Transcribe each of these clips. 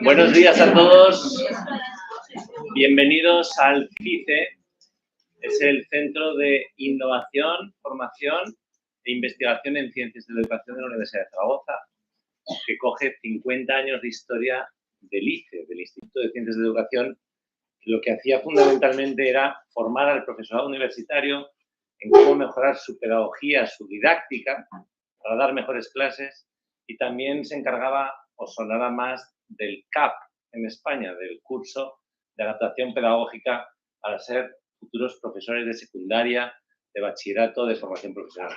Buenos días a todos. Bienvenidos al CIDECS. Es el Centro de Innovación, Formación e Investigación en Ciencias de la Educación de la Universidad de Zaragoza, que coge 50 años de historia del ICE, del Instituto de Ciencias de Educación. Lo que hacía fundamentalmente era formar al profesorado universitario en cómo mejorar su pedagogía, su didáctica, para dar mejores clases, y también se encargaba o sonaba más del CAP en España, del curso de adaptación pedagógica para ser futuros profesores de secundaria, de bachillerato, de formación profesional.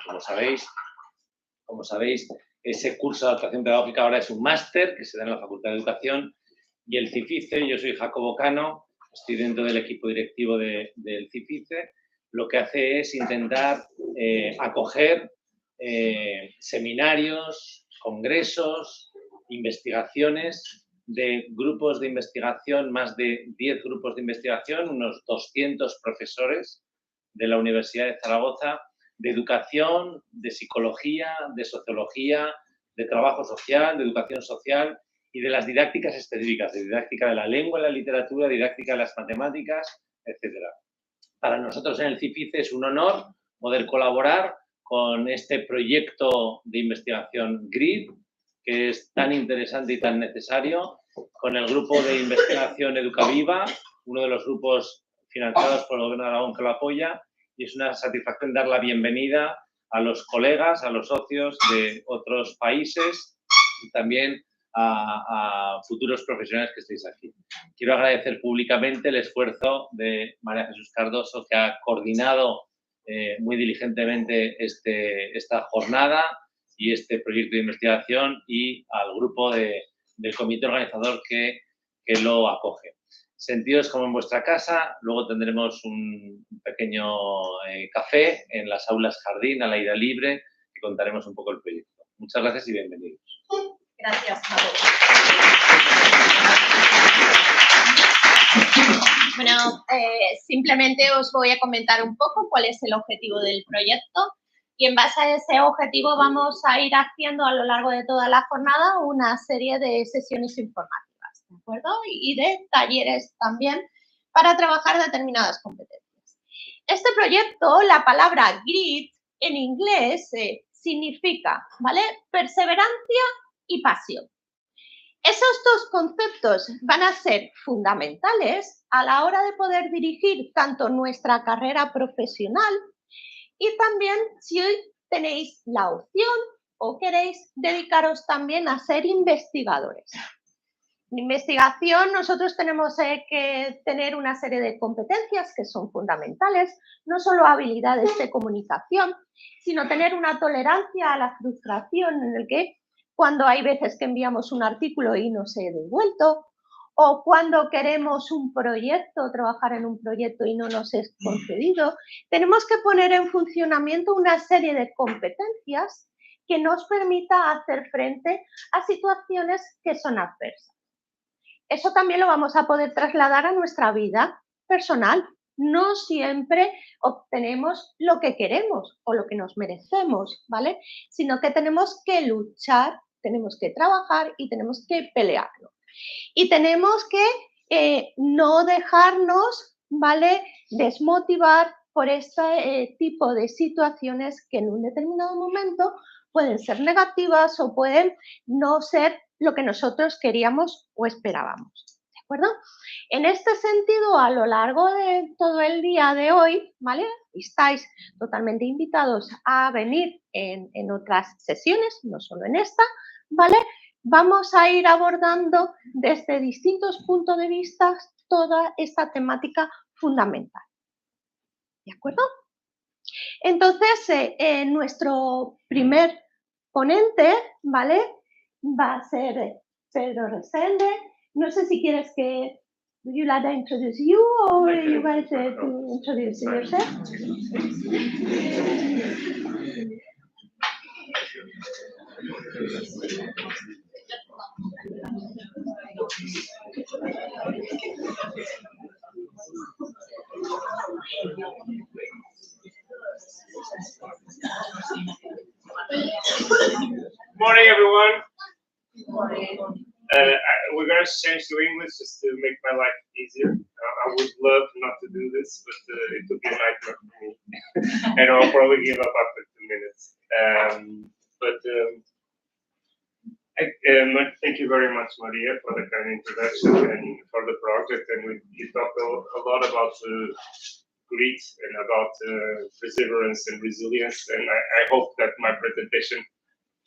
Como sabéis, ese curso de adaptación pedagógica ahora es un máster que se da en la Facultad de Educación, y el CIFICE, yo soy Jacobo Cano, estoy dentro del equipo directivo del CIFICE, lo que hace es intentar acoger seminarios, congresos, investigaciones de grupos de investigación, más de 10 grupos de investigación, unos 200 profesores de la Universidad de Zaragoza, de educación, de psicología, de sociología, de trabajo social, de educación social y de las didácticas específicas, de didáctica de la lengua, la literatura, didáctica de las matemáticas, etc. Para nosotros en el CIFICE es un honor poder colaborar con este proyecto de investigación GRID, que es tan interesante y tan necesario, con el grupo de investigación Educaviva, uno de los grupos financiados por el Gobierno de Aragón que lo apoya, y es una satisfacción dar la bienvenida a los colegas, a los socios de otros países y también a futuros profesionales que estéis aquí. Quiero agradecer públicamente el esfuerzo de María Jesús Cardoso, que ha coordinado muy diligentemente esta jornada y este proyecto de investigación, y al grupo del comité organizador que lo acoge. Sentidos como en vuestra casa. Luego tendremos un pequeño café en las aulas jardín, al aire libre, que contaremos un poco el proyecto. Muchas gracias y bienvenidos. Gracias, Pablo. Bueno, simplemente os voy a comentar un poco cuál es el objetivo del proyecto, y en base a ese objetivo vamos a ir haciendo a lo largo de toda la jornada una serie de sesiones informativas, ¿de acuerdo? Y de talleres también para trabajar determinadas competencias. Este proyecto, la palabra grit en inglés significa, ¿vale?, perseverancia y pasión. Esos dos conceptos van a ser fundamentales a la hora de poder dirigir tanto nuestra carrera profesional, y también si tenéis la opción o queréis dedicaros también a ser investigadores. En investigación nosotros tenemos que tener una serie de competencias que son fundamentales, no solo habilidades de comunicación, sino tener una tolerancia a la frustración, en el que cuando hay veces que enviamos un artículo y no se ha devuelto, o cuando queremos un proyecto, trabajar en un proyecto y no nos es concedido, tenemos que poner en funcionamiento una serie de competencias que nos permita hacer frente a situaciones que son adversas. Eso también lo vamos a poder trasladar a nuestra vida personal. No siempre obtenemos lo que queremos o lo que nos merecemos, ¿vale? Sino que tenemos que luchar, tenemos que trabajar y tenemos que pelearlo. Y tenemos que no dejarnos, ¿vale?, desmotivar por este tipo de situaciones que en un determinado momento pueden ser negativas o pueden no ser lo que nosotros queríamos o esperábamos, ¿de acuerdo? En este sentido, a lo largo de todo el día de hoy, ¿vale?, estáis totalmente invitados a venir en otras sesiones, no solo en esta, ¿vale? Vamos a ir abordando desde distintos puntos de vista toda esta temática fundamental, ¿de acuerdo? Entonces, nuestro primer ponente, ¿vale?, va a ser Pedro Resende. No sé si quieres que... Would you like to introduce you, or you guys to introduce yourself? Morning, everyone. We're going to change to English just to make my life easier. I would love not to do this, but it would be a nightmare for me. And I'll probably give up after 2 minutes. Thank you very much, Maria, for the kind introduction and for the project. And you talked a lot about grit and about perseverance and resilience. And I hope that my presentation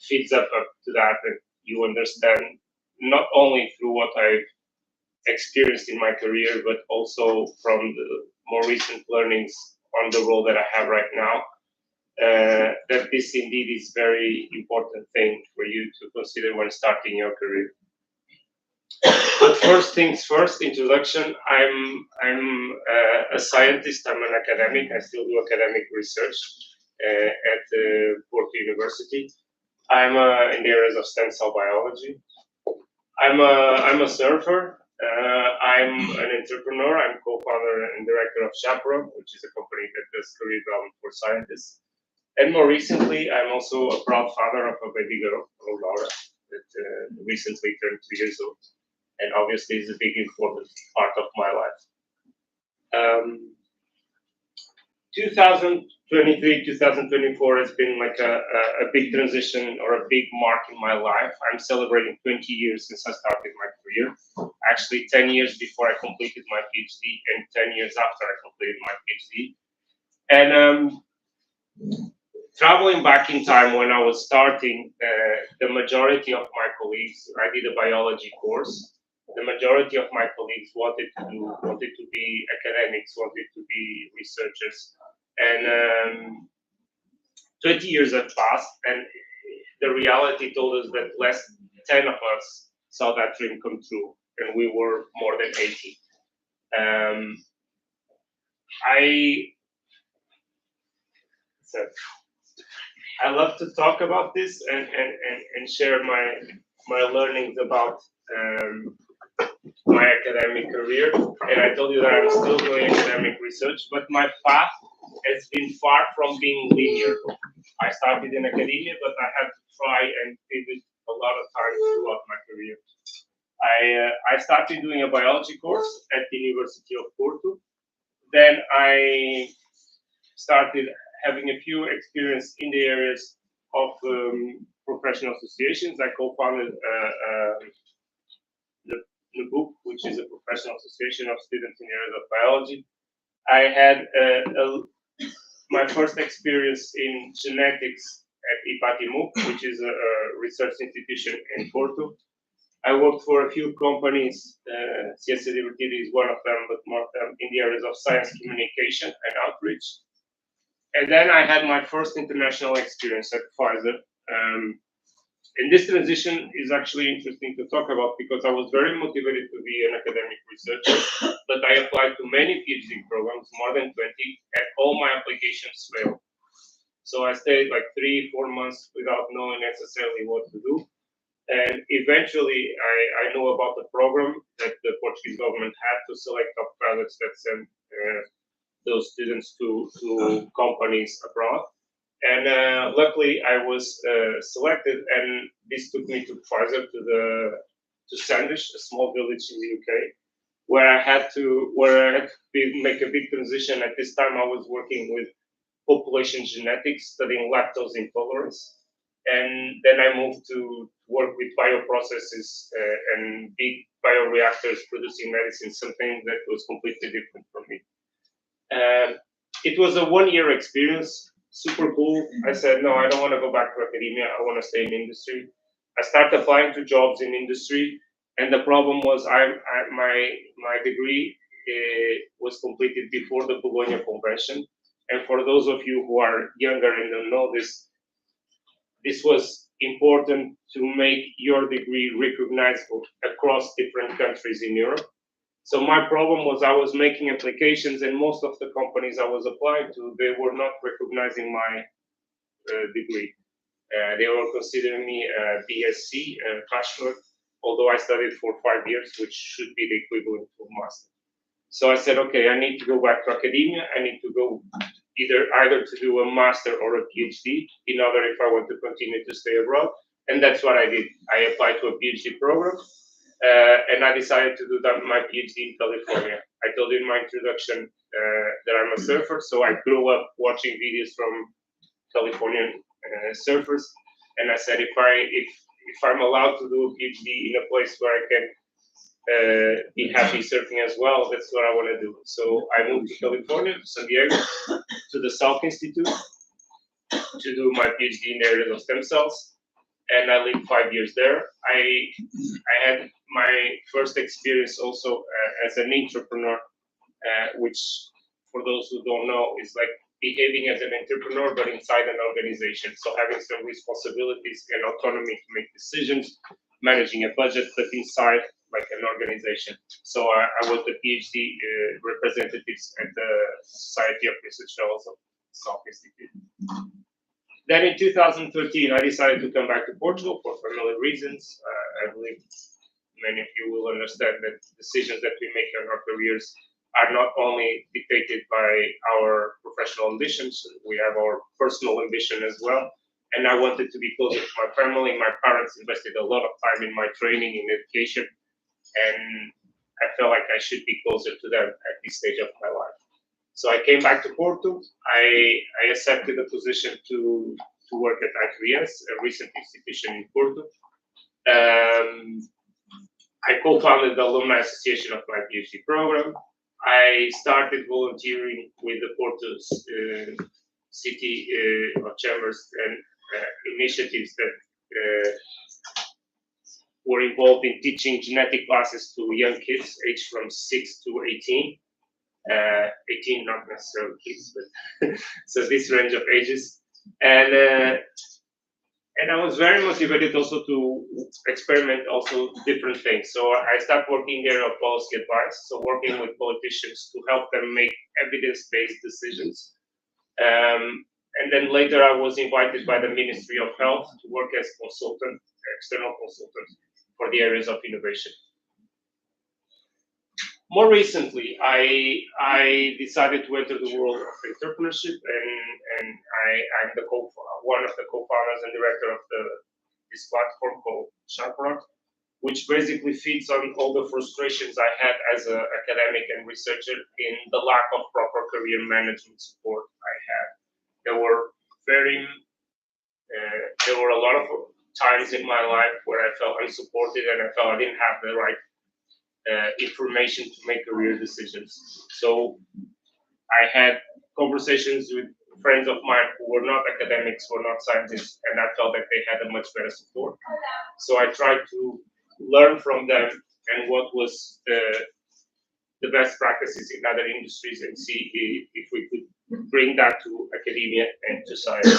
feeds up to that, and you understand not only through what I've experienced in my career, but also from the more recent learnings on the role that I have right now, that this indeed is very important thing for you to consider when starting your career. But first things first, introduction. I'm a scientist. I'm an academic. I still do academic research at Porto University. I'm in the areas of stem cell biology. I'm a surfer. I'm an entrepreneur. I'm co-founder and director of Chaperone, which is a company that does career development for scientists. And more recently, I'm also a proud father of a baby girl, Laura, that recently turned 2 years old, and obviously is a big important part of my life. 2023, 2024 has been like a big transition or a big mark in my life. I'm celebrating 20 years since I started my career. Actually, 10 years before I completed my PhD and 10 years after I completed my PhD. And traveling back in time when I was starting, the majority of my colleagues, I did a biology course. The majority of my colleagues wanted to be academics, wanted to be researchers. And 20 years have passed, and the reality told us that less than 10 of us saw that dream come true, and we were more than 80. I love to talk about this and share my learnings about my academic career. And I told you that I'm still doing academic research, but my path has been far from being linear. I started in academia, but I had to try and pivot a lot of times throughout my career. I started doing a biology course at the University of Porto. Then I started having a few experience in the areas of professional associations. I co-founded the book, which is a professional association of students in the area of biology. I had my first experience in genetics at IPATIMUC, which is a research institution in Porto. I worked for a few companies, Ciência Divertida is one of them, but more of them in the areas of science communication and outreach. And then I had my first international experience at Pfizer. And this transition is actually interesting to talk about because I was very motivated to be an academic researcher, but I applied to many PhD programs, more than 20, and all my applications failed. So I stayed like 3-4 months without knowing necessarily what to do. And eventually I know about the program that the Portuguese government had to select top pilots that send those students to companies abroad. And luckily, I was selected, and this took me to Pfizer, to Sandish, a small village in the UK, where I had to make a big transition. At this time, I was working with population genetics, studying lactose intolerance, and then I moved to work with bioprocesses and big bioreactors producing medicine, something that was completely different from me. It was a 1-year experience. Super cool. I said, no, I don't want to go back to academia. I want to stay in industry. I started applying to jobs in industry, and the problem was my degree was completed before the Bologna Convention. And for those of you who are younger and don't know this was important to make your degree recognizable across different countries in Europe. So my problem was I was making applications, and most of the companies I was applying to, they were not recognizing my degree. They were considering me a BSc bachelor, although I studied for 5 years, which should be the equivalent of master. So I said, okay, I need to go back to academia. I need to go either to do a master or a PhD in order if I want to continue to stay abroad. And that's what I did. I applied to a PhD program, and I decided to do my PhD in California. I told you in my introduction that I'm a surfer, so I grew up watching videos from Californian surfers, and I said if I'm allowed to do a PhD in a place where I can be happy surfing as well, that's what I want to do. So I moved to California, to San Diego, to the Salk Institute to do my PhD in the area of stem cells, and I lived 5 years there. I had my first experience also as an entrepreneur, which for those who don't know is like behaving as an entrepreneur but inside an organization. So having some responsibilities and autonomy to make decisions, managing a budget, but inside like an organization. So I was the PhD representatives at the Society of Research Fellows of Salk Institute. Then in 2013, I decided to come back to Portugal for familiar reasons. I believe many of you will understand that decisions that we make in our careers are not only dictated by our professional ambitions, we have our personal ambition as well. And I wanted to be closer to my family. My parents invested a lot of time in my training, in education, and I felt like I should be closer to them at this stage of my life. So I came back to Porto. I accepted a position to work at I Congreso, a recent institution in Porto. I co-founded the Alumni Association of my PhD program. I started volunteering with the Porto's city chambers and initiatives that were involved in teaching genetic classes to young kids aged from 6 to 18. 18, not necessarily kids, but so this range of ages. And I was very motivated also to experiment also different things. So I started working there on policy advice, so working with politicians to help them make evidence-based decisions. And then later I was invited by the Ministry of Health to work as consultant, external consultant for the areas of innovation. More recently, I decided to enter the world of entrepreneurship, and I'm one of the co-founders and director of this platform called Sharprock, which basically feeds on all the frustrations I had as an academic and researcher in the lack of proper career management support I had. There were a lot of times in my life where I felt unsupported and I felt I didn't have the right information to make career decisions. So I had conversations with friends of mine who were not academics, who were not scientists, and I felt that they had a much better support. So I tried to learn from them and what was the best practices in other industries and see if we could bring that to academia and to science.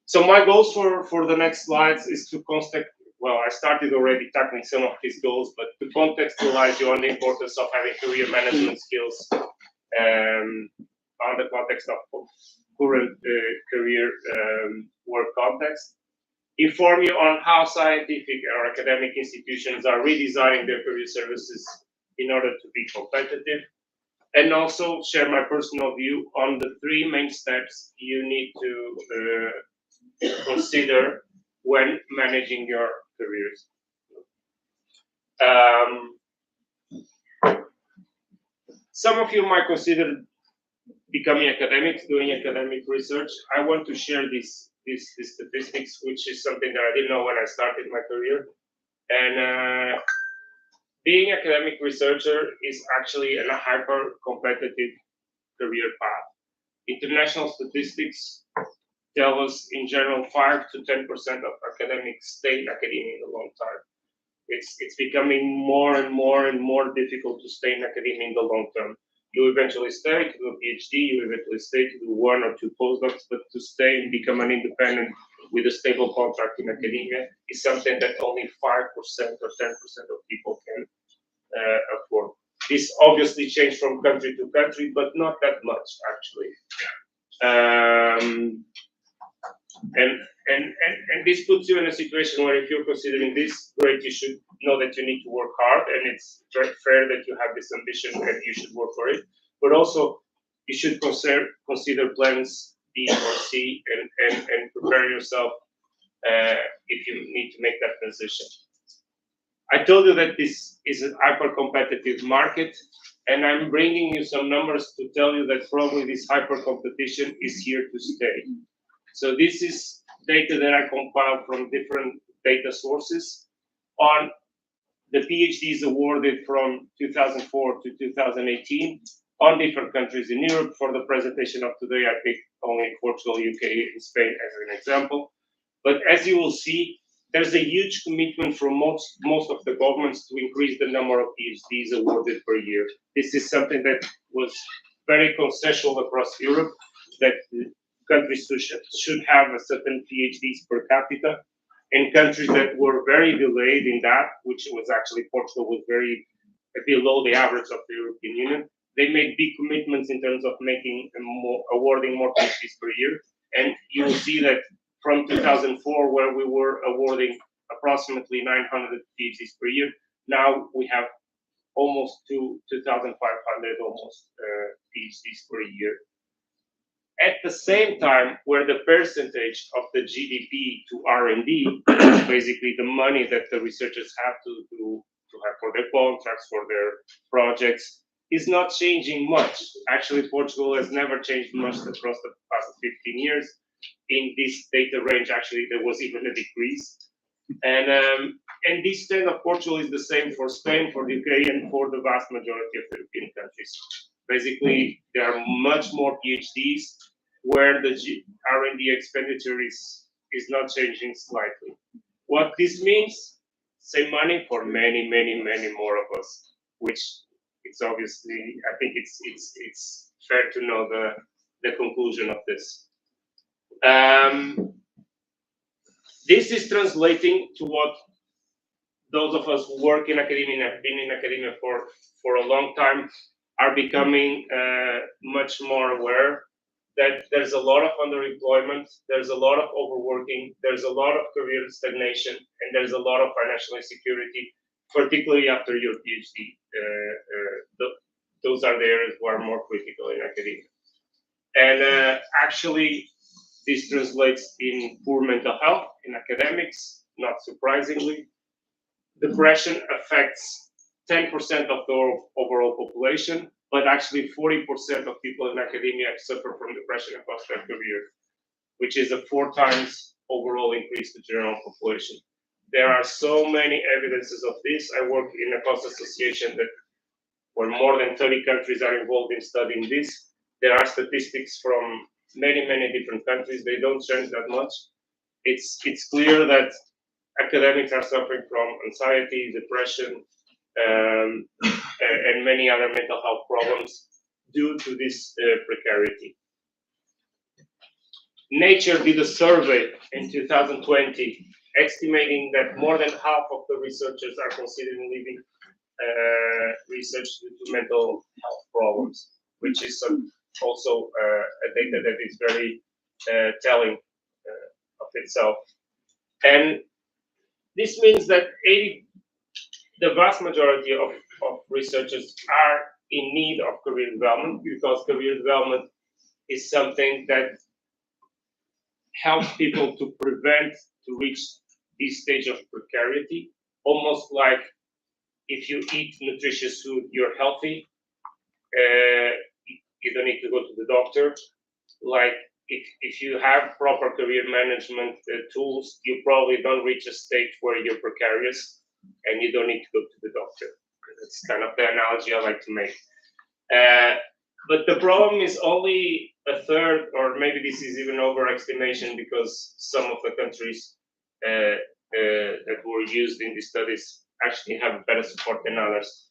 So my goals for the next slides is to well, I started already tackling some of these goals, but to contextualize you on the importance of having career management skills on the context of current career work context. Inform you on how scientific or academic institutions are redesigning their career services in order to be competitive. And also share my personal view on the 3 main steps you need to consider when managing your careers. Some of you might consider becoming academics, doing academic research. I want to share these statistics, which is something that I didn't know when I started my career. And being an academic researcher is actually a hyper-competitive career path. International statistics tell us, in general, 5 to 10% of academics stay in academia in a long time. It's becoming more and more difficult to stay in academia in the long term. You eventually stay to do a PhD, you eventually stay to do 1 or 2 postdocs, but to stay and become an independent with a stable contract in academia is something that only 5% or 10% of people can afford. This obviously changed from country to country, but not that much, actually. And this puts you in a situation where if you're considering this, great, you should know that you need to work hard, and it's fair that you have this ambition and you should work for it. But also, you should consider plans B or C and prepare yourself if you need to make that transition. I told you that this is a hyper-competitive market, and I'm bringing you some numbers to tell you that probably this hyper-competition is here to stay. So this is data that I compiled from different data sources on the PhDs awarded from 2004 to 2018 on different countries in Europe. For the presentation of today, I picked only Portugal, UK, and Spain as an example. But as you will see, there's a huge commitment from most of the governments to increase the number of PhDs awarded per year. This is something that was very consensual across Europe, that countries should have a certain PhDs per capita, and countries that were very delayed in that, which was actually Portugal, was very below the average of the European Union. They made big commitments in terms of awarding more PhDs per year, and you will see that from 2004, where we were awarding approximately 900 PhDs per year, now we have almost 2,500 almost PhDs per year. At the same time, where the percentage of the GDP to R&D, basically the money that the researchers have to have for their contracts, for their projects, is not changing much. Actually, Portugal has never changed much across the past 15 years. In this data range, actually, there was even a decrease. And this trend of Portugal is the same for Spain, for the UK, and for the vast majority of European countries. Basically, there are much more PhDs where the R&D expenditure is not changing slightly. What this means, same money for many, many, many more of us, which it's obviously, I think it's fair to know the conclusion of this. This is translating to what those of us who work in academia and have been in academia for a long time are becoming much more aware that there's a lot of underemployment, there's a lot of overworking, there's a lot of career stagnation, and there's a lot of financial insecurity, particularly after your PhD. Those are the areas who are more critical in academia. And actually, this translates in poor mental health in academics, not surprisingly. Depression affects 10% of the overall population, but actually 40% of people in academia suffer from depression across their career, which is a 4 times overall increase to general population. There are so many evidences of this. I work in a cost association where more than 30 countries are involved in studying this. There are statistics from many, many different countries. They don't change that much. It's clear that academics are suffering from anxiety, depression, and many other mental health problems due to this precarity. Nature did a survey in 2020, estimating that more than half of the researchers are considering leaving research due to mental health problems, which is also a data that is very telling of itself. And this means that the vast majority of researchers are in need of career development, because career development is something that helps people to reach this stage of precarity, almost like if you eat nutritious food, you're healthy. You don't need to go to the doctor. Like if you have proper career management tools, you probably don't reach a stage where you're precarious and you don't need to go to the doctor. That's kind of the analogy I like to make. But the problem is only a third, or maybe this is even overestimation, because some of the countries that were used in these studies actually have better support than others,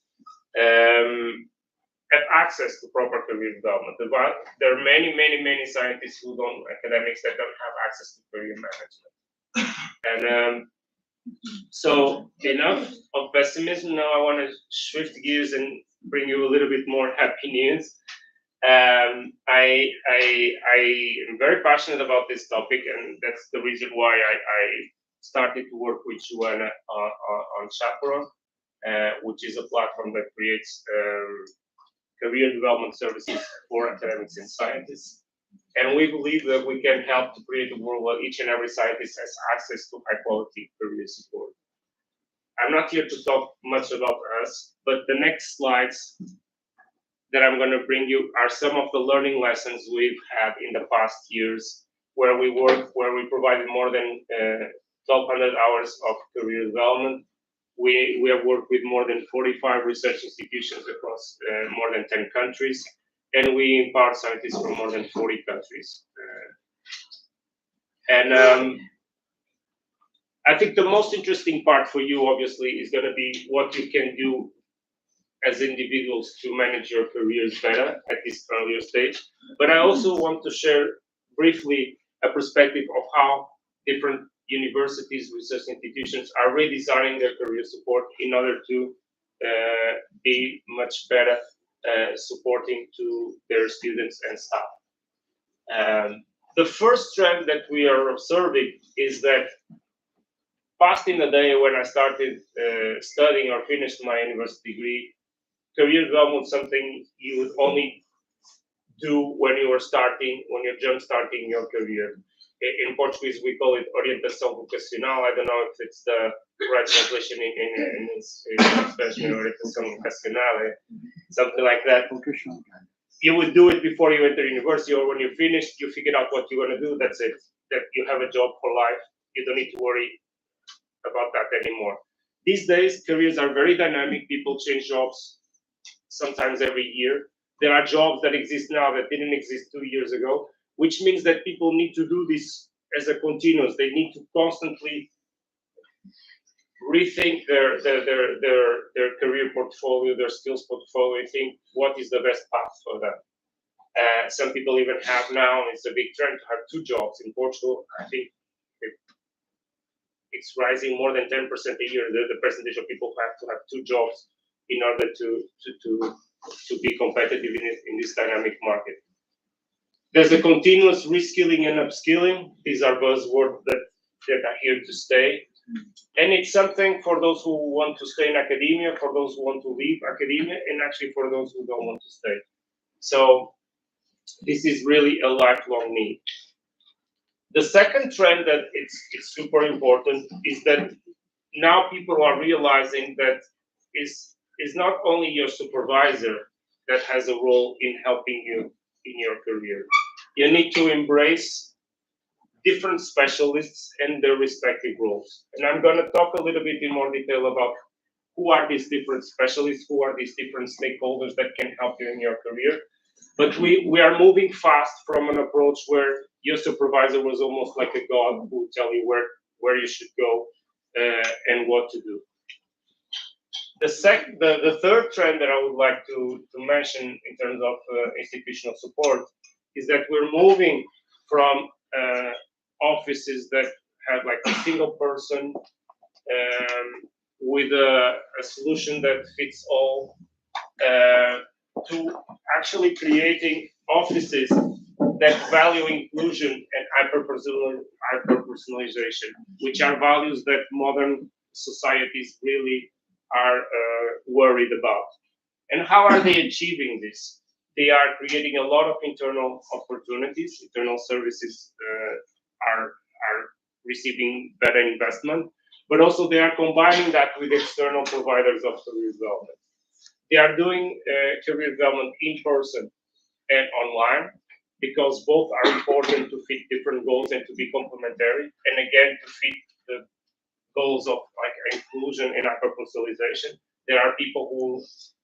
have access to proper career development. There are many, many, many scientists academics that don't have access to career management. And so enough of pessimism. Now I want to shift gears and bring you a little bit more happy news. I am very passionate about this topic, and that's the reason why I started to work with Joanna on Chaperone, which is a platform that creates career development services for academics and scientists. And we believe that we can help to create a world where each and every scientist has access to high quality career support. I'm not here to talk much about us, but the next slides that I'm going to bring you are some of the learning lessons we've had in the past years where we provided more than 1,200 hours of career development. We have worked with more than 45 research institutions across more than 10 countries, and we empower scientists from more than 40 countries. I think the most interesting part for you, obviously, is going to be what you can do as individuals to manage your careers better at this earlier stage. But I also want to share briefly a perspective of how different universities, research institutions are redesigning their career support in order to be much better supporting to their students and staff. The first trend that we are observing is that past in the day when I started studying or finished my university degree, career development was something you would only do when you're jump starting your career. In Portuguese, we call it orientação vocacional. I don't know if it's the right translation in Spanish, orientação vocacional, something like that. You would do it before you enter university, or when you finish, you figured out what you want to do. That's it. That you have a job for life. You don't need to worry about that anymore. These days, careers are very dynamic. People change jobs sometimes every year. There are jobs that exist now that didn't exist 2 years ago, which means that people need to do this as a continuous. They need to constantly rethink their career portfolio, their skills portfolio, think what is the best path for them. Some people even have now, it's a big trend to have 2 jobs. In Portugal, I think it's rising more than 10% a year, the percentage of people who have to have 2 jobs in order to be competitive in this dynamic market. There's a continuous reskilling and upskilling. These are buzzwords that are here to stay. And it's something for those who want to stay in academia, for those who want to leave academia, and actually for those who don't want to stay. So this is really a lifelong need. The second trend that it's super important is that now people are realizing that is not only your supervisor that has a role in helping you in your career. You need to embrace different specialists and their respective roles. And I'm going to talk a little bit in more detail about who are these different specialists, who are these different stakeholders that can help you in your career. But we are moving fast from an approach where your supervisor was almost like a god who would tell you where you should go and what to do. The third trend that I would like to mention in terms of institutional support is that we're moving from offices that have like a single person with a solution that fits all to actually creating offices that value inclusion and hyper-personalization, which are values that modern societies really are worried about. And how are they achieving this? They are creating a lot of internal opportunities. Internal services are receiving better investment, but also they are combining that with external providers of career development. They are doing career development in person and online because both are important to fit different goals and to be complementary, and again to fit the goals of like inclusion and hyper-personalization. There are people who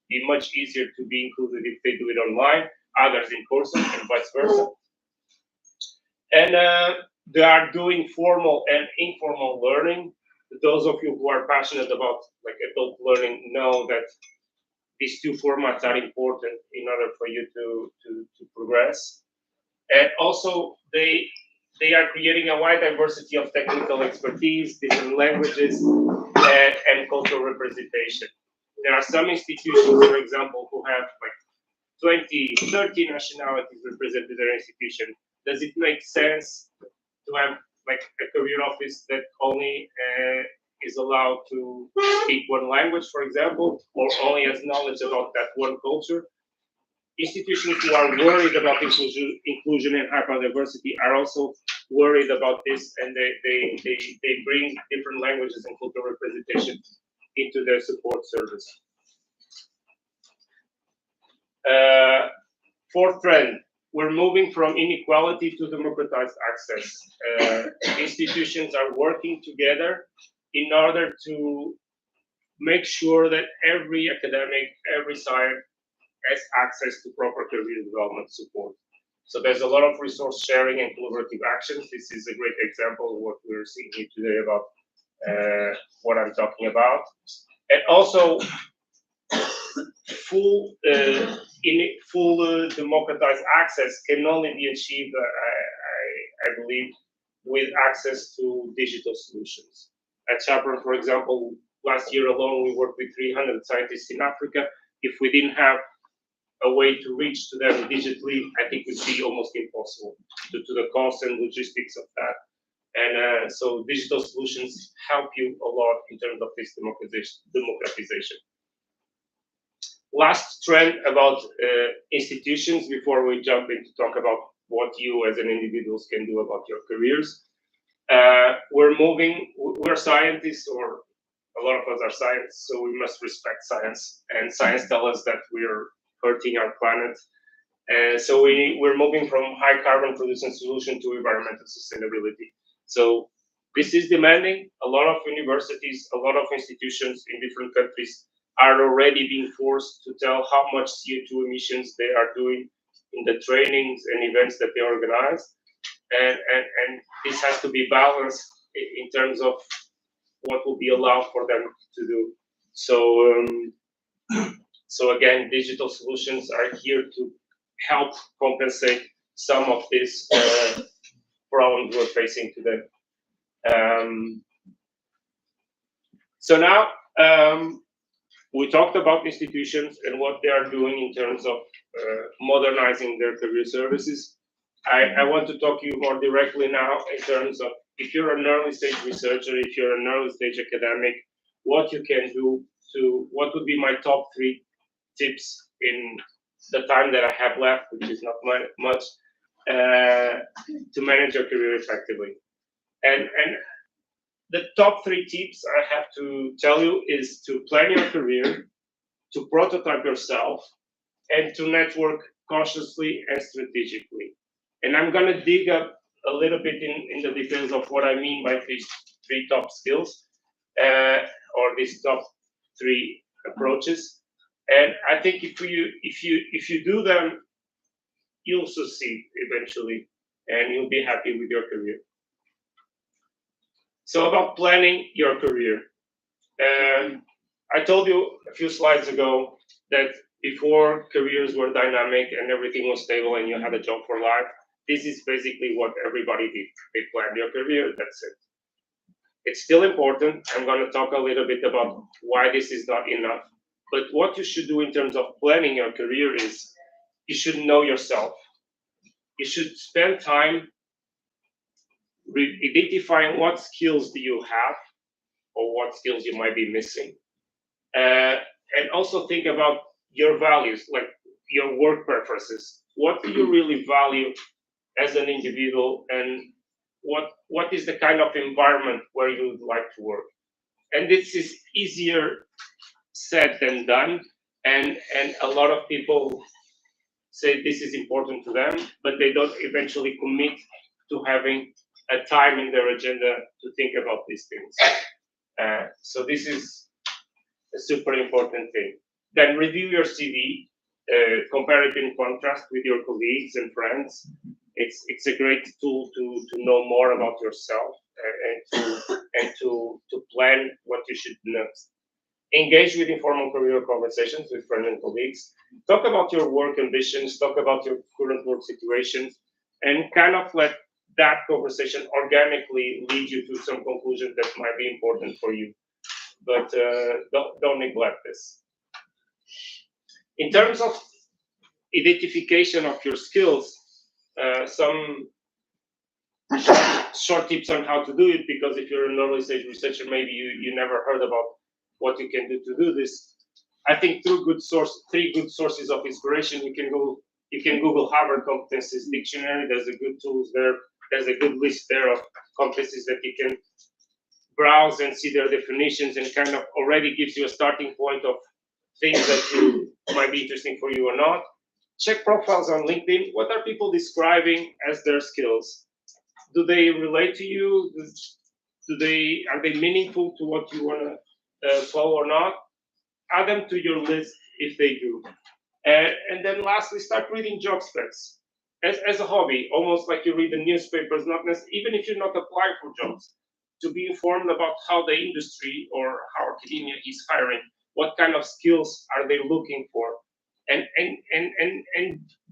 be much easier to be included if they do it online, others in person, and vice versa. And they are doing formal and informal learning. Those of you who are passionate about like adult learning know that these 2 formats are important in order for you to progress. And also they are creating a wide diversity of technical expertise, different languages, and cultural representation. There are some institutions, for example, who have like 20, 30 nationalities represented in an institution. Does it make sense to have like a career office that only is allowed to speak one language, for example, or only has knowledge about that one culture? Institutions who are worried about inclusion and hyperdiversity are also worried about this, and they bring different languages and cultural representation into their support service. Fourth trend, we're moving from inequality to democratized access. Institutions are working together in order to make sure that every academic, every science has access to proper career development support. So there's a lot of resource sharing and collaborative actions. This is a great example of what we're seeing here today about what I'm talking about. And also, full democratized access can only be achieved, I believe, with access to digital solutions. At Chaparral, for example, last year alone, we worked with 300 scientists in Africa. If we didn't have a way to reach to them digitally, I think it would be almost impossible due to the cost and logistics of that. And so digital solutions help you a lot in terms of this democratization. Last trend about institutions before we jump in to talk about what you as an individuals can do about your careers. We're scientists, or a lot of us are science, so we must respect science. And science tells us that we're hurting our planet. So we're moving from high carbon producing solution to environmental sustainability. So this is demanding. A lot of universities, a lot of institutions in different countries are already being forced to tell how much CO2 emissions they are doing in the trainings and events that they organize. And this has to be balanced in terms of what will be allowed for them to do. So again, digital solutions are here to help compensate some of these problems we're facing today. So now we talked about institutions and what they are doing in terms of modernizing their career services. I want to talk to you more directly now in terms of if you're an early stage researcher, if you're an early stage academic, what you can do what would be my top 3 tips in the time that I have left, which is not much, to manage your career effectively. And the top 3 tips I have to tell you is to plan your career, to prototype yourself, and to network cautiously and strategically. And I'm going to dig up a little bit in the details of what I mean by these 3 top skills, or these top 3 approaches. And I think if you do them, you'll succeed eventually, and you'll be happy with your career. So about planning your career. I told you a few slides ago that before careers were dynamic and everything was stable and you had a job for life, this is basically what everybody did. They planned your career, that's it. It's still important. I'm going to talk a little bit about why this is not enough. But what you should do in terms of planning your career is you should know yourself. You should spend time identifying what skills do you have or what skills you might be missing. And also think about your values, like your work preferences. What do you really value as an individual, and what is the kind of environment where you would like to work? And this is easier said than done, and a lot of people say this is important to them, but they don't eventually commit to having a time in their agenda to think about these things. So this is a super important thing. Then review your CV, compare it in contrast with your colleagues and friends. It's a great tool to know more about yourself and to plan what you should do next. Engage with informal career conversations with friends and colleagues. Talk about your work ambitions, talk about your current work situations, and kind of let that conversation organically lead you to some conclusion that might be important for you. But don't neglect this. In terms of identification of your skills, some short tips on how to do it, because if you're an early stage researcher, maybe you never heard about what you can do to do this. I think three good sources of inspiration. You can Google Harvard Competences Dictionary. There's a good tools there. There's a good list there of competencies that you can browse and see their definitions, and kind of already gives you a starting point of things that might be interesting for you or not. Check profiles on LinkedIn. What are people describing as their skills? Do they relate to you? Are they meaningful to what you want to follow or not? Add them to your list if they do. And then lastly, start reading job specs as a hobby, almost like you read the newspapers, not necessarily, even if you're not applying for jobs, to be informed about how the industry or how academia is hiring, what kind of skills are they looking for, and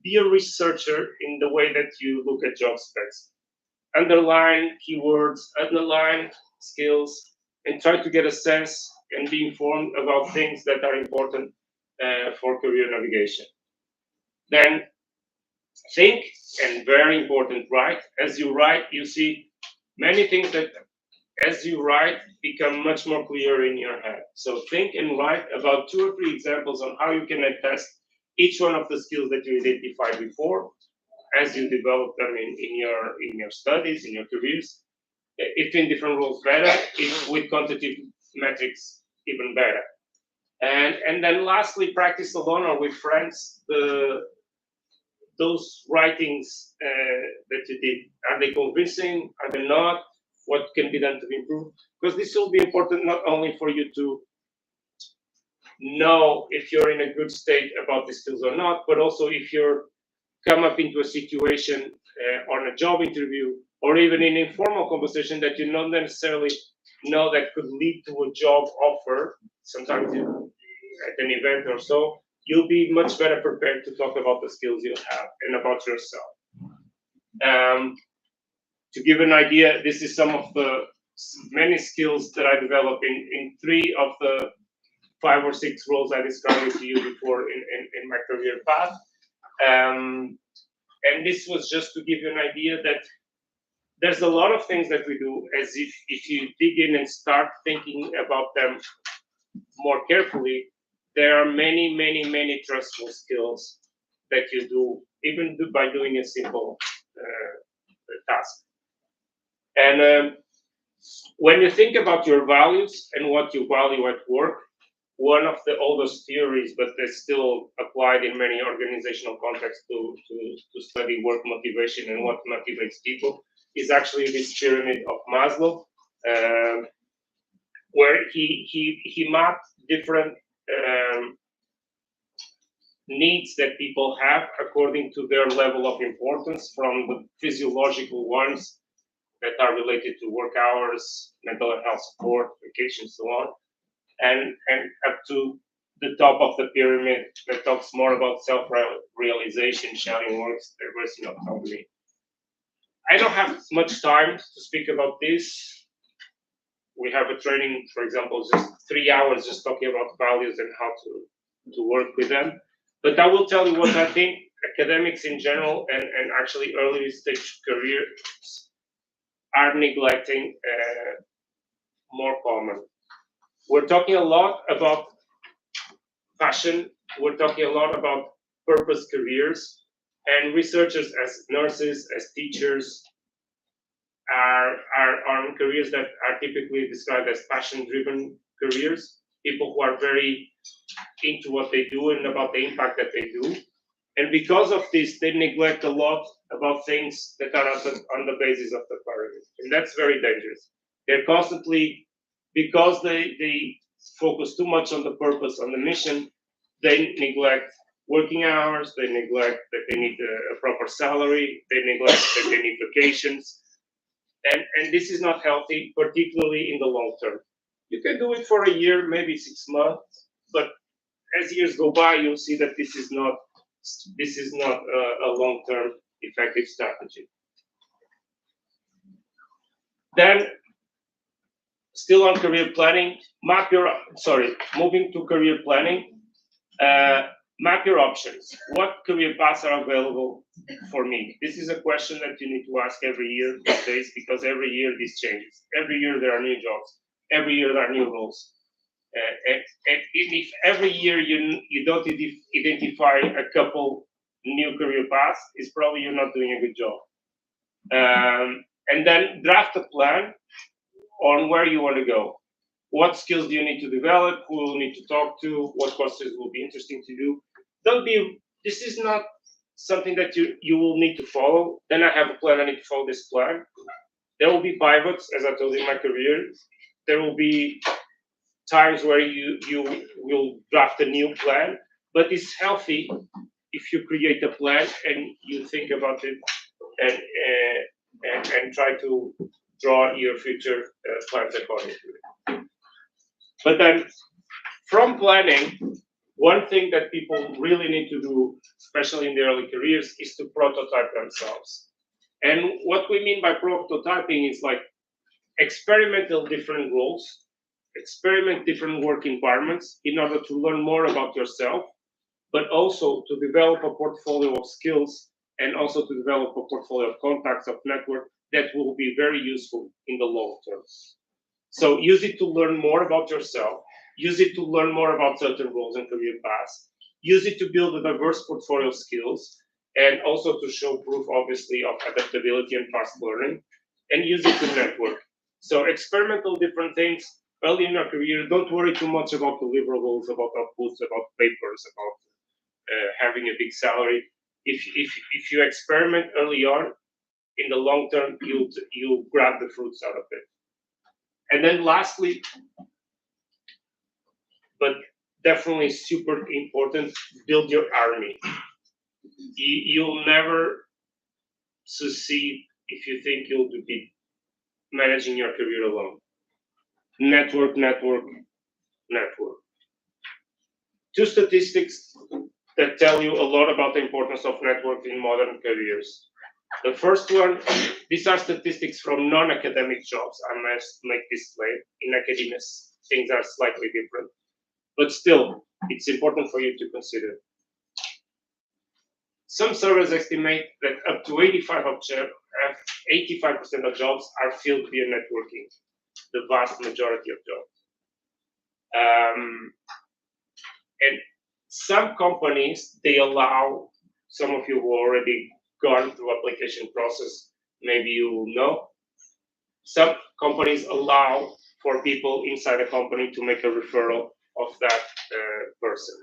be a researcher in the way that you look at job specs. Underline keywords, underline skills, and try to get a sense and be informed about things that are important for career navigation. Then think, and very important, write. As you write, you see many things that, as you write, become much more clear in your head. So think and write about 2 or 3 examples on how you can attest each one of the skills that you identified before, as you develop them in your studies, in your careers. If in different roles, better. If with quantitative metrics, even better. And then lastly, practice alone or with friends those writings that you did. Are they convincing? Are they not? What can be done to improve? Because this will be important not only for you to know if you're in a good state about the skills or not, but also if you're come up into a situation on a job interview or even in informal conversation that you not necessarily know that could lead to a job offer, sometimes at an event or so, you'll be much better prepared to talk about the skills you have and about yourself. To give an idea, this is some of the many skills that I developed in 3 of the 5 or 6 roles I described to you before in my career path. And this was just to give you an idea that there's a lot of things that we do, as if you dig in and start thinking about them more carefully, there are many, many, many trustful skills that you do, even by doing a simple task. And when you think about your values and what you value at work, one of the oldest theories, but that's still applied in many organizational contexts to study work motivation and what motivates people, is actually this pyramid of Maslow, where he mapped different needs that people have according to their level of importance, from the physiological ones that are related to work hours, mental health support, vacation, so on, and up to the top of the pyramid that talks more about self-realization, sharing works, diversity of autonomy. I don't have much time to speak about this. We have a training, for example, just 3 hours just talking about values and how to work with them. But I will tell you what I think academics in general and actually early stage careers are neglecting more common. We're talking a lot about passion. We're talking a lot about purpose careers, and researchers as nurses, as teachers, are on careers that are typically described as passion-driven careers. People who are very into what they do and about the impact that they do. And because of this, they neglect a lot about things that are on the basis of the pyramid. And that's very dangerous. They're constantly, because they focus too much on the purpose, on the mission, they neglect working hours, they neglect that they need a proper salary, they neglect that they need vacations. And this is not healthy, particularly in the long term. You can do it for a year, maybe 6 months, but as years go by, you'll see that this is not a long-term effective strategy. Then, still on career planning, moving to career planning, Map your options. What career paths are available for me? This is a question that you need to ask every year these days, because every year this changes. Every year there are new jobs. Every year there are new roles. And if every year you don't identify a couple new career paths, it's probably you're not doing a good job. And then draft a plan on where you want to go. What skills do you need to develop? Who will need to talk to? What courses will be interesting to do? This is not something that you will need to follow. Then I have a plan, I need to follow this plan. There will be pivots, as I told you in my career. There will be times where you will draft a new plan, but it's healthy if you create a plan and you think about it and try to draw your future plans according to it. But then from planning, one thing that people really need to do, especially in their early careers, is to prototype themselves. And what we mean by prototyping is like experimental different roles, experiment different work environments in order to learn more about yourself, but also to develop a portfolio of skills and also to develop a portfolio of contacts, of network that will be very useful in the long term. So use it to learn more about yourself, use it to learn more about certain roles and career paths, use it to build a diverse portfolio of skills, and also to show proof, obviously, of adaptability and fast learning, and use it to network. So experimental different things early in your career. Don't worry too much about deliverables, about outputs, about papers, about having a big salary. If you experiment early on, in the long term, you'll grab the fruits out of it. And then lastly, but definitely super important, build your army. You'll never succeed if you think you'll be managing your career alone. Network, network, network. Two statistics that tell you a lot about the importance of network in modern careers. The first one, these are statistics from non-academic jobs. I must make this clear. In academia, things are slightly different. But still, it's important for you to consider. Some surveys estimate that up to 85% of jobs are filled via networking, the vast majority of jobs. And some companies, they allow, some of you who already gone through application process, maybe you know, some companies allow for people inside a company to make a referral of that person.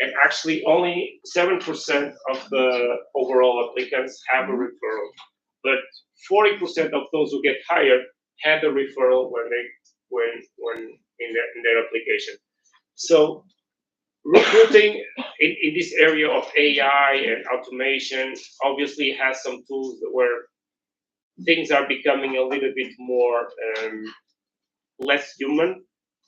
And actually only 7% of the overall applicants have a referral, but 40% of those who get hired had a referral when in their application. So recruiting in this area of AI and automation obviously has some tools where things are becoming a little bit more less human,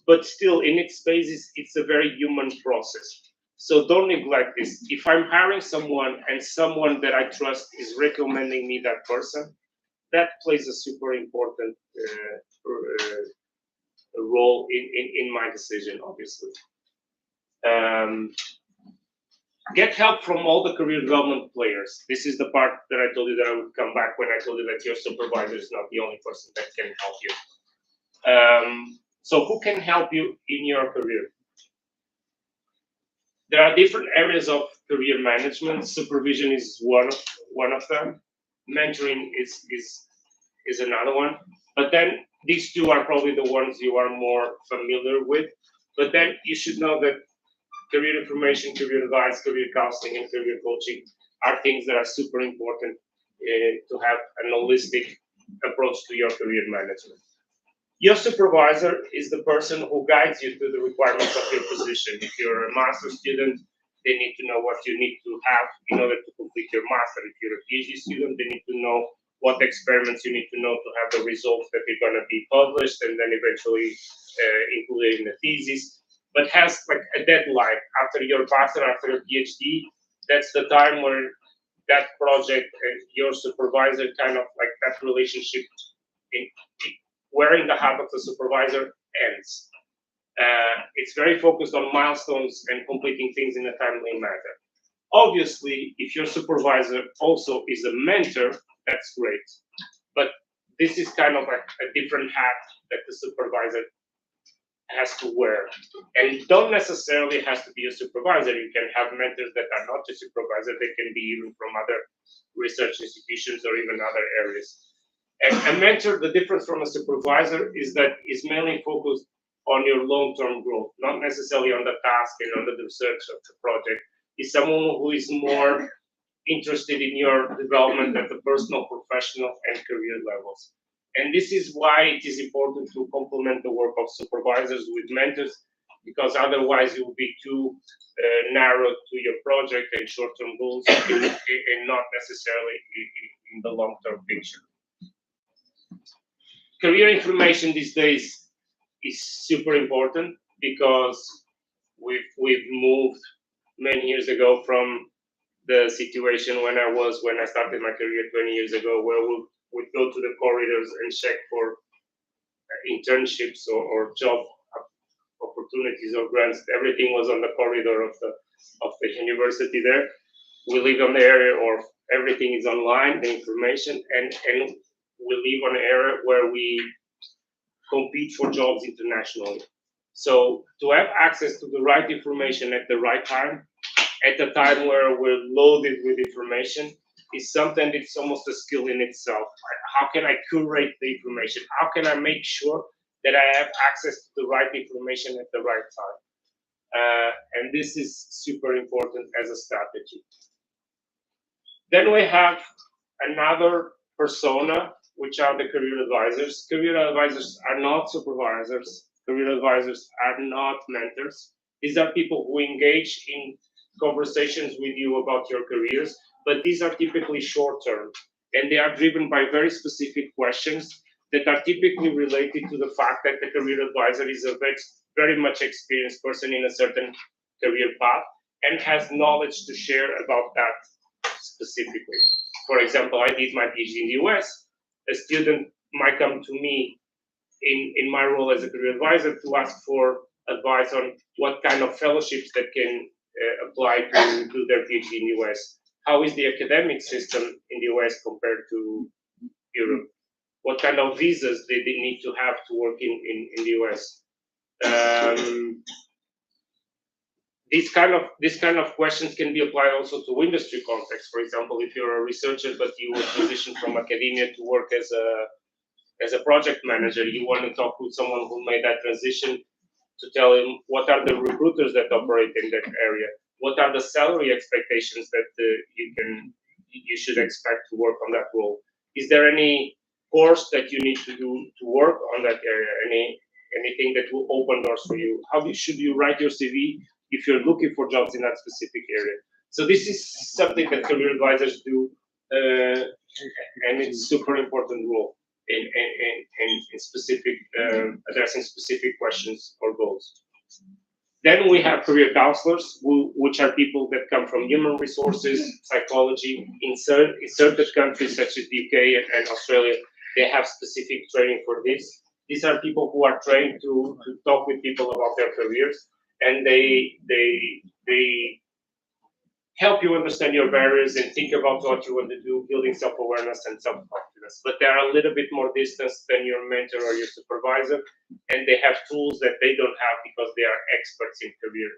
but still in its basis, it's a very human process. So don't neglect this. If I'm hiring someone and someone that I trust is recommending me that person, that plays a super important role in my decision, obviously. Get help from all the career development players. This is the part that I told you that I would come back when I told you that your supervisor is not the only person that can help you. So who can help you in your career? There are different areas of career management. Supervision is one of them. Mentoring is another one. But then these two are probably the ones you are more familiar with. But then you should know that career information, career advice, career counseling, and career coaching are things that are super important to have an holistic approach to your career management. Your supervisor is the person who guides you through the requirements of your position. If you're a master's student, they need to know what you need to have in order to complete your master. If you're a PhD student, they need to know what experiments you need to know to have the results that are going to be published and then eventually included in the thesis. But has like a deadline after your master, after your PhD. That's the time where that project and your supervisor kind of like that relationship wearing the hat of the supervisor ends. It's very focused on milestones and completing things in a timely manner. Obviously, if your supervisor also is a mentor, that's great. But this is kind of a different hat that the supervisor has to wear. And it don't necessarily has to be a supervisor. You can have mentors that are not a supervisor. They can be even from other research institutions or even other areas. And a mentor, the difference from a supervisor is that is mainly focused on your long-term growth, not necessarily on the task and on the research of the project. Is someone who is more interested in your development at the personal, professional, and career levels. And this is why it is important to complement the work of supervisors with mentors, because otherwise you will be too narrow to your project and short-term goals and not necessarily in the long-term picture. Career information these days is super important because we've moved many years ago from the situation when I started my career 20 years ago, where we'd go to the corridors and check for internships or job opportunities or grants. Everything was on the corridor of the university there. We live on the area or everything is online, the information, and we live on an area where we compete for jobs internationally. So to have access to the right information at the right time, at a time where we're loaded with information, is something that's almost a skill in itself. How can I curate the information? How can I make sure that I have access to the right information at the right time? And this is super important as a strategy. Then we have another persona, which are the career advisors. Career advisors are not supervisors. Career advisors are not mentors. These are people who engage in conversations with you about your careers, but these are typically short-term, and they are driven by very specific questions that are typically related to the fact that the career advisor is a very much experienced person in a certain career path and has knowledge to share about that specifically. For example, I did my PhD in the US. A student might come to me in my role as a career advisor to ask for advice on what kind of fellowships that can apply to do their PhD in the US. How is the academic system in the US compared to Europe? What kind of visas they need to have to work in the US? These kind of questions can be applied also to industry context. For example, if you're a researcher but you were transitioned from academia to work as a project manager, you want to talk with someone who made that transition to tell him what are the recruiters that operate in that area, what are the salary expectations that you should expect to work on that role. Is there any course that you need to do to work on that area? Anything that will open doors for you? How should you write your CV if you're looking for jobs in that specific area? So this is something that career advisors do, and it's super important role in specific addressing specific questions or goals. Then we have career counselors, which are people that come from human resources, psychology. In certain countries such as the UK and Australia, they have specific training for this. These are people who are trained to talk with people about their careers, and they help you understand your barriers and think about what you want to do, building self-awareness and self-confidence. But they're a little bit more distant than your mentor or your supervisor, and they have tools that they don't have because they are experts in career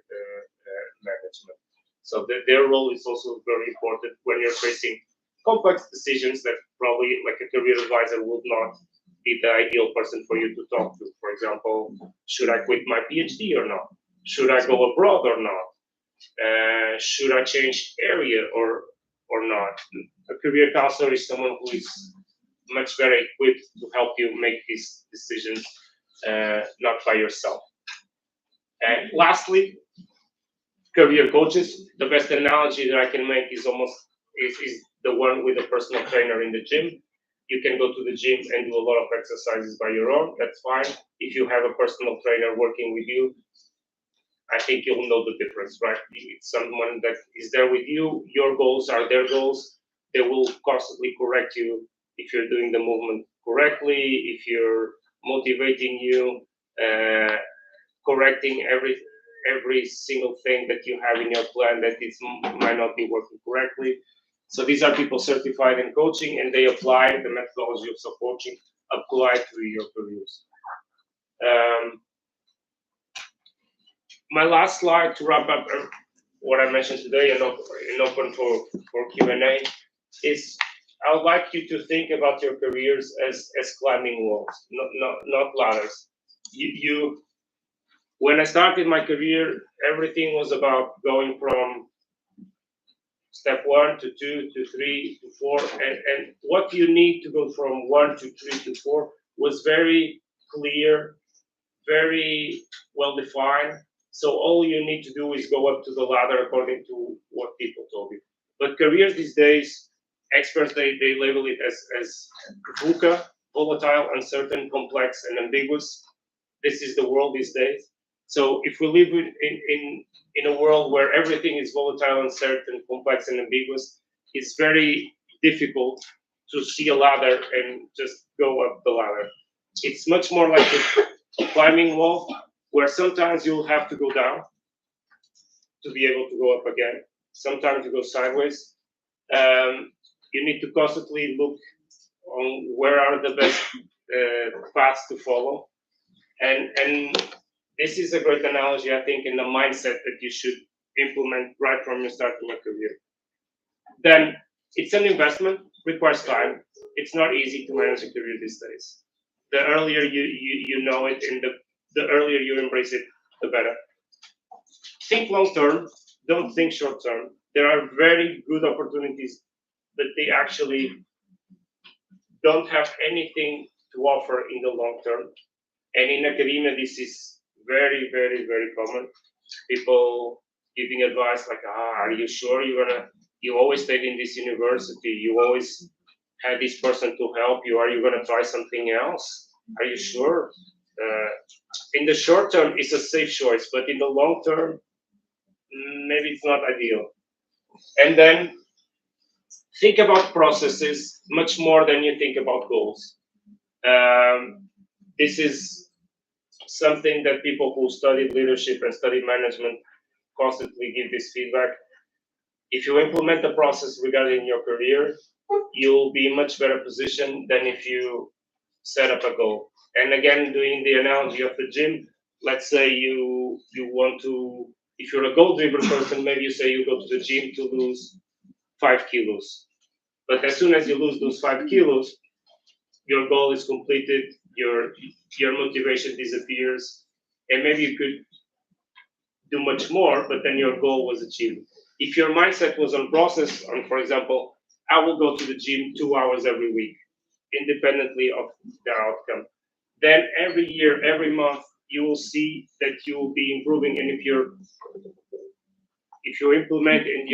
management. So their role is also very important when you're facing complex decisions that probably like a career advisor would not be the ideal person for you to talk to. For example, should I quit my PhD or not? Should I go abroad or not? Should I change area or not? A career counselor is someone who is much better equipped to help you make these decisions, not by yourself. And lastly, career coaches. The best analogy that I can make is is the one with a personal trainer in the gym. You can go to the gym and do a lot of exercises by your own. That's fine. If you have a personal trainer working with you, I think you'll know the difference, right? It's someone that is there with you. Your goals are their goals. They will constantly correct you if you're doing the movement correctly, if you're motivating you. correcting every single thing that you have in your plan that might not be working correctly. So these are people certified in coaching, and they apply the methodology of coaching applied to your careers. My last slide to wrap up what I mentioned today and open for Q&A is I would like you to think about your careers as climbing walls, not ladders. When I started my career, everything was about going from step 1 to 2 to 3 to 4, and what you need to go from 1 to 3 to 4 was very clear, very well defined. So all you need to do is go up to the ladder according to what people told you. But careers these days, experts, they label it as VUCA, volatile, uncertain, complex, and ambiguous. This is the world these days. So if we live in a world where everything is volatile, uncertain, complex, and ambiguous, it's very difficult to see a ladder and just go up the ladder. It's much more like a climbing wall, where sometimes you'll have to go down to be able to go up again. Sometimes you go sideways. You need to constantly look on where are the best paths to follow. And this is a great analogy, I think, in the mindset that you should implement right from your start in your career. Then it's an investment, requires time. It's not easy to manage a career these days. The earlier you know it, and the earlier you embrace it, the better. Think long term, don't think short term. There are very good opportunities, but they actually don't have anything to offer in the long term. And in academia, this is very, very, very common. People giving advice like, are you sure you always stayed in this university? You always had this person to help you. Are you gonna try something else? Are you sure? In the short term, it's a safe choice, but in the long term, maybe it's not ideal. And then think about processes much more than you think about goals. This is something that people who study leadership and study management constantly give this feedback. If you implement a process regarding your career, you'll be in much better position than if you set up a goal. And again, doing the analogy of the gym, let's say you want to, if you're a goal-driven person, maybe you say you go to the gym to lose 5 kilos. But as soon as you lose those 5 kilos, your goal is completed, your motivation disappears, and maybe you could do much more, but then your goal was achieved. If your mindset was on process, on, for example, I will go to the gym 2 hours every week, independently of the outcome, then every year, every month, you will see that you will be improving. And if you implement in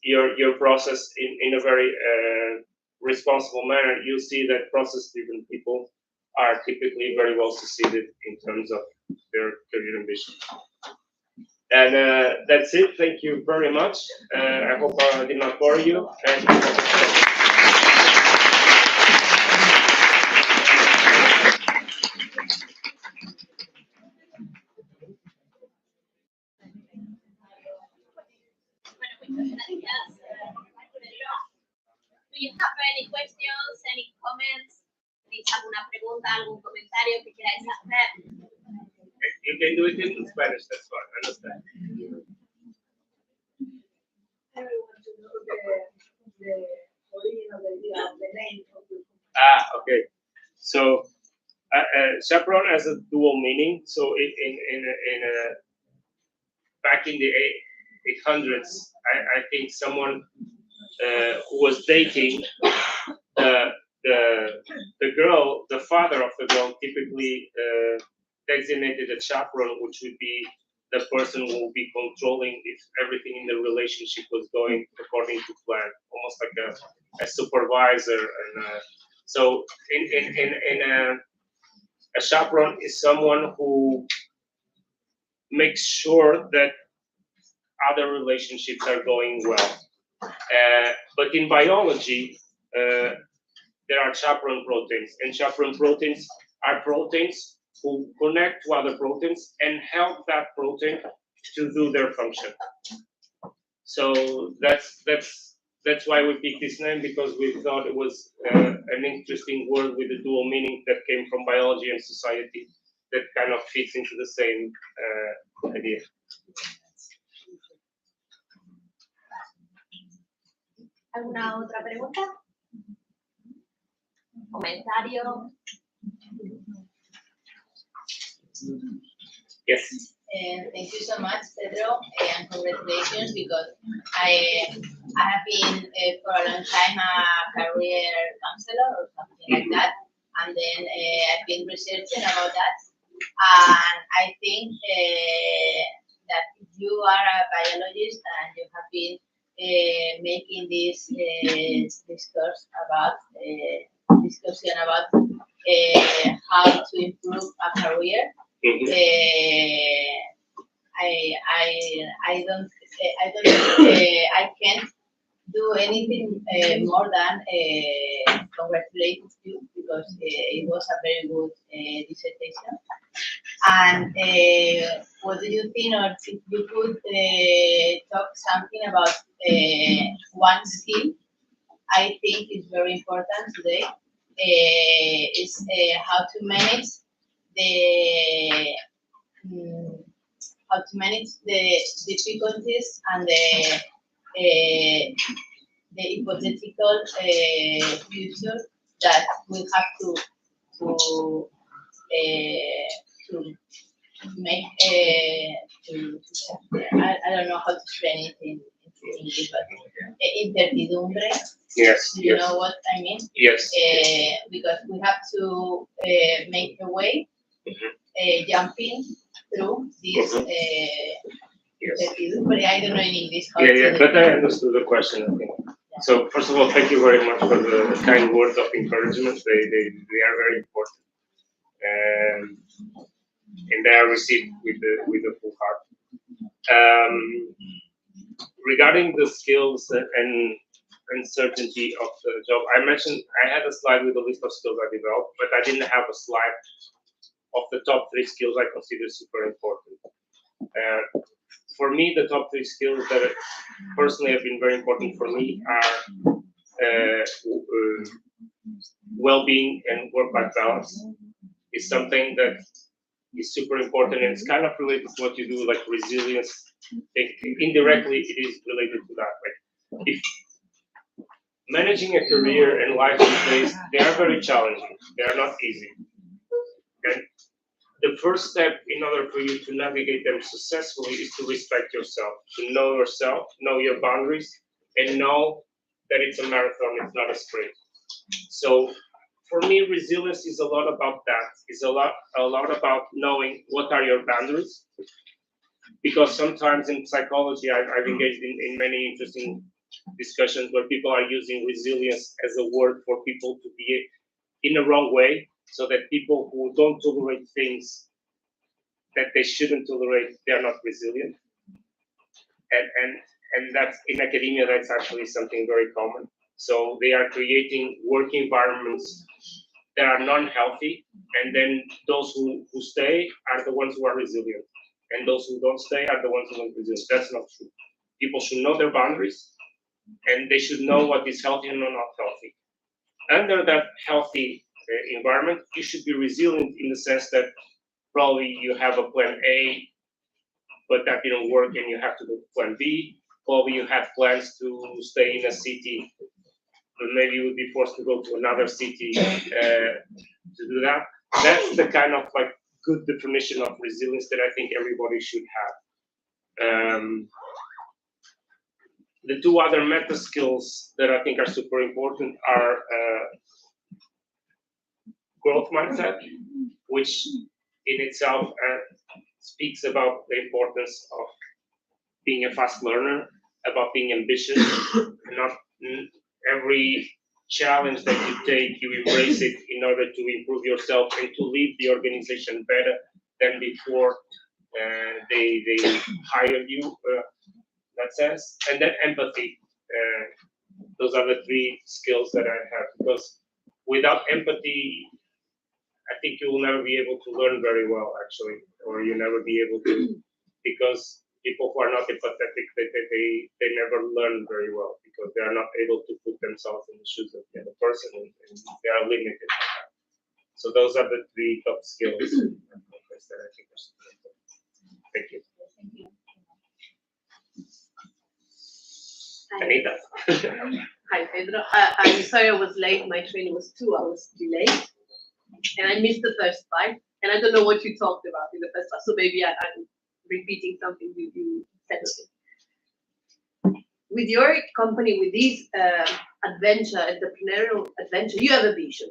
your process in a very responsible manner, you'll see that process-driven people are typically very well succeeded in terms of their career ambition. And that's it. Thank you very much. I hope I did not bore you. Do you have any questions, any comments? ¿Tenéis alguna pregunta, algún comentario que queráis hacer? You can do it in Spanish, that's fine, I understand. Okay. So, chaperone has a dual meaning. So, back in the 800s, I think someone who was dating the girl, the father of the girl, typically designated a chaperone, which would be the person who will be controlling if everything in the relationship was going according to plan, almost like a supervisor. And so, a chaperone is someone who makes sure that other relationships are going well. But in biology, there are chaperone proteins, and chaperone proteins are proteins who connect to other proteins and help that protein to do their function. So that's why we picked this name, because we thought it was an interesting word with a dual meaning that came from biology and society that kind of fits into the same idea. ¿Alguna otra pregunta? ¿Comentario? Yes. Thank you so much, Pedro, and congratulations, because I have been for a long time a career counselor or something like that, and then I've been researching about that, and I think that if you are a biologist and you have been making this discussion about how to improve a career. I don't I can't do anything more than congratulate you, because it was a very good dissertation. And what do you think, or if you could talk something about one skill I think is very important today, is how to manage the difficulties and the hypothetical future that we have to make. I don't know how to explain it in English, but incertidumbre. Yes. Do you know what I mean? Yes. Because we have to make a way, jumping through this incertidumbre. I don't know in English how to. But I understood the question, I think. Yeah. So first of all, thank you very much for the kind words of encouragement. They are very important, and they are received with the full heart. Regarding the skills and uncertainty of the job, I mentioned I had a slide with a list of skills I developed, but I didn't have a slide of the top 3 skills I consider super important. For me, the top 3 skills that personally have been very important for me are well-being and work-life balance. Is something that is super important, and it's kind of related to what you do, like resilience. Indirectly, it is related to that. Like, if managing a career and life these days, they are very challenging. They are not easy. And the first step in order for you to navigate them successfully is to respect yourself, to know yourself, know your boundaries, and know that it's a marathon, it's not a sprint. So for me, resilience is a lot about that. It's a lot about knowing what are your boundaries. Because sometimes in psychology, I've engaged in many interesting discussions where people are using resilience as a word for people to be in the wrong way, so that people who don't tolerate things that they shouldn't tolerate, they're not resilient. And that's in academia, that's actually something very common. So they are creating work environments that are non-healthy, and then those who stay are the ones who are resilient, and those who don't stay are the ones who aren't resilient. That's not true. People should know their boundaries, and they should know what is healthy and not healthy. Under that healthy environment, you should be resilient in the sense that probably you have a plan A, but that didn't work and you have to go to plan B. Probably you have plans to stay in a city, but maybe you would be forced to go to another city to do that. That's the kind of like good definition of resilience that I think everybody should have. The 2 other meta skills that I think are super important are growth mindset, which in itself speaks about the importance of being a fast learner, about being ambitious, and not every challenge that you take, you embrace it in order to improve yourself and to leave the organization better than before they hired you, in that sense. And then empathy. Those are the 3 skills that I have, because without empathy, I think you will never be able to learn very well, actually, or you never be able to, because people who are not empathetic, they never learn very well because they are not able to put themselves in the shoes of the other person, and they are limited. So those are the 3 top skills that I think are super important. Thank you. Anita. Hi, Pedro. I'm sorry I was late. My train was 2 hours delayed, and I missed the first part. And I don't know what you talked about in the first part, so maybe I'm repeating something you said. With your company, with this entrepreneurial adventure, you have a vision,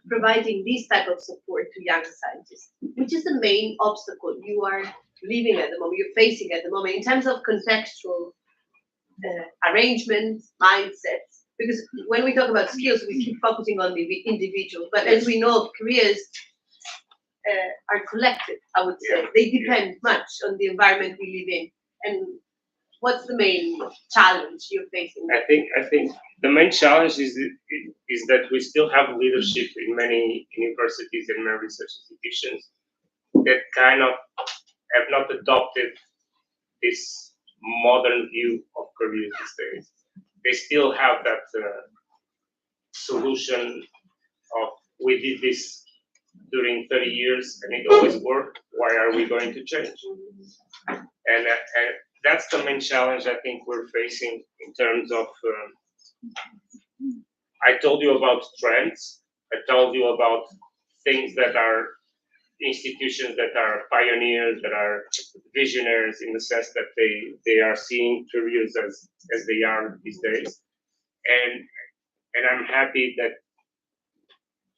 providing this type of support to young scientists. Which is the main obstacle you are living at the moment, you're facing at the moment, in terms of contextual arrangements, mindsets? Because when we talk about skills, we keep focusing on the individual, but as we know, careers are collective, I would say. They depend much on the environment we live in. And what's the main challenge you're facing? I think the main challenge is that we still have leadership in many universities and many research institutions that kind of have not adopted this modern view of careers these days. They still have that solution of we did this during 30 years and it always worked. Why are we going to change? And that's the main challenge I think we're facing in terms of. I told you about trends. I told you about things that are institutions that are pioneers, that are visionaries in the sense that they are seeing careers as they are these days. And I'm happy that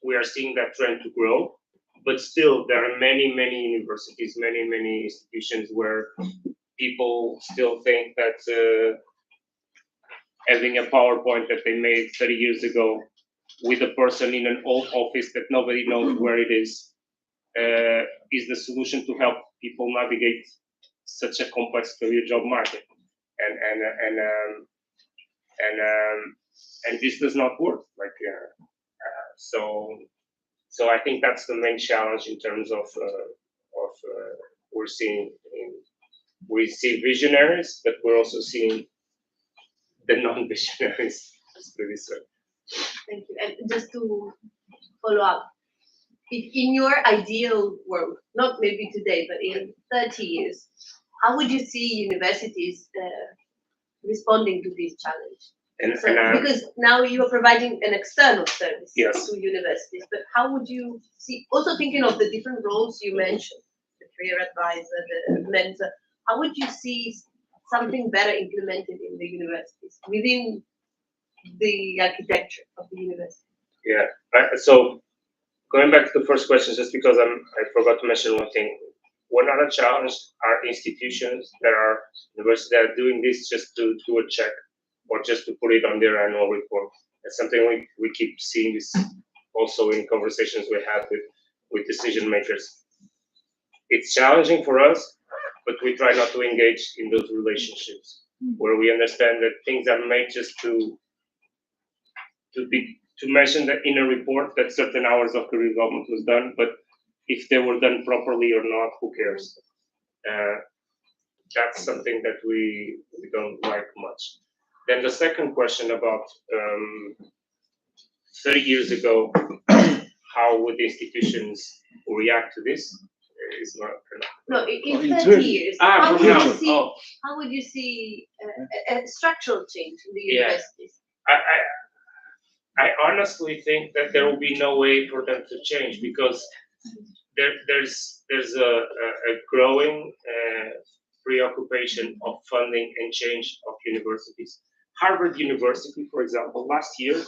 we are seeing that trend to grow, but still there are many universities, many institutions where people still think that having a PowerPoint that they made 30 years ago with a person in an old office that nobody knows where it is the solution to help people navigate such a complex career job market, and this does not work. So I think that's the main challenge in terms of we see visionaries, but we're also seeing the non-visionaries. Thank you. And just to follow up, in your ideal world, not maybe today, but in 30 years, how would you see universities responding to this challenge? Because now you are providing an external service to universities, but how would you see, also thinking of the different roles you mentioned, the career advisor, the mentor, how would you see something better implemented in the universities, within the architecture of the university? Yeah, so going back to the first question, just because I forgot to mention one thing. One other challenge are institutions that are universities that are doing this just to do a check or just to put it on their annual report. It's something we keep seeing this also in conversations we have with decision makers. It's challenging for us, but we try not to engage in those relationships where we understand that things are made just to mention that in a report that certain hours of career development was done, but if they were done properly or not, who cares? That's something that we don't like much. Then the second question about 30 years ago, how would institutions react to this? Is not no, in 30 years, how would you see a structural change in the universities? I honestly think that there will be no way for them to change because there's a growing preoccupation of funding and change of universities. Harvard University, for example, last year,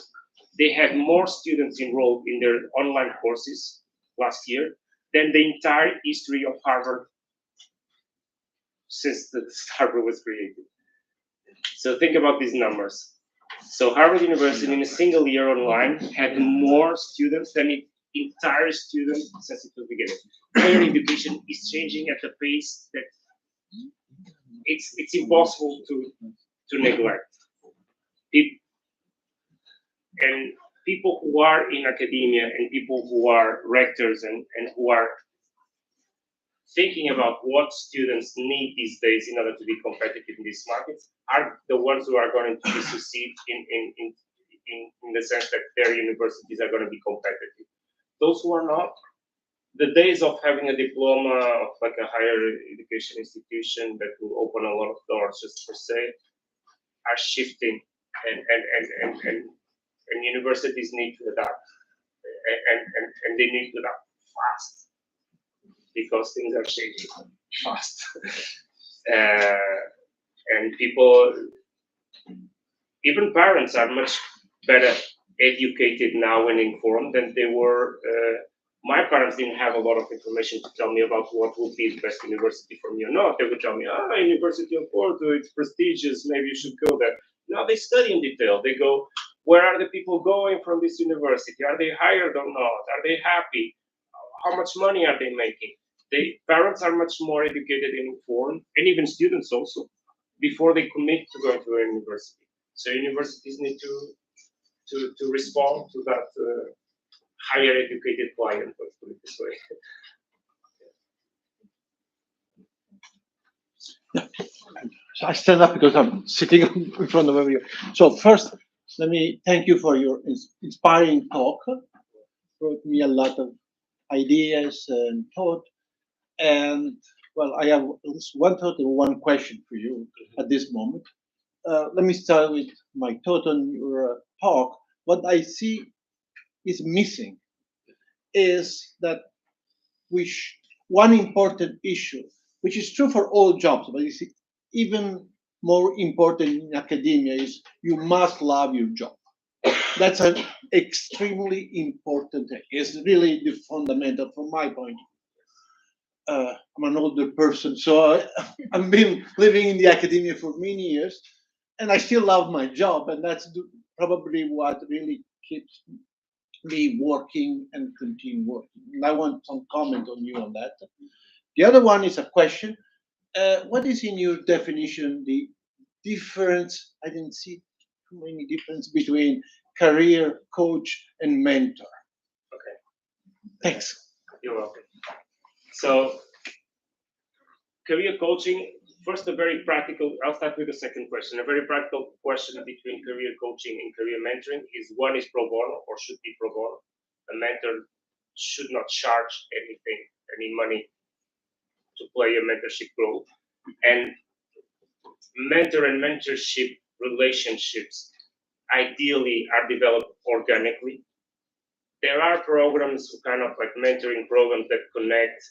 they had more students enrolled in their online courses last year than the entire history of Harvard since Harvard was created. So think about these numbers. So Harvard University in a single year online had more students than its entire student since it was beginning. Higher education is changing at a pace that it's impossible to neglect. people who are in academia and people who are rectors and who are thinking about what students need these days in order to be competitive in these markets are the ones who are going to succeed in the sense that their universities are going to be competitive. Those who are not, the days of having a diploma of like a higher education institution that will open a lot of doors just per se are shifting, and universities need to adapt, and they need to adapt fast because things are changing fast. And people, even parents, are much better educated now and informed than they were. My parents didn't have a lot of information to tell me about what would be the best university for me or not. They would tell me, University of Porto, it's prestigious, maybe you should go there. Now they study in detail. They go, where are the people going from this university? Are they hired or not? Are they happy? How much money are they making? Parents are much more educated and informed, and even students also, before they commit to going to a university. So universities need to respond to that higher educated client, let's put it this way. So I stand up because I'm sitting in front of you. So first, let me thank you for your inspiring talk. It brought me a lot of ideas and thought. And well, I have one thought and one question for you at this moment. Let me start with my thought on your talk. What I see is missing is that one important issue, which is true for all jobs, but it's even more important in academia, is you must love your job. That's an extremely important thing. It's really the fundamental from my point of view. I'm an older person, so I've been living in the academia for many years, and I still love my job, and that's probably what really keeps me working and continue working. And I want some comment on you on that. The other one is a question. What is in your definition the difference? I didn't see too many difference between career coach and mentor. Okay. Thanks. You're welcome. So career coaching, first a very practical, I'll start with the second question. A very practical question between career coaching and career mentoring is, one is pro bono or should be pro bono. A mentor should not charge anything, any money to play a mentorship role. And mentor and mentorship relationships ideally are developed organically. There are programs, kind of like mentoring programs, that connect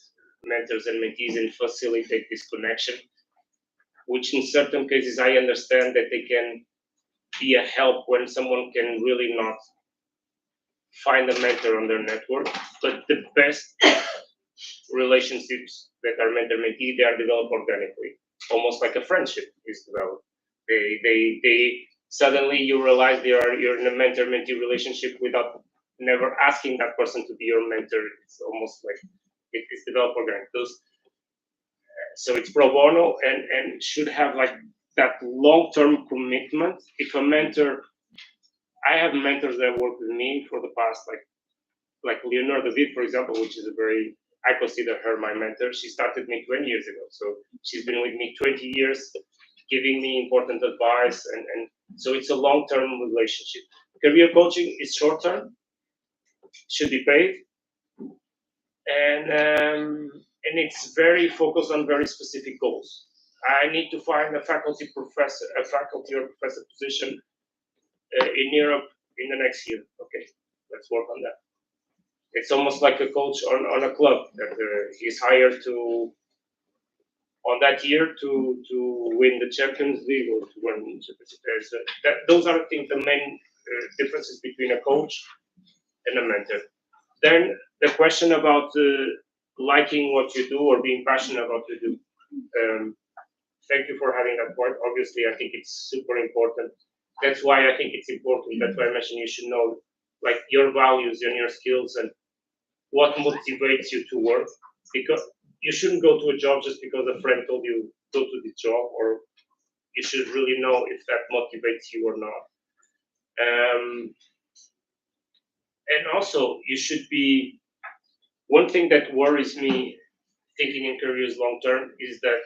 mentors and mentees and facilitate this connection, which in certain cases I understand that they can be a help when someone can really not find a mentor on their network. But the best relationships that are mentor-mentee, they are developed organically, almost like a friendship is developed. They suddenly you realize you're in a mentor-mentee relationship without never asking that person to be your mentor. It's almost like it is developed organic. So it's pro bono and should have like that long-term commitment. If a mentor, I have mentors that work with me for the past, like Leonor David, for example, which is I consider her my mentor. She started me 20 years ago. So she's been with me 20 years, giving me important advice. And so it's a long-term relationship. Career coaching is short-term, should be paid. And it's very focused on very specific goals. I need to find a faculty or professor position in Europe in the next year. Okay, let's work on that. It's almost like a coach on a club that he's hired on that year to win the Champions League or to win. Those are, I think, the main differences between a coach and a mentor. Then the question about liking what you do or being passionate about what you do. Thank you for having that point. Obviously, I think it's super important. That's why I think it's important. That's why I mentioned you should know like your values and your skills and what motivates you to work. Because you shouldn't go to a job just because a friend told you go to the job, or you should really know if that motivates you or not. And also, you should be, one thing that worries me thinking in careers long term is that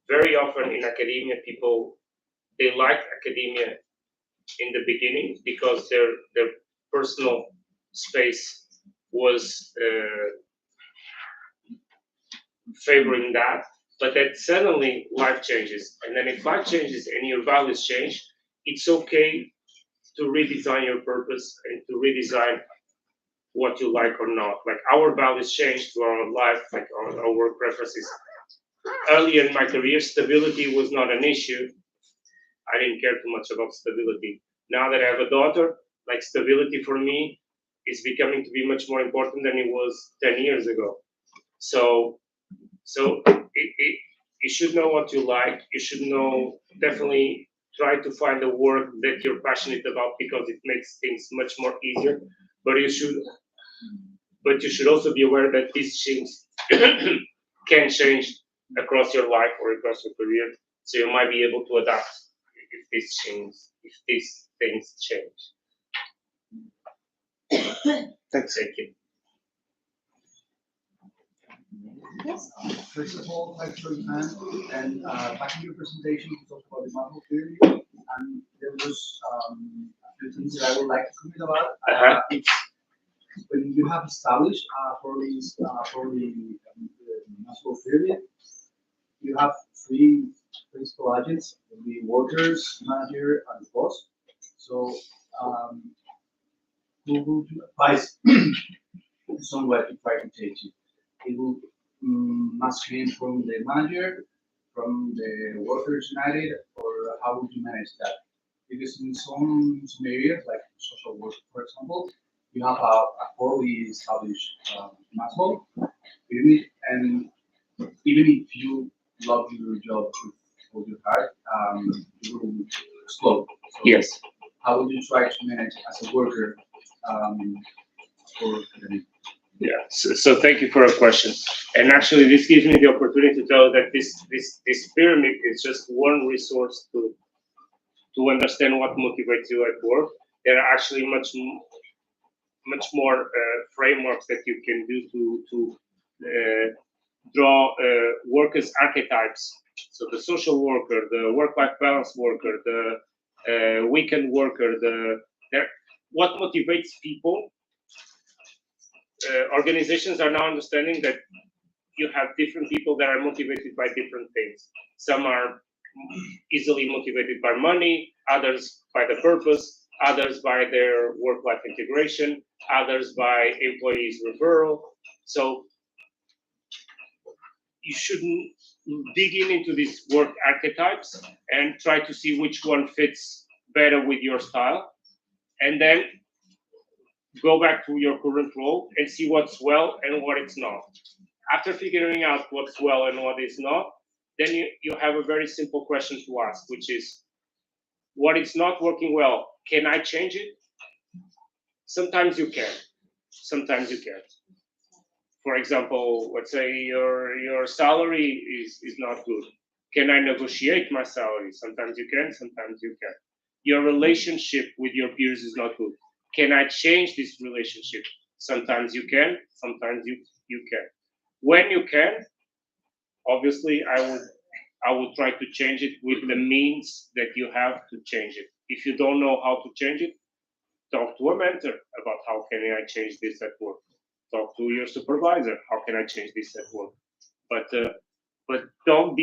very often in academia, they like academia in the beginning because their personal space was favoring that, but then suddenly life changes. And then if life changes and your values change, it's okay to redesign your purpose and to redesign what you like or not. Like our values change to our life, like our work preferences. Early in my career, stability was not an issue. I didn't care too much about stability. Now that I have a daughter, like stability for me is becoming to be much more important than it was 10 years ago. So you should know what you like. You should know, definitely try to find the work that you're passionate about because it makes things much more easier. But you should also be aware that these things can change across your life or across your career. So you might be able to adapt if these things change. Thanks. Thank you. Yes. First of all, thanks for your time. And back in your presentation, you talked about the Marvel theory, and there was a few things that I would like to comment about. It's when you have established for the Maslow theory, you have three principal agents: the workers, manager, and the boss. So, who would you advise somewhere to try to change it? It will must came from the manager, from the workers united, or how would you manage that? Because in some areas, like social work, for example, you have a poorly established muscle, and even if you love your job with all your heart, it will explode. So Yes. how would you try to manage as a worker for academic? Yeah. So thank you for a question. And actually, this gives me the opportunity to tell that this pyramid is just one resource to understand what motivates you at work. There are actually much more frameworks that you can do to draw workers' archetypes. So the social worker, the work-life balance worker, the weekend worker, what motivates people. Organizations are now understanding that you have different people that are motivated by different things. Some are easily motivated by money, others by the purpose, others by their work-life integration, others by employees' referral. So you shouldn't dig into these work archetypes and try to see which one fits better with your style, and then go back to your current role and see what's well and what it's not. After figuring out what's well and what is not, then you have a very simple question to ask, which is, what is not working well, can I change it? Sometimes you can, sometimes you can't. For example, let's say your salary is not good. Can I negotiate my salary? Sometimes you can, sometimes you can't. Your relationship with your peers is not good. Can I change this relationship? Sometimes you can, sometimes you can. When you can, obviously I would try to change it with the means that you have to change it. If you don't know how to change it, talk to a mentor about how can I change this at work. Talk to your supervisor. How can I change this at work? But don't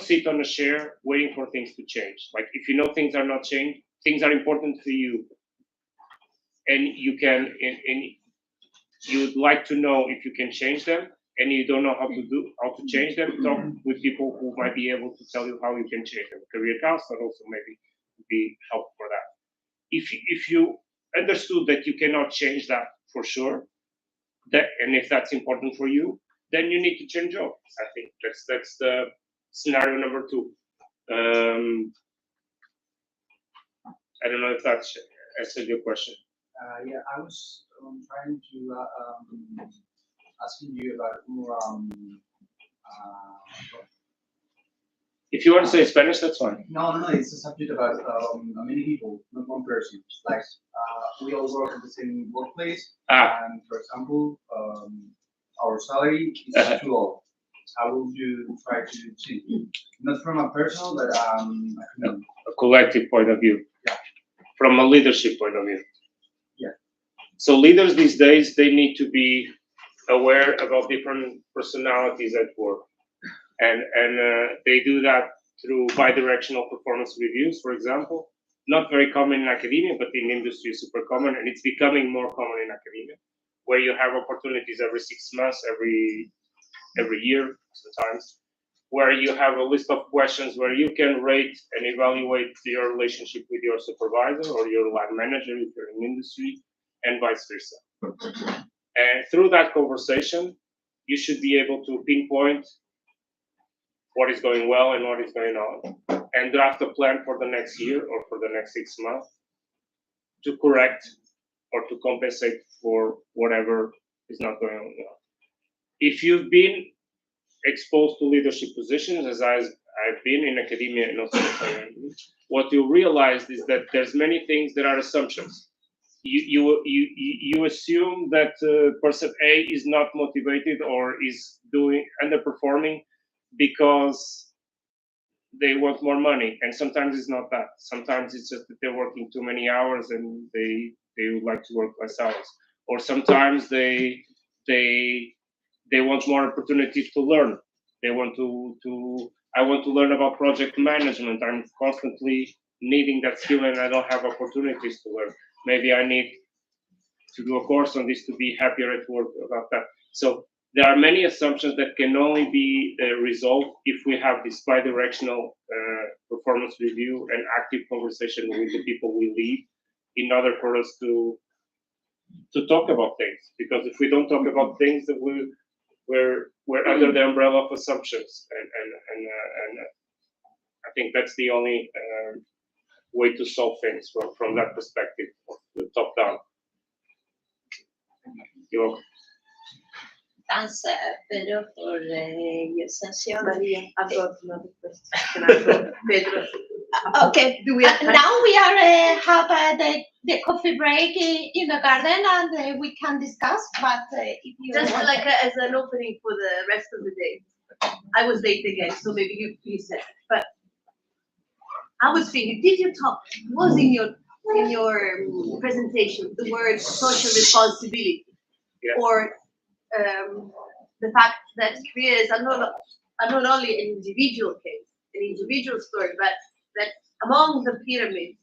sit on a chair waiting for things to change. Like if you know things are not changed, things are important to you, and and you'd like to know if you can change them, and you don't know how to change them. Talk with people who might be able to tell you how you can change them. Career counselor also maybe be helpful for that. If you understood that you cannot change that for sure, and if that's important for you, then you need to change jobs. I think that's the scenario number 2. I don't know if that answered your question. Yeah, I was trying to asking you about more If you want to say Spanish, that's fine. No, it's a subject about many people, not one person. Like we all work at the same workplace, and for example, our salary is too low. How would you try to change? Not from a personal, but a collective point of view. Yeah. From a leadership point of view. Yeah. So leaders these days, they need to be aware about different personalities at work, and they do that through bi-directional performance reviews, for example. Not very common in academia, but in industry is super common, and it's becoming more common in academia, where you have opportunities every 6 months, every year sometimes, where you have a list of questions where you can rate and evaluate your relationship with your supervisor or your line manager if you're in industry, and vice versa. And through that conversation, you should be able to pinpoint what is going well and what is going on, and draft a plan for the next year or for the next 6 months to correct or to compensate for whatever is not going on well. If you've been exposed to leadership positions, as I've been in academia and also what you realize is that there's many things that are assumptions. You assume that person A is not motivated or is underperforming because they want more money, and sometimes it's not that. Sometimes it's just that they're working too many hours and they would like to work less hours, or sometimes they want more opportunities to learn. They want I want to learn about project management. I'm constantly needing that skill and I don't have opportunities to learn. Maybe I need to do a course on this to be happier at work about that. So there are many assumptions that can only be resolved if we have this bi-directional performance review and active conversation with the people we lead in order for us to talk about things. Because if we don't talk about things, that we're under the umbrella of assumptions, and I think that's the only way to solve things from that perspective, the top down. You're welcome. Thanks, Pedro, for your session. Maria, I've got another question. Pedro. Okay, Do we have time? now we are have the coffee break in the garden, and we can discuss. But if you Just want like as an opening for the rest of the day. I was late again, so maybe you said. But I was thinking, did you talk? Was in your presentation the word social responsibility, or the fact that careers are not only an individual case, an individual story, but that among the pyramid,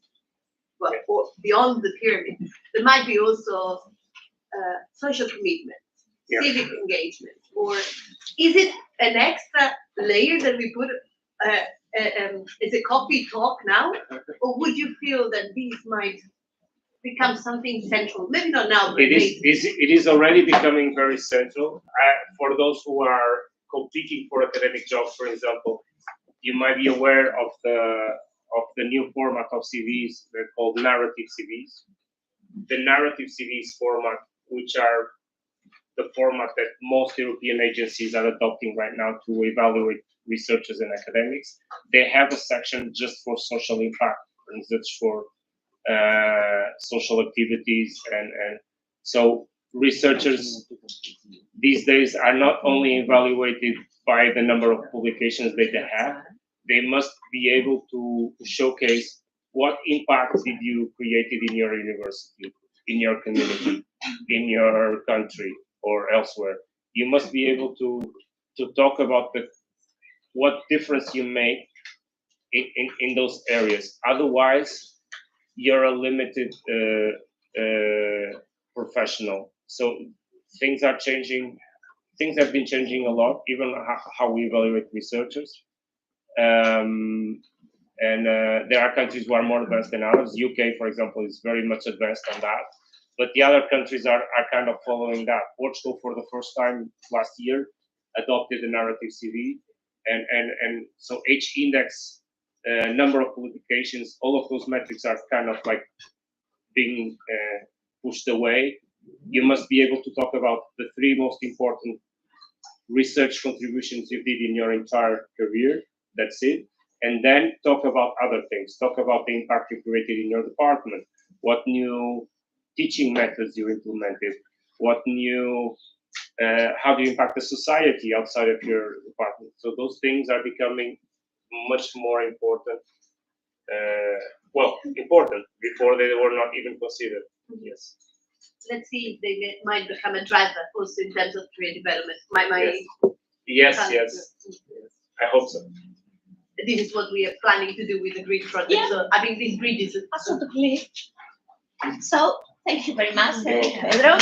well, or beyond the pyramid, there might be also social commitment, civic engagement, or is it an extra layer that we put? Is it coffee talk now, or would you feel that these might become something central? Maybe not now, but it is already becoming very central. For those who are competing for academic jobs, for example, you might be aware of the new format of CVs. They're called narrative CVs. The narrative CVs format, which are the format that most European agencies are adopting right now to evaluate researchers and academics, they have a section just for social impact, for instance, for social activities, and so researchers these days are not only evaluated by the number of publications that they have, they must be able to showcase what impact did you created in your university, in your community, in your country, or elsewhere. You must be able to talk about what difference you make in those areas. Otherwise, you're a limited professional. So things are changing. Things have been changing a lot, even how we evaluate researchers. And there are countries who are more advanced than others. UK, for example, is very much advanced on that. But the other countries are kind of following that. Portugal, for the first time last year, adopted the narrative CV. And so H-index, number of publications, all of those metrics are kind of like being pushed away. You must be able to talk about the 3 most important research contributions you did in your entire career. That's it. and then talk about other things. Talk about the impact you created in your department, what new teaching methods you implemented, what new, how do you impact the society outside of your department. So those things are becoming much more important. Well, important before they were not even considered. Yes. Let's see if they might become a driver also in terms of career development. Yes. I hope so. This is what we are planning to do with the grid project. Yeah. So having these bridges. Absolutely. So, thank you very much, Pedro.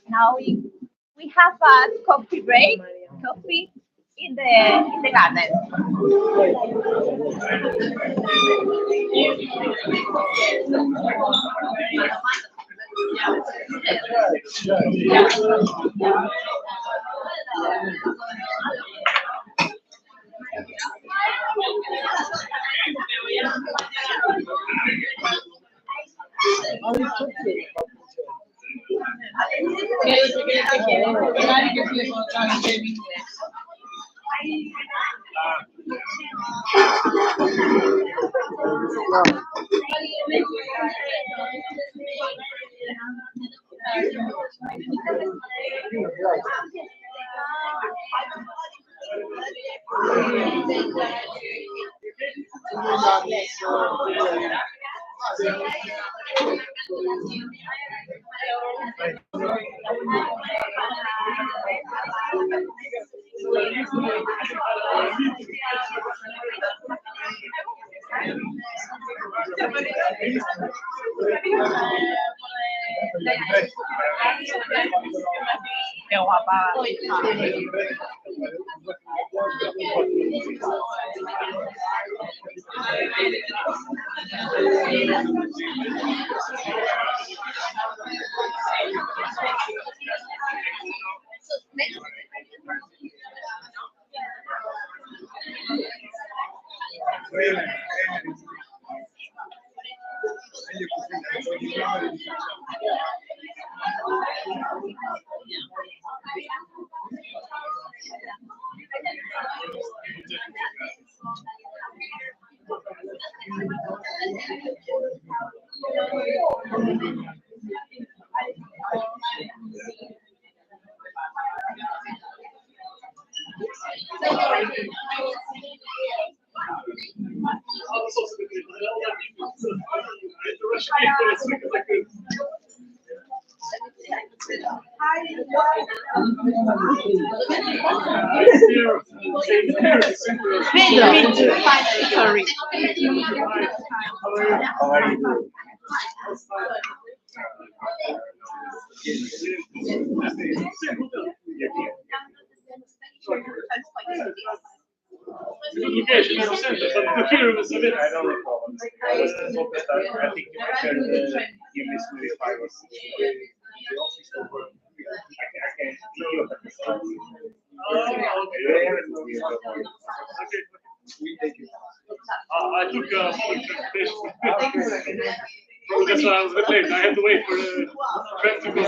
Now we have a coffee break. Coffee in the garden. Qué guapa. Sorry. How are you doing? I don't recall. I was focused on, I think you prepared you missed maybe 5 or 6. I can't see you at the start. I took transportation. Probably that's why I was a bit late. I had to wait for the train to go.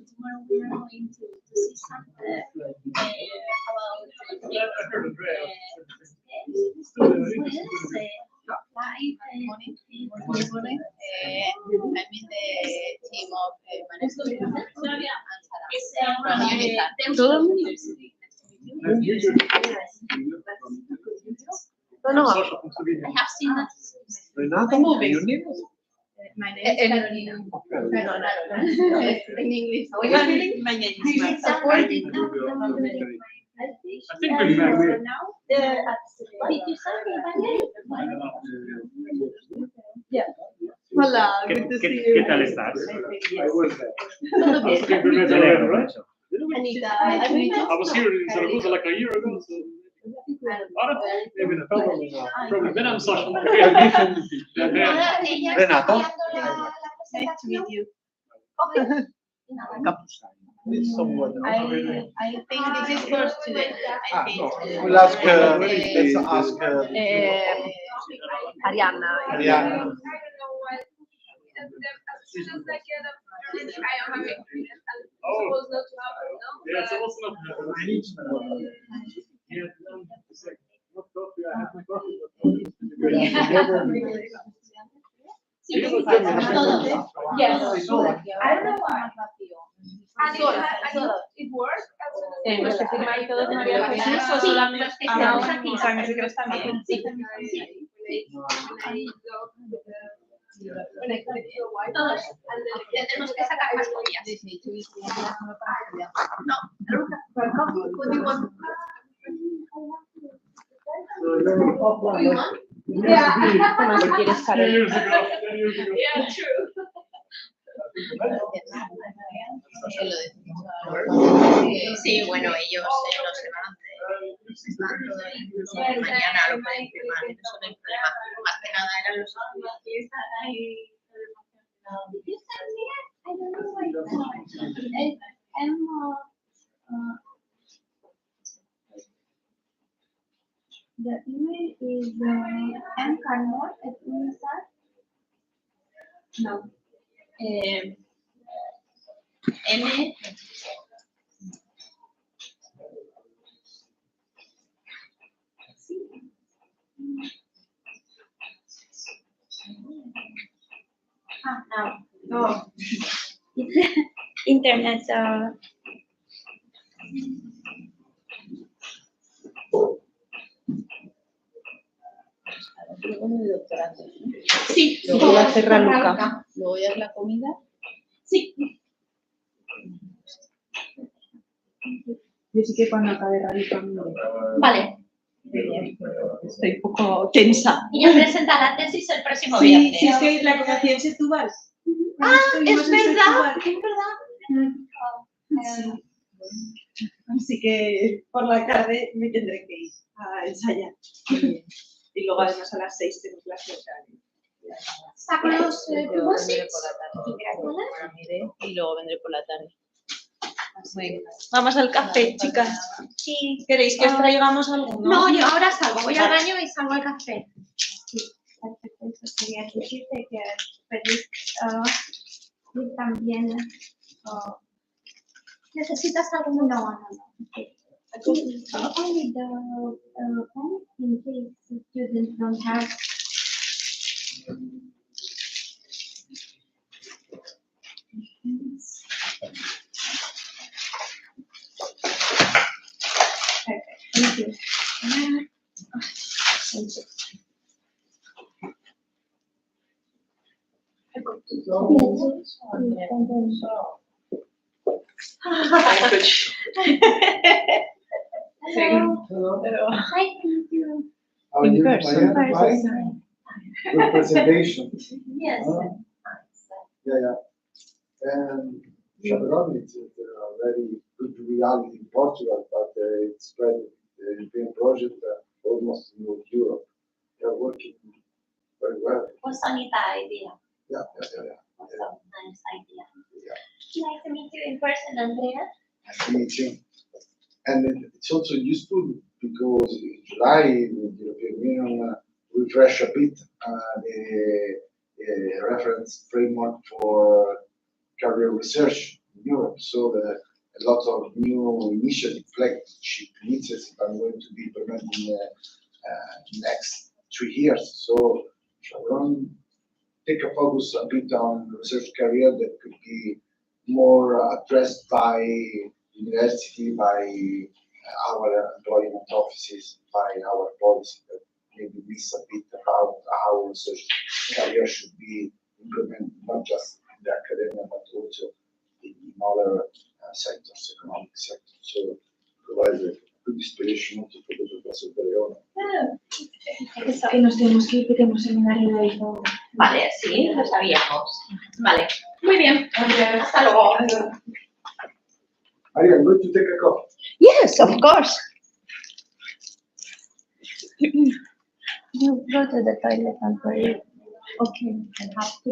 Tomorrow we are going to see something I'm in the team of management from University. I have seen that. Renata, your name? My name is Carolina. In English. My name is Supporting I think we're back. Did you say Hola, good to see you. ¿Qué tal estás? Anita, I was here in Zaragoza like a year ago, so maybe the fellow probably been on social media. Renata. nice to meet you. It's someone else. I think this is for students. I think. No, we'll ask, let's ask Arianna. Arianna. Yeah, so what's not yeah, what coffee? I have my coffee. It works. Los que firmáis todos no había permiso, solamente los que estamos aquí. o sea, mis secretos también. Sí. Todos. Tenemos que sacar más copias. No, What do you want? Como si quieres, Carol. 10 years ago. Yeah, true. Sí, bueno, ellos no se van. Están todo ahí. Mañana lo pueden firmar, eso no hay problema. Más que nada eran los The email is mcarmore@unisar. No. M. No. It's internet. Sí, Lo voy a hacer Raluca. ¿Luego ya es la comida? Sí. Yo sí que cuando acabe Raluca me voy. Vale. Estoy un poco tensa. Y ya presenta la tesis el próximo Sí, viernes. sí, es que la conocí en Setúbal. Ah, es verdad, es verdad. Sí. Así que por la tarde me tendré que ir a ensayar. Y luego además a las 6 tengo clase de horario. Saco los cubos. Y luego vendré por la tarde. Vamos al café, chicas. Sí. ¿Queréis que os traigamos algo? No, yo ahora salgo, voy al baño y salgo al café. Perfecto, eso quería decirte que pedís y también ¿Necesitas algo? no. Okay. Only the in case the students don't have Thank you. Hello. Hi, thank you. How are you? person. Mariana? Fine? Good presentation. Yes. Yeah. And Chevron is a very good reality in Portugal, but it's spread the European project almost in Europe. They are working very well. What's on your idea? Yeah. What's a nice idea? Yeah. Nice to meet you in person, Andrea. Nice to meet you. And it's also useful because in July the European Union refresh a bit the reference framework for career research in Europe. So a lot of new initiatives, flagship initiatives are going to be implemented in the next 3 years. So Chevron take a focus a bit on research career that could be more addressed by university, by our employment offices, by our policy that maybe miss a bit about how research career should be implemented, not just in the academia, but also in other sectors, economic sectors. So provide a good inspiration also for the Professor Pereona. Que nos tenemos que ir porque hemos seminario de todo. Vale, sí, lo sabíamos. Vale, muy bien. Hasta luego. Maria, I'm going to take a coffee. Yes, of course. You go to the toilet and for it. Okay, I have to.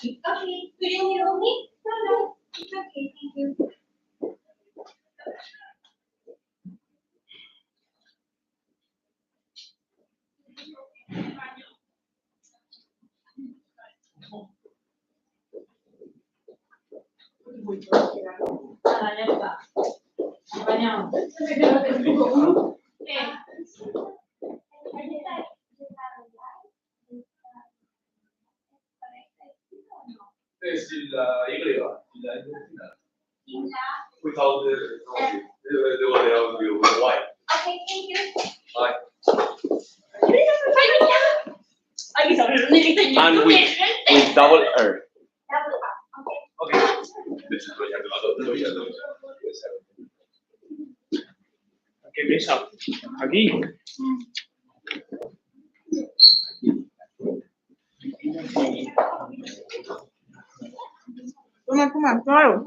Okay, do you need me? No, it's okay, thank you. Ya está. Bañado. Es la Y, la Y final. Without the audio, why? Okay, thank you. Bye. And with double R. Okay. Desarrollo. ¿Qué mesa? Aquí. Toma, claro.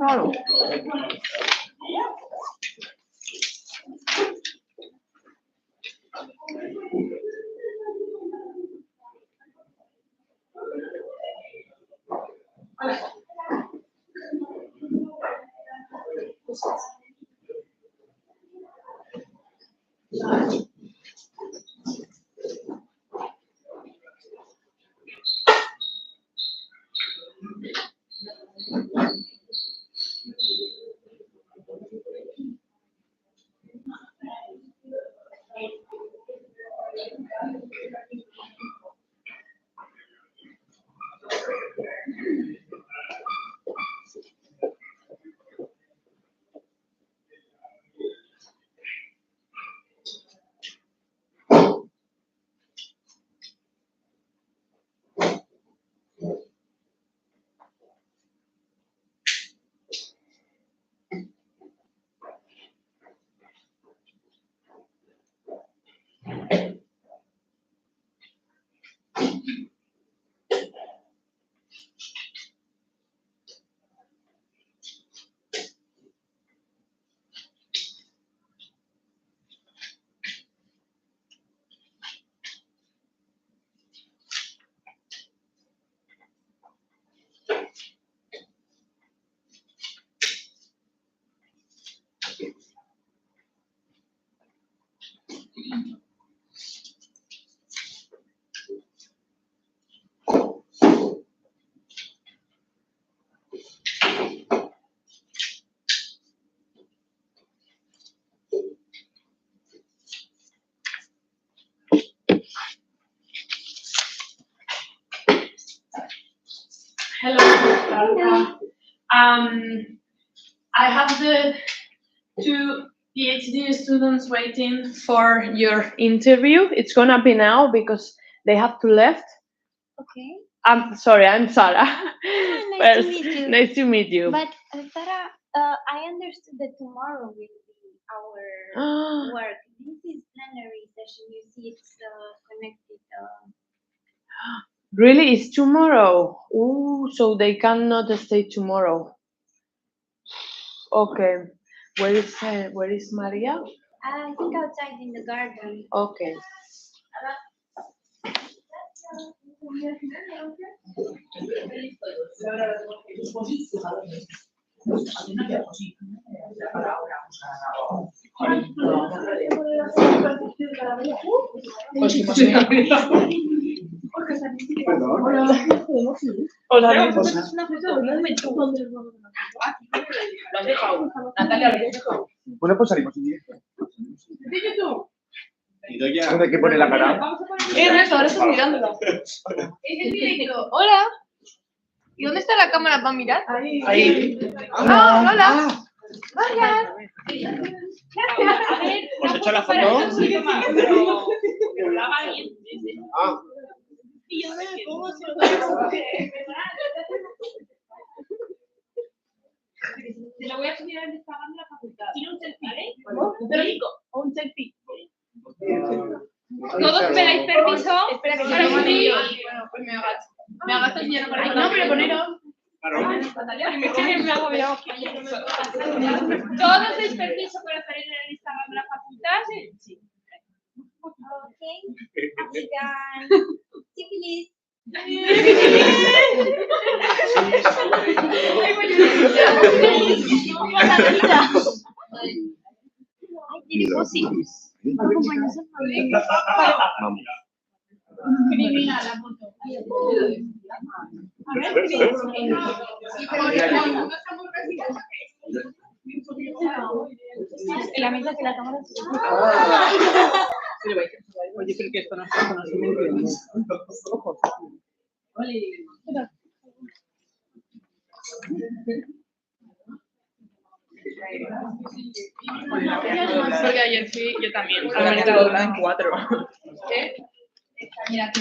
Hello. I have the two PhD students waiting for your interview. It's gonna be now because they have to left. Okay. I'm sorry, I'm Sarah. Nice to meet you. Nice to meet you. But Sarah, I understood that tomorrow will be our work. This is plenary session. You see, it's connected. Really, it's tomorrow. Ooh, so they cannot stay tomorrow. Okay. Where is Maria? I think outside in the garden. Okay. Hola. Lo has dejado. Natalia, lo has dejado. Bueno, pues salimos en directo. ¿Dónde hay que poner la cara? Ernesto, ahora estás mirándolo. Hola. ¿Y dónde está la cámara para mirar? Ahí. Ah, hola. Gracias. ¿Os he hecho la foto? Ah. Y yo me pongo te lo voy a subir al Instagram de la facultad. ¿Tiene un selfie? ¿Vale? ¿O un selfie? ¿Todos pedáis permiso? Espera que se lo mande yo. Bueno, pues me agacho. Me agacho y ya no para. No, pero poneros. Me hago bien. ¿Todos dais permiso para salir en el Instagram de la facultad? Sí. Ok. Oigan. Sífilis. Ay, tiene fósiles. Acompañados en familia. Criminal la foto. A ver, en la mesa que la cámara se Oye, pero que esto no está conocimiento. porque ayer fui yo también. La mañana doblada en 4. ¿Qué? Mira,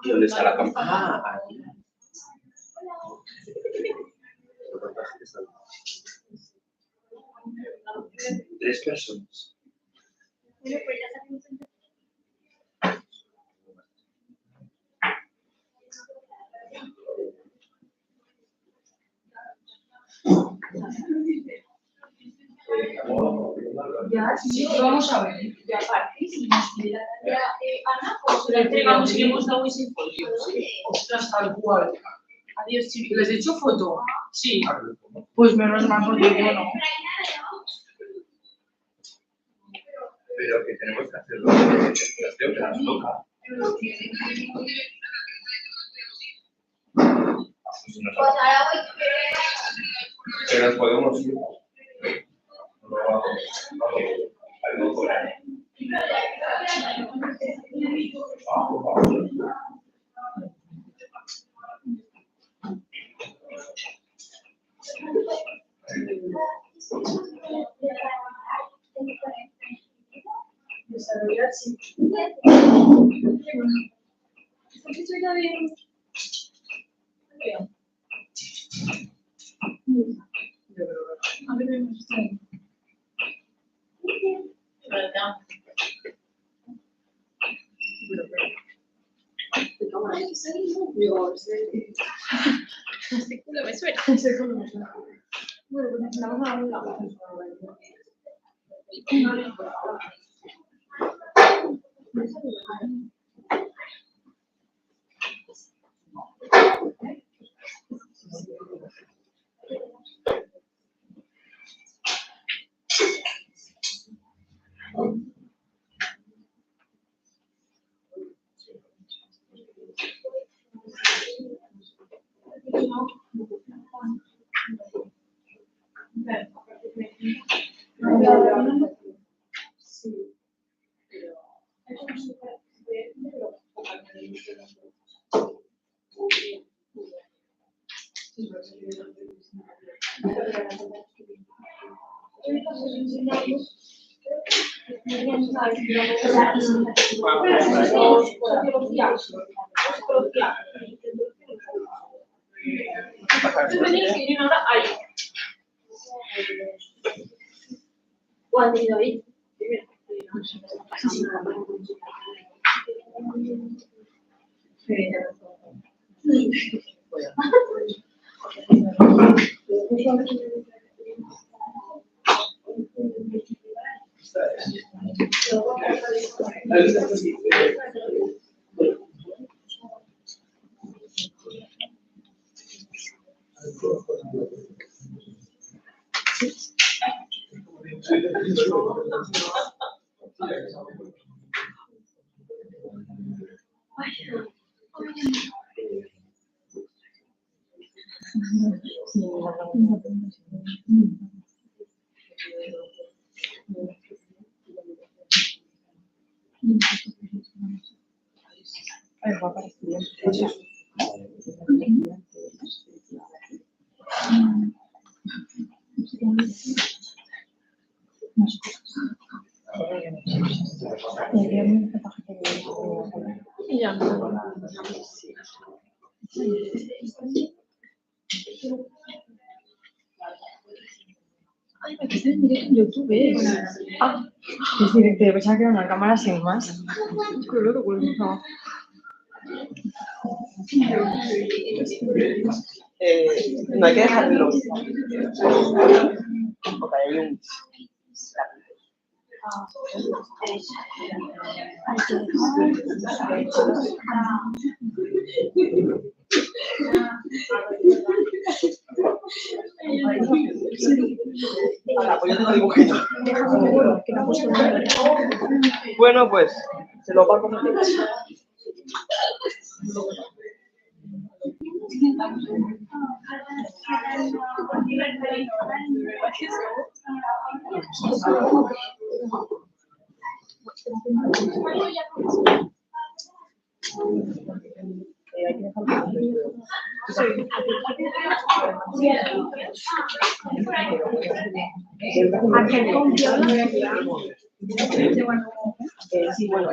¿Y dónde está la cámara? Ah, aquí. 3 personas. Ya, sí, vamos a ver. Y aparte, si nos pide la tarea Ana, pues se la entregamos y le hemos dado ese folio. Ostras, tal cual. Adiós, chicos. ¿Les he hecho foto? Sí. Pues menos mal porque yo no. Pero que tenemos que hacerlo de que nos toca. Que nos podemos ir. Algo por ahí. Desarrollar, sí. A ver, vemos esto. Este culo me suena. Ese culo me suena. Bueno, pues necesitamos a un lado. Ay, me quedé en directo en YouTube. Ah, es directo, yo pensaba que era una cámara sin más. Creo que vuelvo a... No hay que dejarlo. Porque hay un... Pues yo tengo dibujitos. Bueno, pues se lo va a comer. Sí, bueno.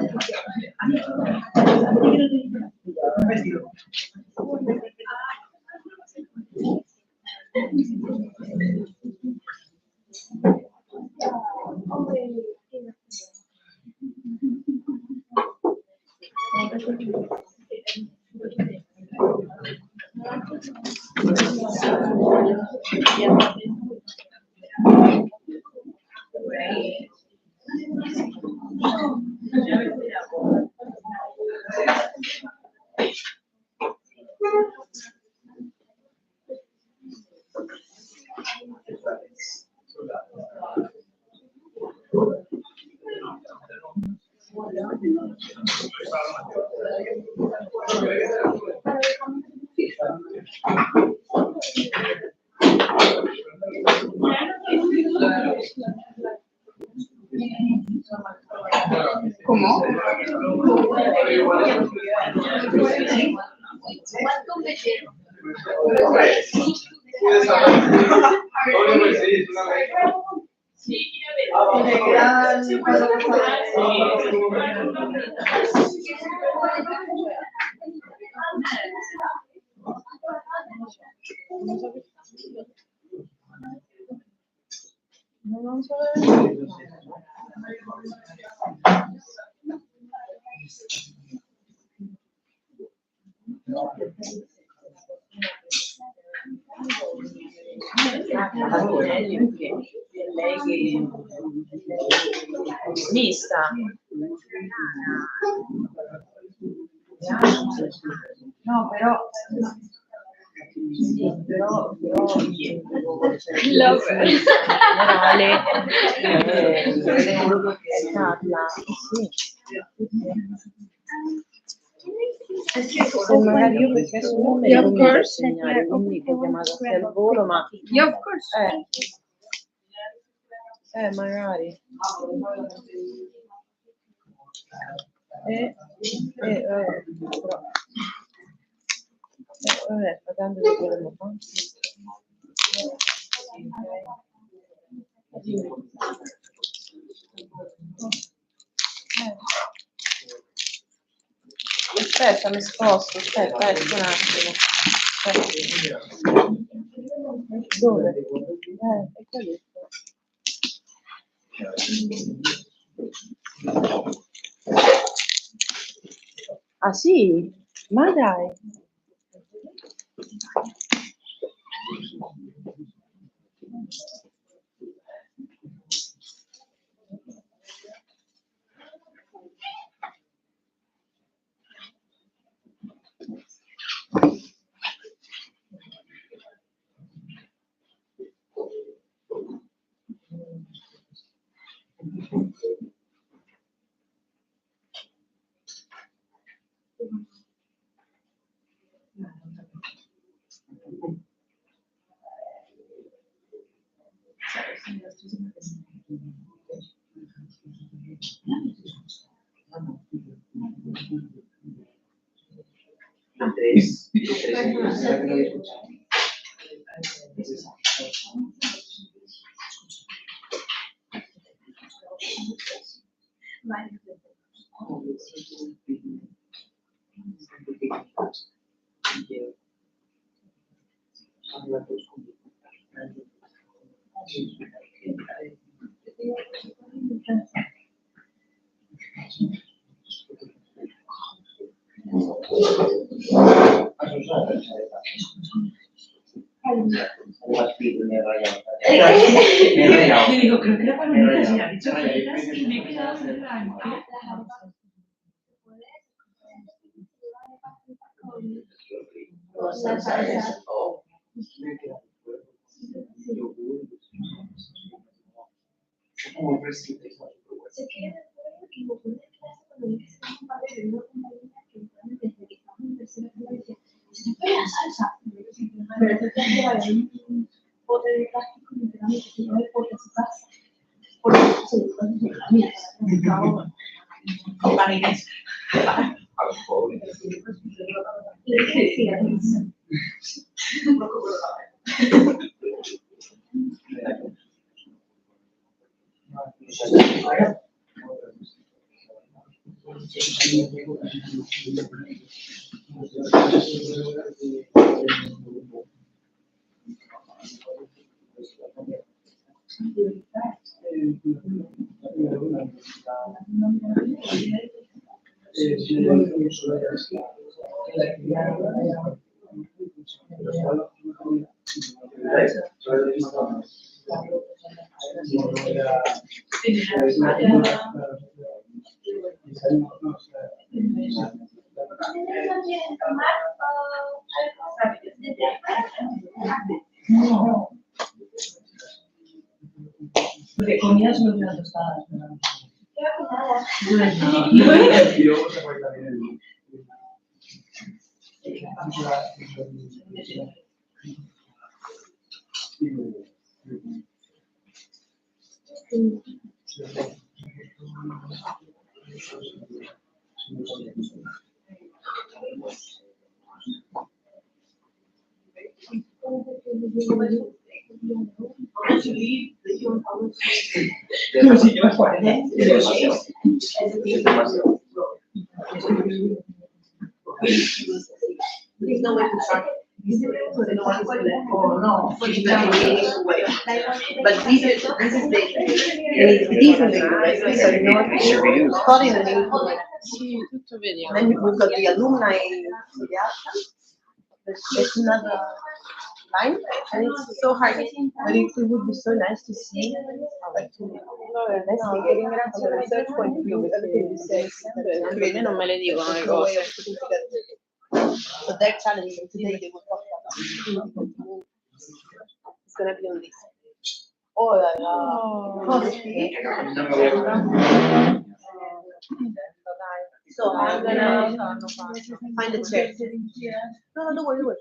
¿Cómo? Mista. No, pero... Sí, pero generale, seguro che è stata, sì. Magari io perché sono me lo devo insegnare, quindi ho chiamato anche al volo, ma... Yeah, of course. Magari. Però... vabbè, tanto che volevo fare. Aspetta, mi sposto, aspetta, esco un attimo. Dove? È quello. Ah sì? Ma dai. Yo digo, creo que la palomita se ha dicho cosas y me he quedado en blanco. De comidas no me tostadas. Pero si llevas 40, or no, But this is the Story sì, tutto vediamo. Then we've got the alumni There's another line, and it's so hard, but it would be so nice to see. Perché non me le dicono le cose. So they're challenging today, they will talk about it's gonna be on this. Oh la la. So I'm gonna find a chair. No, don't worry, don't worry.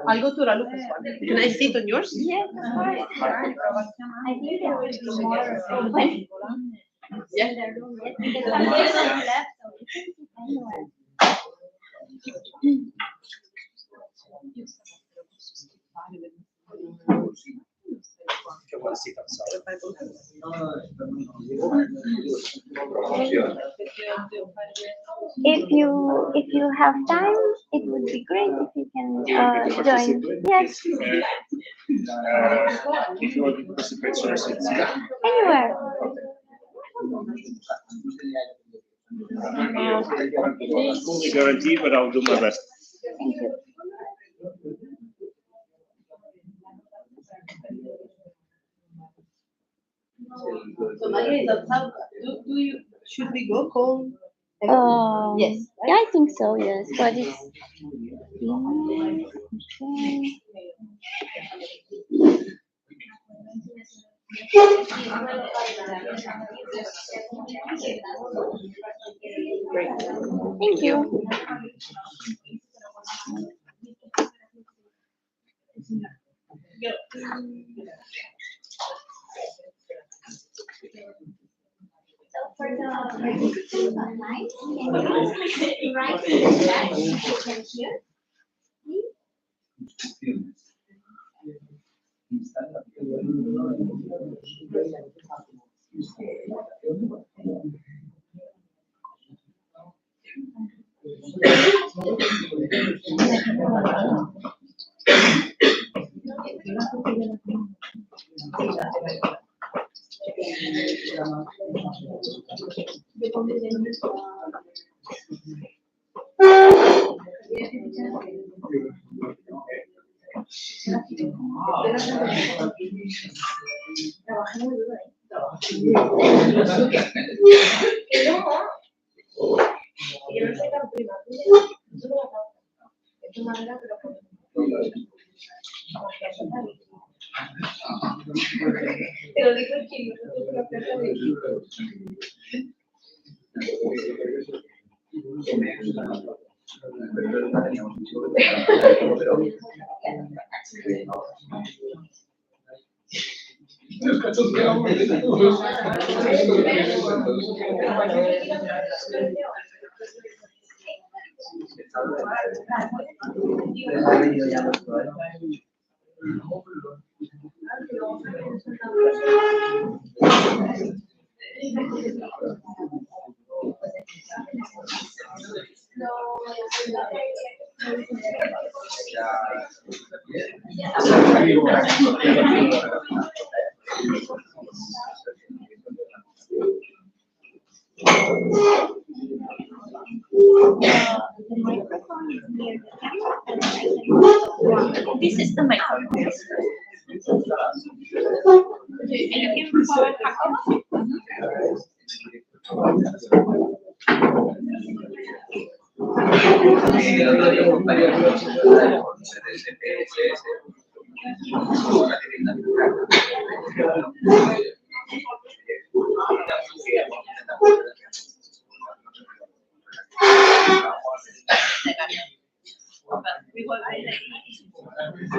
I'll go to Raluca's one. Can I sit on yours? Yes, of course. I think there will be more open. Yeah. Because there's some left, so we can sit anywhere. If you have time, it would be great if you can join. Yes. If you want to participate, so Anywhere. Fully guaranteed, but I'll do my best. Thank you. So Maria is outside. Should we go home? Yes. Yeah, I think so. Yes, but it's. Great. Thank you. So for the participants online, can you write in the chat if you can hear? This is the microphone. Are you looking for Jacob?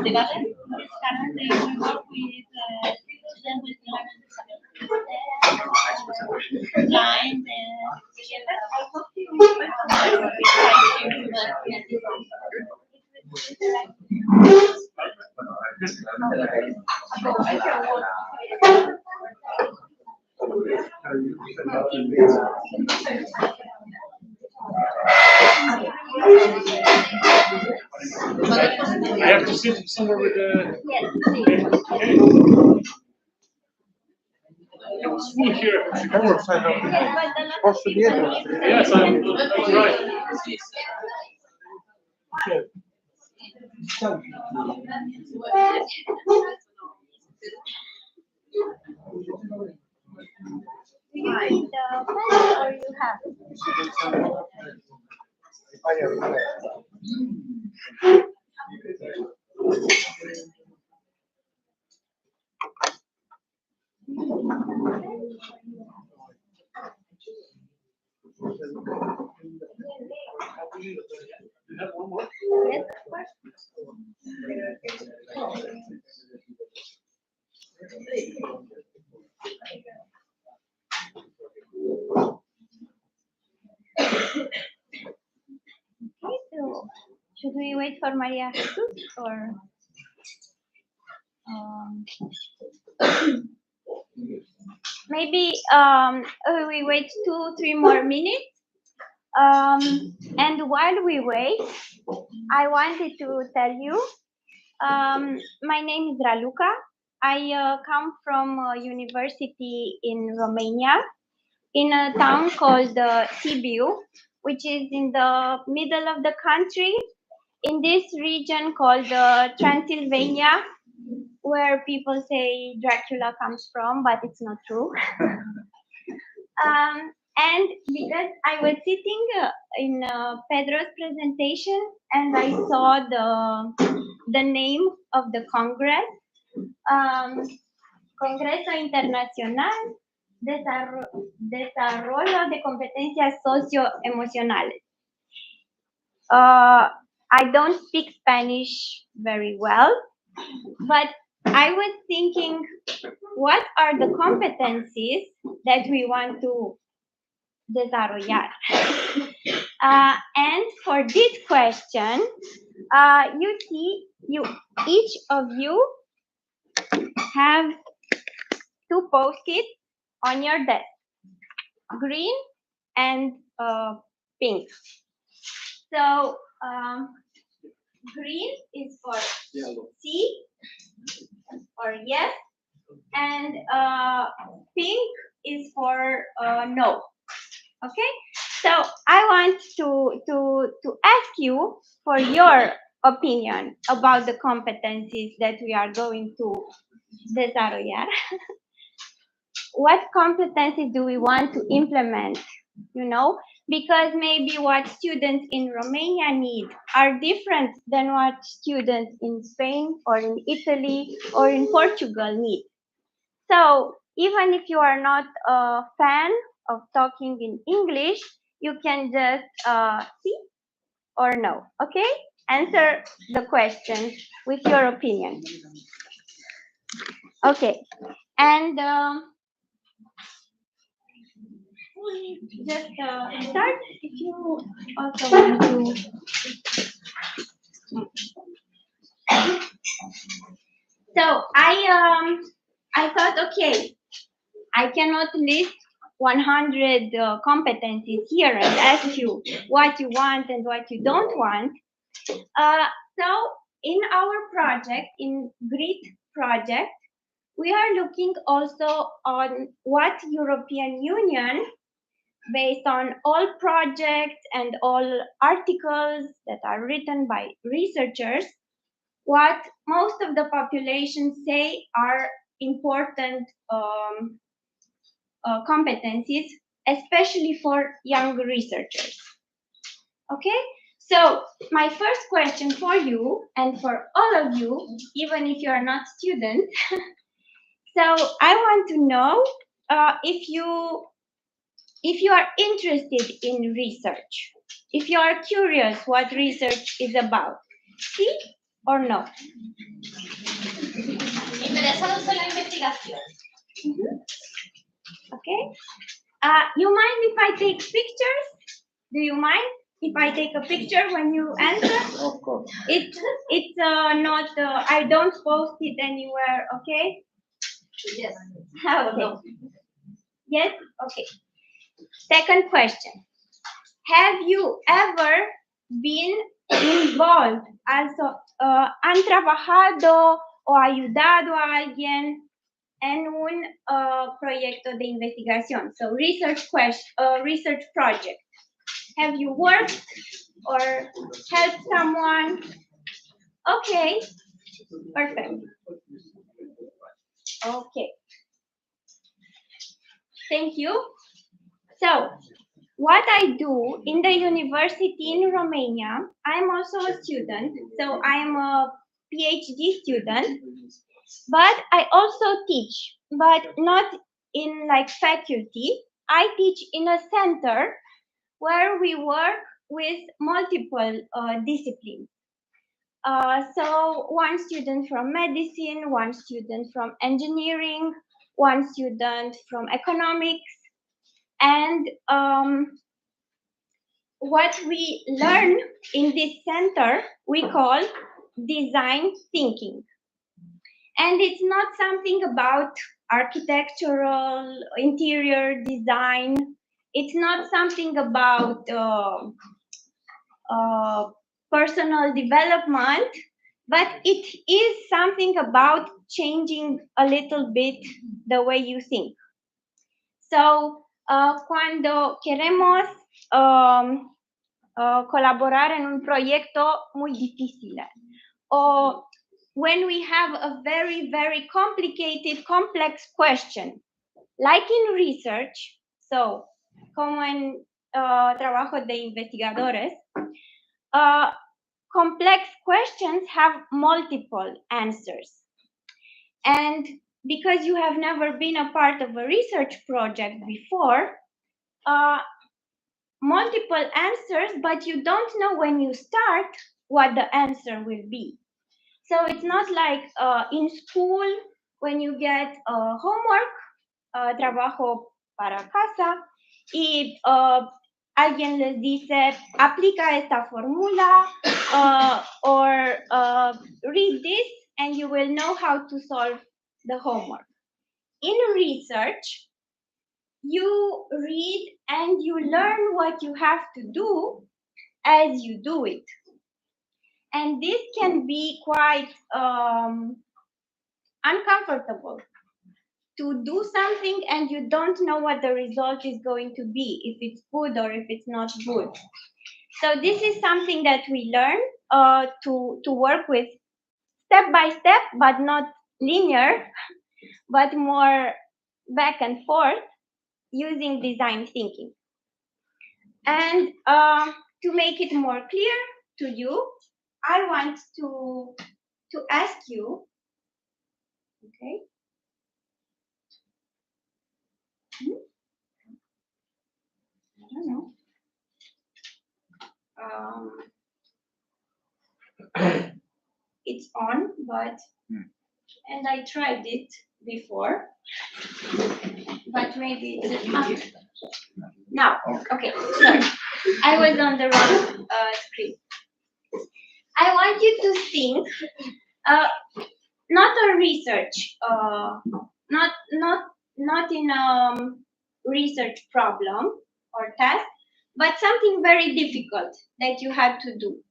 The garden is currently work with students with blind I have to sit somewhere with the. Full here. Yes, I'm right. Do you need the pen or you have? Yes, of course. Okay, so should we wait for Maria Jesus or maybe we wait 2-3 more minutes? And while we wait, I wanted to tell you, my name is Raluca. I come from a university in Romania. in a town called Sibiu, which is in the middle of the country, in this region called Transylvania, where people say Dracula comes from, but it's not true. And because I was sitting in Pedro's presentation and I saw the name of the Congress, Congreso Internacional, desarrollo de competencias socio-emocionales. I don't speak Spanish very well, but I was thinking, what are the competencies that we want to desarrollar? And for this question, you see, each of you have 2 post-its on your desk, green and pink. So green is for C or yes, and pink is for no. Okay, so I want to ask you for your opinion about the competencies that we are going to desarrollar. What competencies do we want to implement? You know, because maybe what students in Romania need are different than what students in Spain or in Italy or in Portugal need. So even if you are not a fan of talking in English, you can just see or no, okay? Answer the question with your opinion. Okay, and just start if you also want to. So I thought, okay, I cannot list 100 competencies here and ask you what you want and what you don't want. So in our project, in GRIT project, we are looking also on what European Union, based on all projects and all articles that are written by researchers, what most of the population say are important competencies, especially for young researchers. Okay, so my first question for you and for all of you, even if you are not students, so I want to know if you are interested in research, if you are curious what research is about, sí or no? Interesados en la investigación. Okay. You mind if I take pictures? Do you mind if I take a picture when you answer? Of course. It's not. I don't post it anywhere. Okay. Yes. Okay. Yes. Okay. Second question. Have you ever been involved? Also, ¿han trabajado o ayudado a alguien en un proyecto de investigación? So research project. Have you worked or helped someone? Okay, perfect. Okay. Thank you. So, what I do in the university in Romania, I'm also a student, so I'm a PhD student, but I also teach, but not in like faculty. I teach in a center where we work with multiple disciplines. So one student from medicine, one student from engineering, one student from economics, and what we learn in this center we call design thinking. And it's not something about architectural interior design. It's not something about personal development, but it is something about changing a little bit the way you think. So cuando queremos colaborar en un proyecto muy difícil, o when we have a very, very complicated, complex question, like in research, so como en trabajos de investigadores, complex questions have multiple answers. And because you have never been a part of a research project before, multiple answers, but you don't know when you start what the answer will be. So it's not like in school when you get homework, trabajo para casa, y alguien les dice, aplica esta fórmula, or read this and you will know how to solve the homework. In research, you read and you learn what you have to do as you do it. And this can be quite uncomfortable, to do something and you don't know what the result is going to be, if it's good or if it's not good. So this is something that we learn to work with step by step, but not linear, but more back and forth using design thinking. And to make it more clear to you, I want to ask you, okay? I don't know. It's on, but, and I tried it before, but maybe it's up. Now, okay, sorry, I was on the wrong screen. I want you to think, not a research, not in a research problem or task, but something very difficult that you had to do.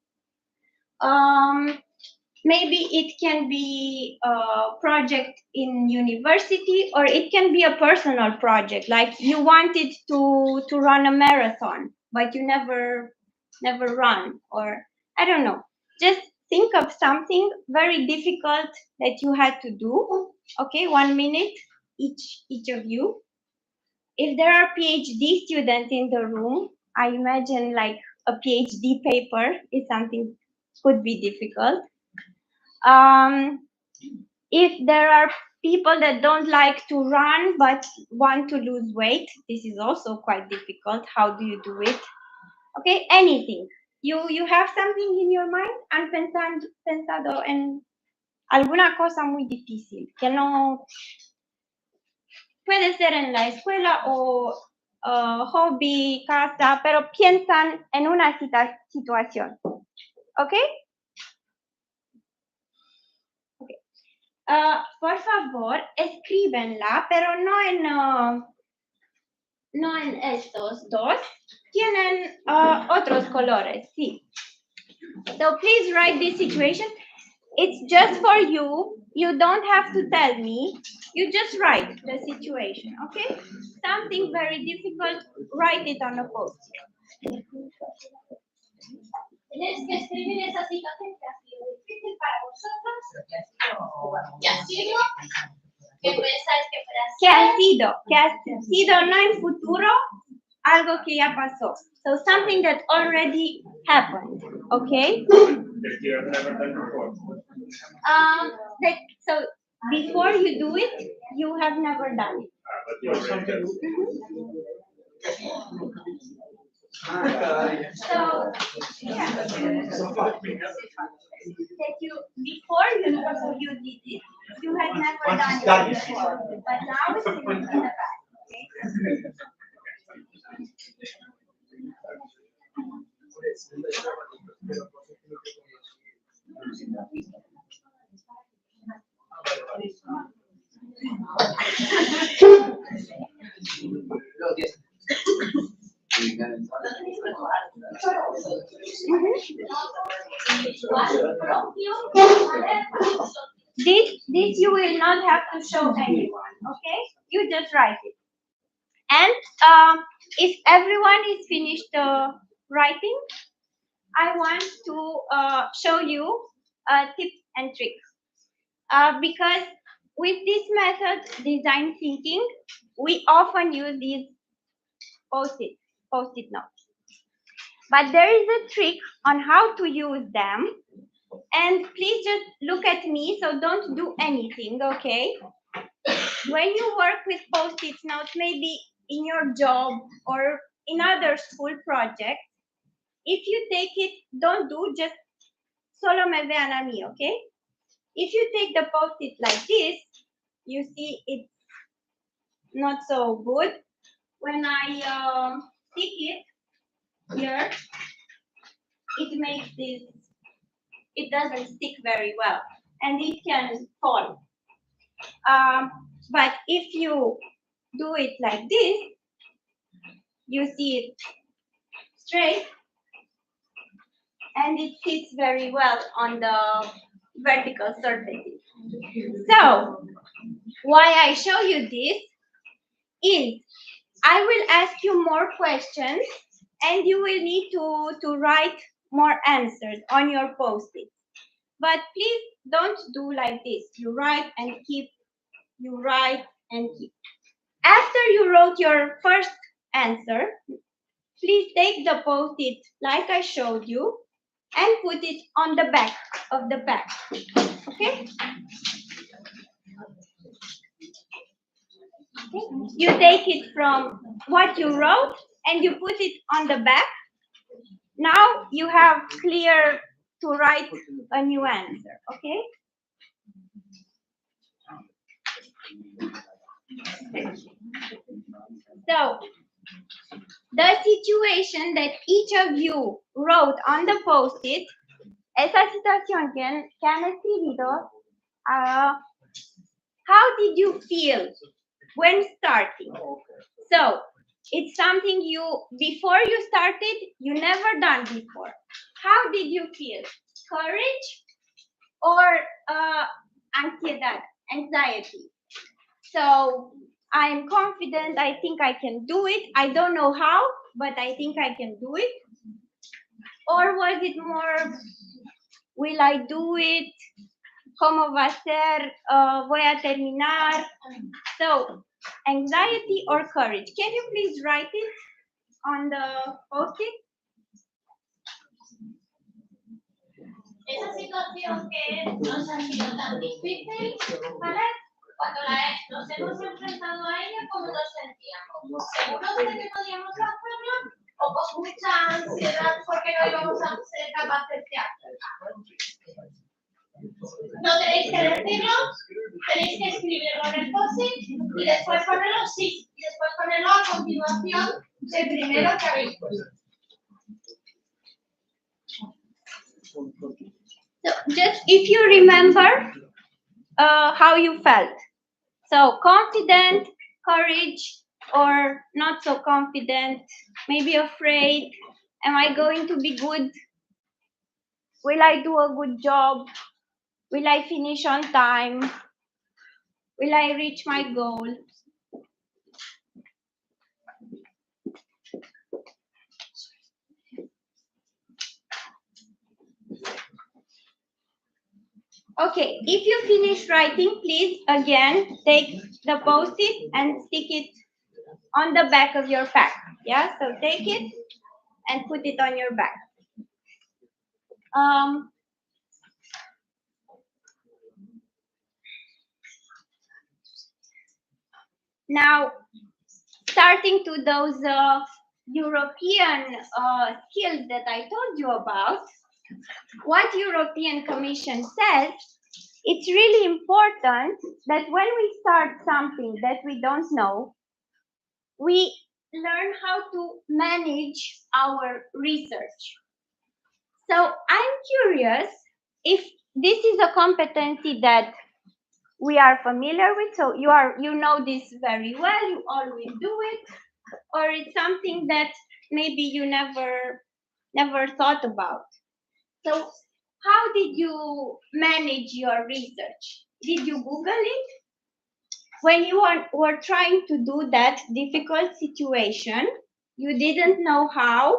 Maybe it can be a project in university, or it can be a personal project, like you wanted to run a marathon, but you never run, or I don't know. Just think of something very difficult that you had to do. Okay, 1 minute each of you. If there are PhD students in the room, I imagine like a PhD paper is something could be difficult. If there are people that don't like to run but want to lose weight, this is also quite difficult. How do you do it? Okay, anything. You have something in your mind? ¿Han pensado en alguna cosa muy difícil que no puede ser en la escuela o hobby, casa, pero piensan en una situación? ¿Ok? Por favor, escríbenla, pero no en estos dos. Tienen otros colores, sí. So please write this situation. It's just for you. You don't have to tell me. You just write the situation, okay? Something very difficult, write it on a post-it. Tienes que escribir esa situación que ha sido difícil para vosotros. ¿Qué ha sido? ¿Qué pensáis que puede ser? ¿Qué ha sido no en futuro? Algo que ya pasó. So something that already happened, okay? That you have never done before. So before you do it, you have never done it. But you already did. So, yeah. That you, before you did it, you had never done it before, but now it's in the back, okay? This you will not have to show anyone, okay? You just write it. And if everyone is finished writing, I want to show you a tip and trick. Because with this method, design thinking, we often use these post-it notes. But there is a trick on how to use them. And please just look at me, so don't do anything, okay? When you work with post-it notes, maybe in your job or in other school projects, if you take it, don't do just solo me vean a mí, okay? If you take the post-it like this, you see it's not so good. When I stick it here, it makes this, it doesn't stick very well, and it can fall. But if you do it like this, you see it straight, and it sits very well on the vertical surfaces. So, why I show you this is I will ask you more questions, and you will need to write more answers on your post-it. But please don't do like this. You write and keep, you write and keep. After you wrote your first answer, please take the post-it like I showed you and put it on the back of the pack. Okay? You take it from what you wrote and you put it on the back. Now you have clear to write a new answer, okay? So, the situation that each of you wrote on the post-it, esa situación que han escrito, how did you feel when starting? So, it's something you, before you started, you never done before. How did you feel? Courage or anxiety? So, I'm confident, I think I can do it. I don't know how, but I think I can do it. Or was it more, will I do it? ¿Cómo va a ser? Voy a terminar. So, anxiety or courage? Can you please write it on the post-it? Esa situación que no se ha sido tan difícil, ¿vale? Cuando nos hemos enfrentado a ella, ¿cómo nos sentíamos? ¿Seguros de que podíamos hacerlo? ¿O con mucha ansiedad porque no íbamos a ser capaces de hacerlo? No tenéis que decirlo, tenéis que escribirlo en el post-it y después ponerlo sí, y después ponerlo a continuación del primero que habéis puesto. So just if you remember how you felt. So confident, courage, or not so confident, maybe afraid. Am I going to be good? Will I do a good job? Will I finish on time? Will I reach my goal? Okay, if you finish writing, please again take the post-it and stick it on the back of your pack. Yeah, so take it and put it on your back. Now, starting to those European skills that I told you about, what European Commission says, it's really important that when we start something that we don't know, we learn how to manage our research. So I'm curious if this is a competency that we are familiar with, so you know this very well, you always do it, or it's something that maybe you never thought about. So how did you manage your research? Did you Google it? when you were trying to do that difficult situation, you didn't know how,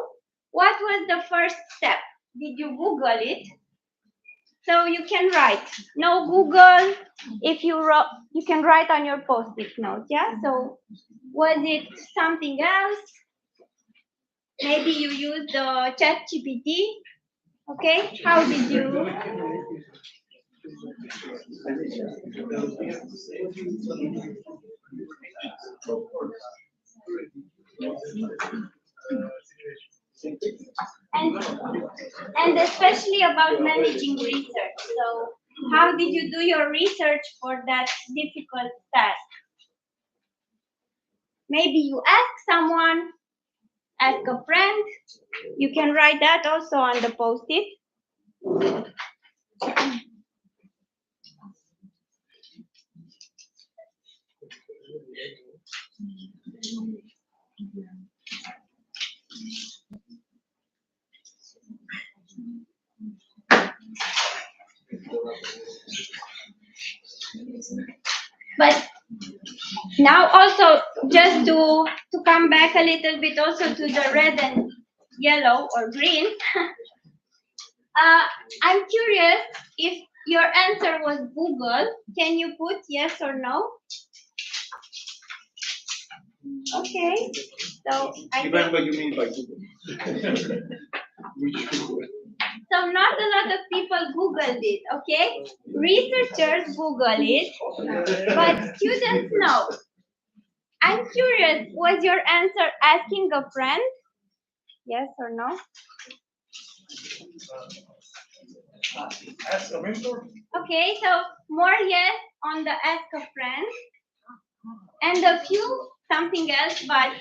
what was the first step? Did you Google it? So you can write, no Google, if you wrote, you can write on your post-it note, yeah? So was it something else? Maybe you used the ChatGPT, okay? How did you? And especially about managing research. So how did you do your research for that difficult task? Maybe you ask someone, ask a friend. You can write that also on the post-it. But now also, just to come back a little bit also to the red and yellow or green, I'm curious if your answer was Google. Can you put yes or no? Okay. So Depends what you mean by Google. So not a lot of people Googled it, okay? Researchers Google it, but students know. I'm curious, was your answer asking a friend? Yes or no? Ask a mentor. Okay, so more yes on the ask a friend, and a few something else, but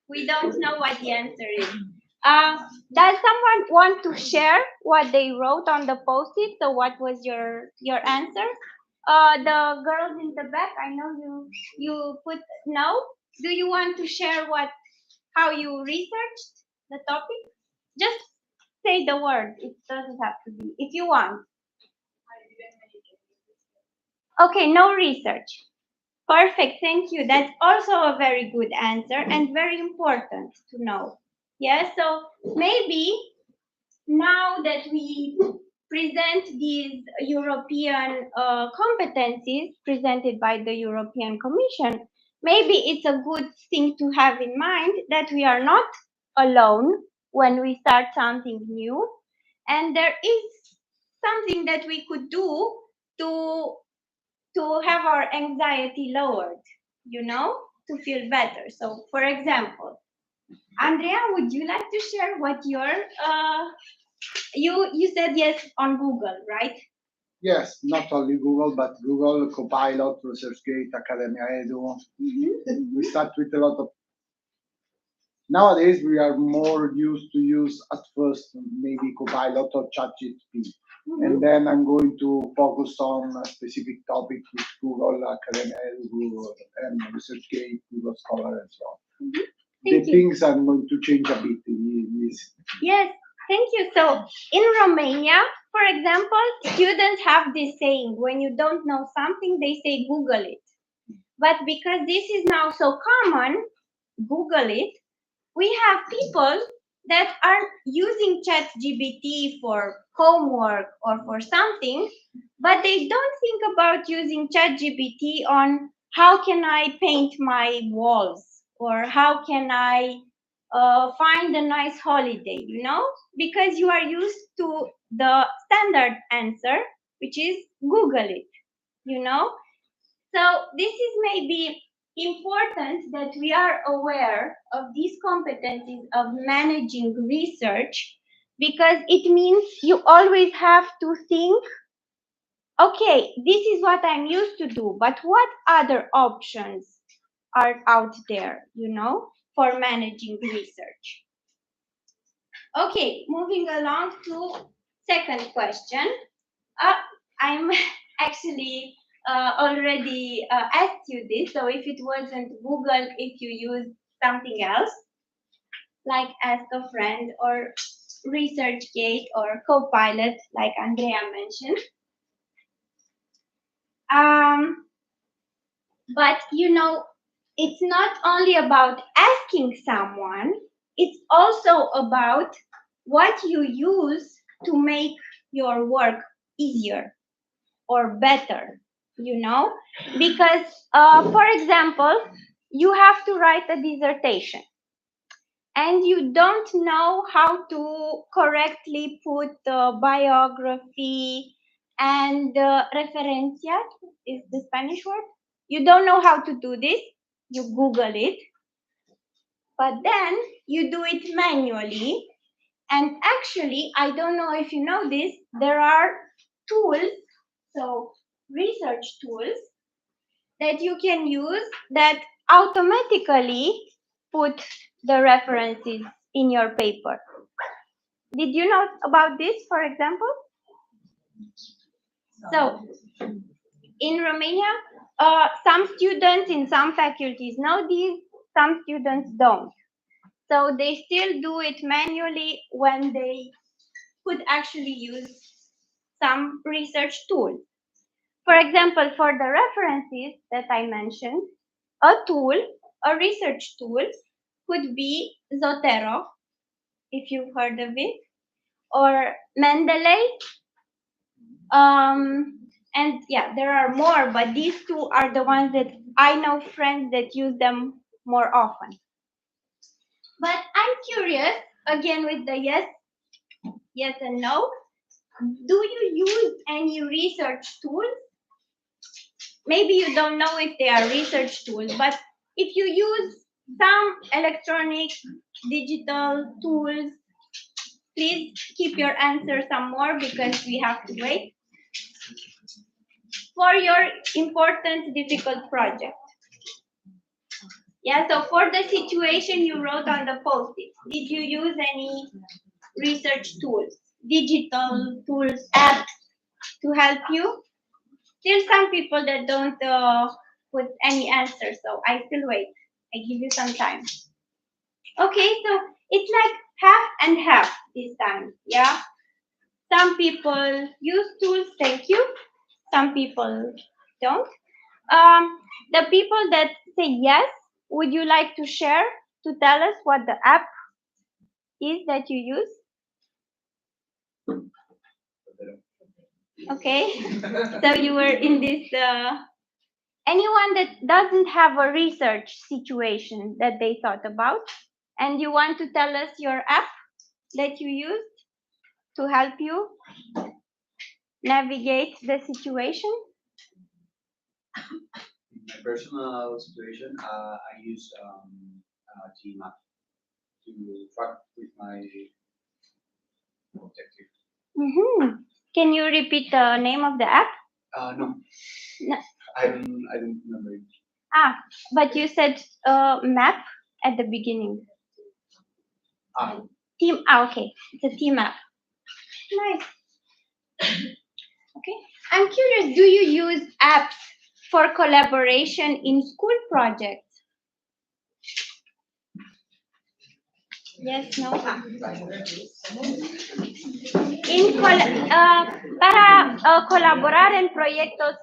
we don't know what the answer is. Does someone want to share what they wrote on the post-it? So what was your answer? The girls in the back, I know you put no. Do you want to share how you researched the topic? Just say the word. It doesn't have to be if you want. Okay, no research. Perfect, thank you. That's also a very good answer and very important to know. Yeah, so maybe now that we present these European competencies presented by the European Commission, maybe it's a good thing to have in mind that we are not alone when we start something new, and there is something that we could do to have our anxiety lowered, to feel better. So, for example, Andrea, would you like to share what your you said yes on Google, right? Yes, not only Google, but Google, Copilot, ResearchGate, Academia Edu. We start with a lot of. Nowadays, we are more used to use at first maybe Copilot or ChatGPT. And then I'm going to focus on a specific topic with Google, Academia Edu, Google, and ResearchGate, Google Scholar, and so on. The things are going to change a bit in this. Yes, thank you. So in Romania, for example, students have this saying, when you don't know something, they say Google it. But because this is now so common, Google it, we have people that are using ChatGPT for homework or for something, but they don't think about using ChatGPT on how can I paint my walls or how can I find a nice holiday, because you are used to the standard answer, which is Google it, So this is maybe important that we are aware of these competencies of managing research, because it means you always have to think, okay, this is what I'm used to do, but what other options are out there, for managing research? Okay, moving along to second question. I'm actually already asked you this, so if it wasn't Google, if you use something else, like Ask a Friend or ResearchGate or Copilot, like Andrea mentioned. But you know, it's not only about asking someone, it's also about what you use to make your work easier or better, you know? Because, for example, you have to write a dissertation and you don't know how to correctly put the biography and referencia is the Spanish word. You don't know how to do this. You Google it, but then you do it manually. And actually, I don't know if you know this, there are tools, so research tools that you can use that automatically put the references in your paper. Did you know about this, for example? So, in Romania, some students in some faculties know these, some students don't. So they still do it manually when they could actually use some research tool. For example, for the references that I mentioned, a tool, a research tool, could be Zotero, if you've heard of it, or Mendeley. And yeah, there are more, but these two are the ones that I know friends that use them more often. But I'm curious, again with the yes and no, do you use any research tools? Maybe you don't know if they are research tools, but if you use some electronic digital tools, please keep your answer some more because we have to wait for your important difficult project. Yeah, so for the situation you wrote on the post-it, did you use any research tools, digital tools, apps to help you? Still some people that don't put any answer, so I still wait. I give you some time. Okay, so it's like half and half this time, yeah? Some people use tools, thank you. Some people don't. The people that say yes, would you like to share, to tell us what the app is that you use? Okay, so you were in this, anyone that doesn't have a research situation that they thought about, and you want to tell us your app that you used to help you navigate the situation? In my personal situation, I use Gmap to track with my objective. Mm-hmm. Can you repeat the name of the app? No. No. I don't remember it. Ah, but you said map at the beginning. Team. Okay, it's a team app. Nice. Okay. I'm curious, do you use apps for collaboration in school projects? Yes, no. Para colaborar en proyectos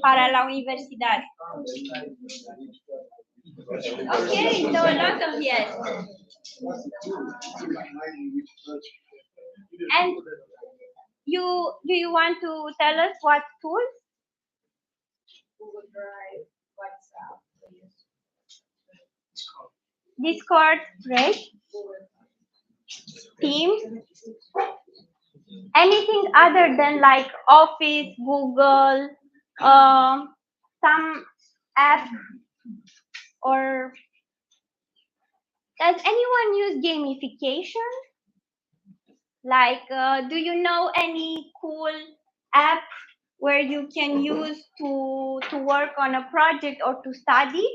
para la universidad. Okay, so a lot of yes. And do you want to tell us what tools? Google Drive, WhatsApp, Discord, right? Teams. Anything other than like Office, Google, some app, or does anyone use gamification? Like, do you know any cool app where you can use to work on a project or to study?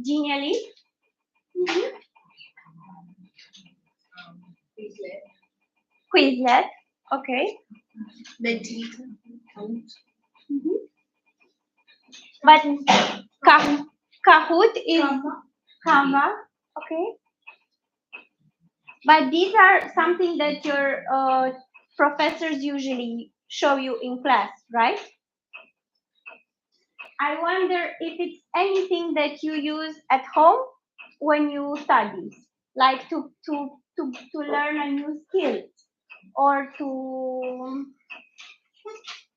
Genially. Mm-hmm. Quizlet. Okay. Mm-hmm. But Kahoot is Canva. Okay. But these are something that your professors usually show you in class, right? I wonder if it's anything that you use at home when you study, like to learn a new skill, or to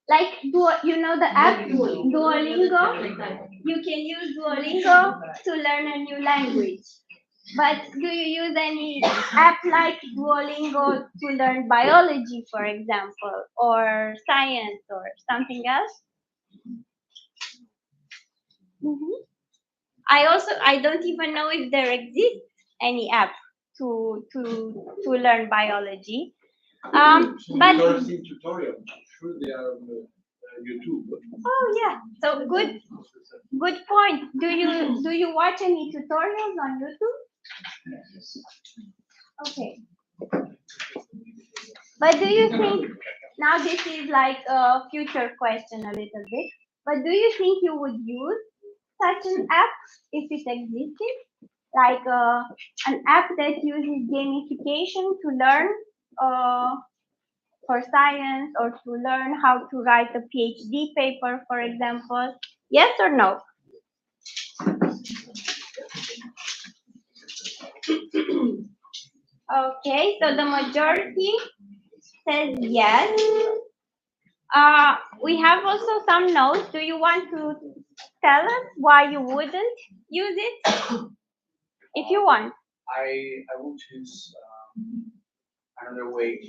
like you know the app Duolingo? You can use Duolingo to learn a new language. But do you use any app like Duolingo to learn biology, for example, or science, or something else? I don't even know if there exists any app to learn biology. But you have seen tutorials. Sure, they are on YouTube. Oh yeah, so good point. Do you watch any tutorials on YouTube? Okay. But do you think, now this is like a future question a little bit, but do you think you would use such an app if it existed? Like an app that uses gamification to learn for science, or to learn how to write a PhD paper, for example? Yes or no? Okay, so the majority says yes. We have also some notes. Do you want to tell us why you wouldn't use it? If you want. I will choose another way to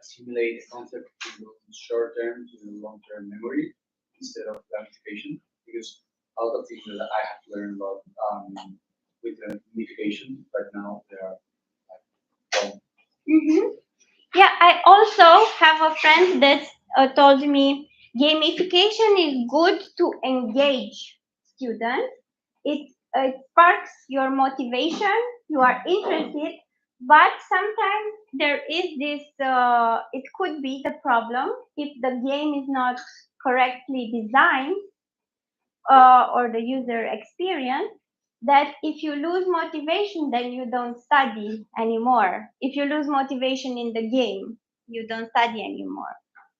assimilate the concept from short-term to long-term memory instead of gamification, because a lot of things that I have to learn about with gamification right now, they are like Mm-hmm. Yeah, I also have a friend that told me gamification is good to engage students. It sparks your motivation. You are interested, but sometimes there is this. It could be the problem if the game is not correctly designed, or the user experience, that if you lose motivation, then you don't study anymore. If you lose motivation in the game, you don't study anymore.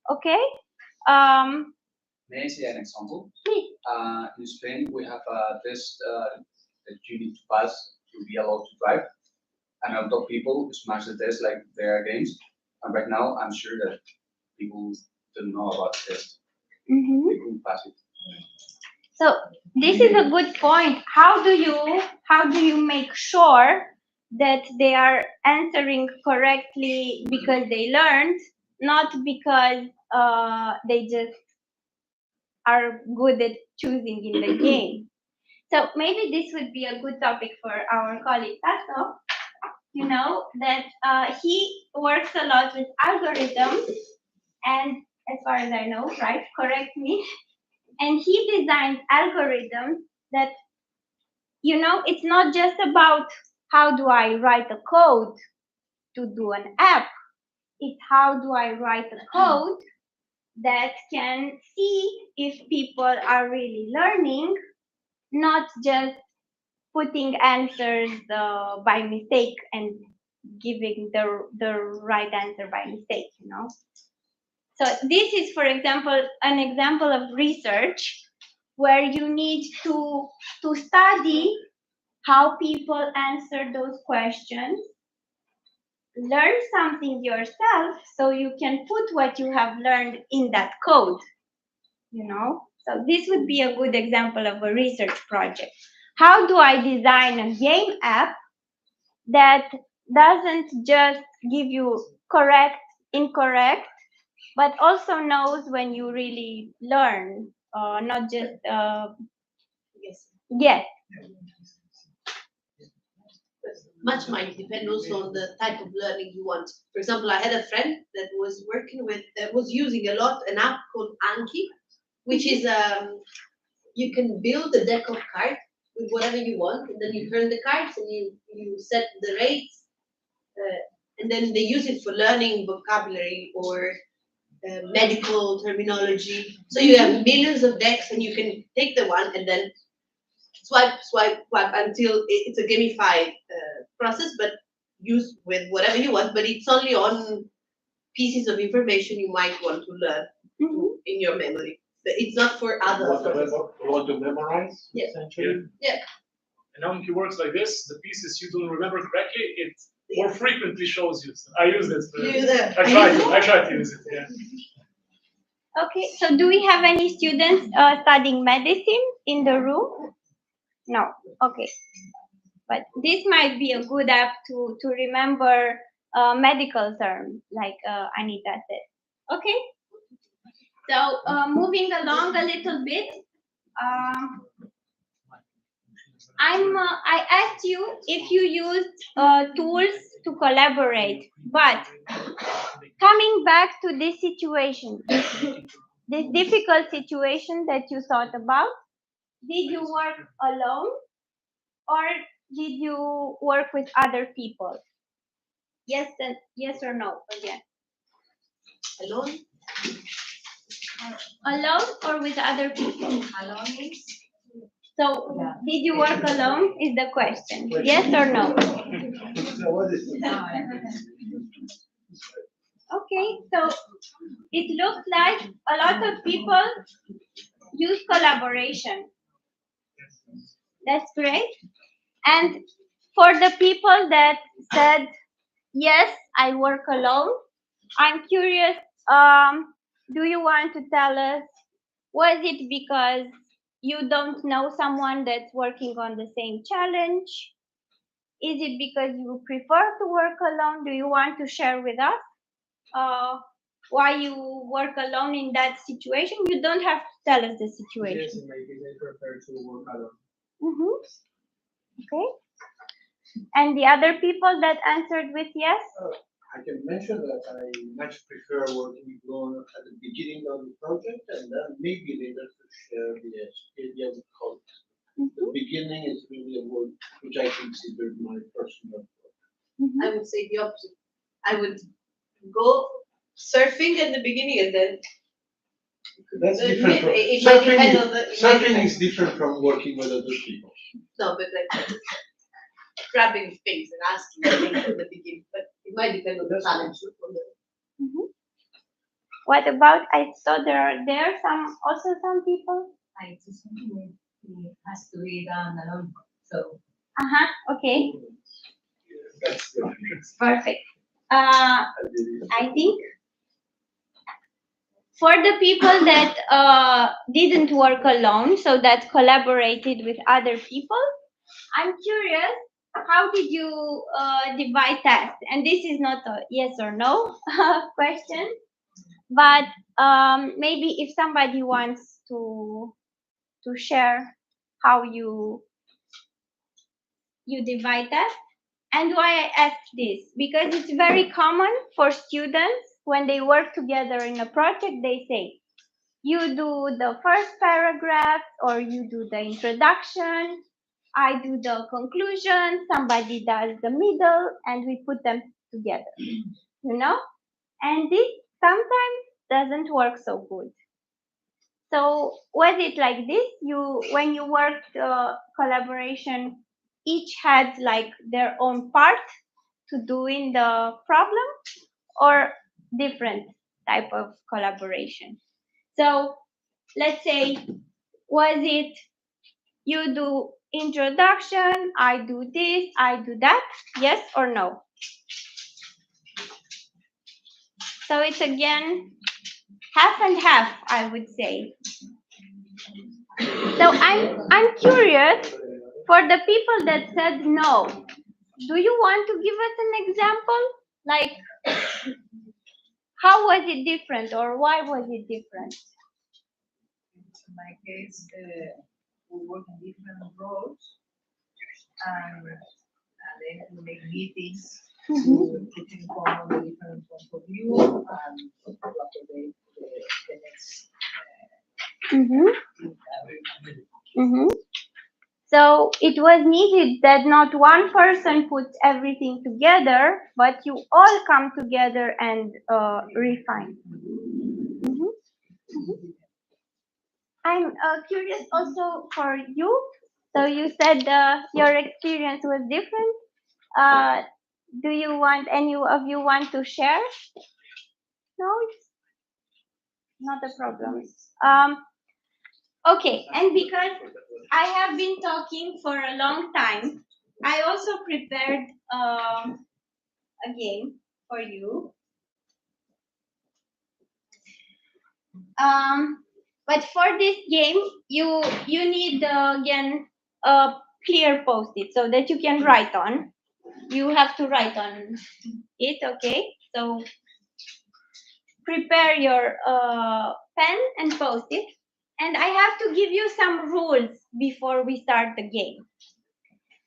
Okay? May I say an example? Please. In Spain, we have a test that you need to pass to be allowed to drive. And a lot of people smash the test like they are games. And right now, I'm sure that people don't know about the test. Mm-hmm. They couldn't pass it. So this is a good point. How do you make sure that they are answering correctly because they learned, not because they just are good at choosing in the game? So maybe this would be a good topic for our colleague Tato. You know that he works a lot with algorithms, and as far as I know, right? Correct me. And he designed algorithms that, it's not just about how do I write a code to do an app. It's how do I write a code that can see if people are really learning, not just putting answers by mistake and giving the right answer by mistake, So this is, for example, an example of research where you need to study how people answer those questions, learn something yourself so you can put what you have learned in that code, So this would be a good example of a research project. How do I design a game app that doesn't just give you correct, incorrect, but also knows when you really learn, not just yes. Much might depend also on the type of learning you want. For example, I had a friend that was was using a lot an app called Anki, which is you can build a deck of cards with whatever you want, and then you turn the cards and you set the rates, and then they use it for learning vocabulary or medical terminology. So you have millions of decks, and you can take the one and then swipe until it's a gamified process, but use with whatever you want. But it's only on pieces of information you might want to learn in your memory. but it's not for adults. You want to memorize? Yes. Essentially? Yeah. And now if it works like this, the pieces you don't remember correctly, it more frequently shows you. I use it. I try to use it. Yeah. Okay, so do we have any students studying medicine in the room? No. Okay. But this might be a good app to remember medical terms, like Anita said. Okay. So moving along a little bit, I asked you if you used tools to collaborate, but coming back to this situation, this difficult situation that you thought about, did you work alone or did you work with other people? Yes or no again. Alone? Alone or with other people? Alone means? So, did you work alone is the question. Yes or no? Okay, so it looks like a lot of people use collaboration. That's great. And for the people that said, yes, I work alone, I'm curious, do you want to tell us, was it because you don't know someone that's working on the same challenge? Is it because you prefer to work alone? Do you want to share with us why you work alone in that situation? You don't have to tell us the situation. Yes, in my case, I prefer to work alone. Okay. And the other people that answered with yes? I can mention that I much prefer working alone at the beginning of the project and then maybe later to share the idea with colleagues. The beginning is really a work which I consider my personal work. I would say the opposite. I would go surfing at the beginning and then That's different from surfing is different from working with other people. No, but like grabbing things and asking things at the beginning, but it might depend on the challenge. What about, I saw there are some people? I just something it has to be done alone. So. Okay. Perfect. I think for the people that didn't work alone, so that collaborated with other people, I'm curious, how did you divide tasks? And this is not a yes or no question, but maybe if somebody wants to share how you divide that. And why I ask this? Because it's very common for students when they work together in a project, they say, you do the first paragraph or you do the introduction, I do the conclusion, somebody does the middle, and we put them together, And this sometimes doesn't work so good. So was it like this? When you worked collaboration, each had like their own part to doing the problem, or different type of collaboration? So let's say, was it you do introduction, I do this, I do that? Yes or no? So it's again half and half, I would say. So I'm curious, for the people that said no, do you want to give us an example? Like, how was it different, or why was it different? In my case, we work in different roles, and then we make meetings to put in common the different points of view and to accommodate the next. So it was needed that not one person puts everything together, but you all come together and refine. I'm curious also for you. So you said your experience was different. Do you want, any of you want to share? No, it's not a problem. Okay, and because I have been talking for a long time, I also prepared a game for you. But for this game, you need again a clear post-it so that you can write on. You have to write on it, okay? So prepare your pen and post-it. And I have to give you some rules before we start the game.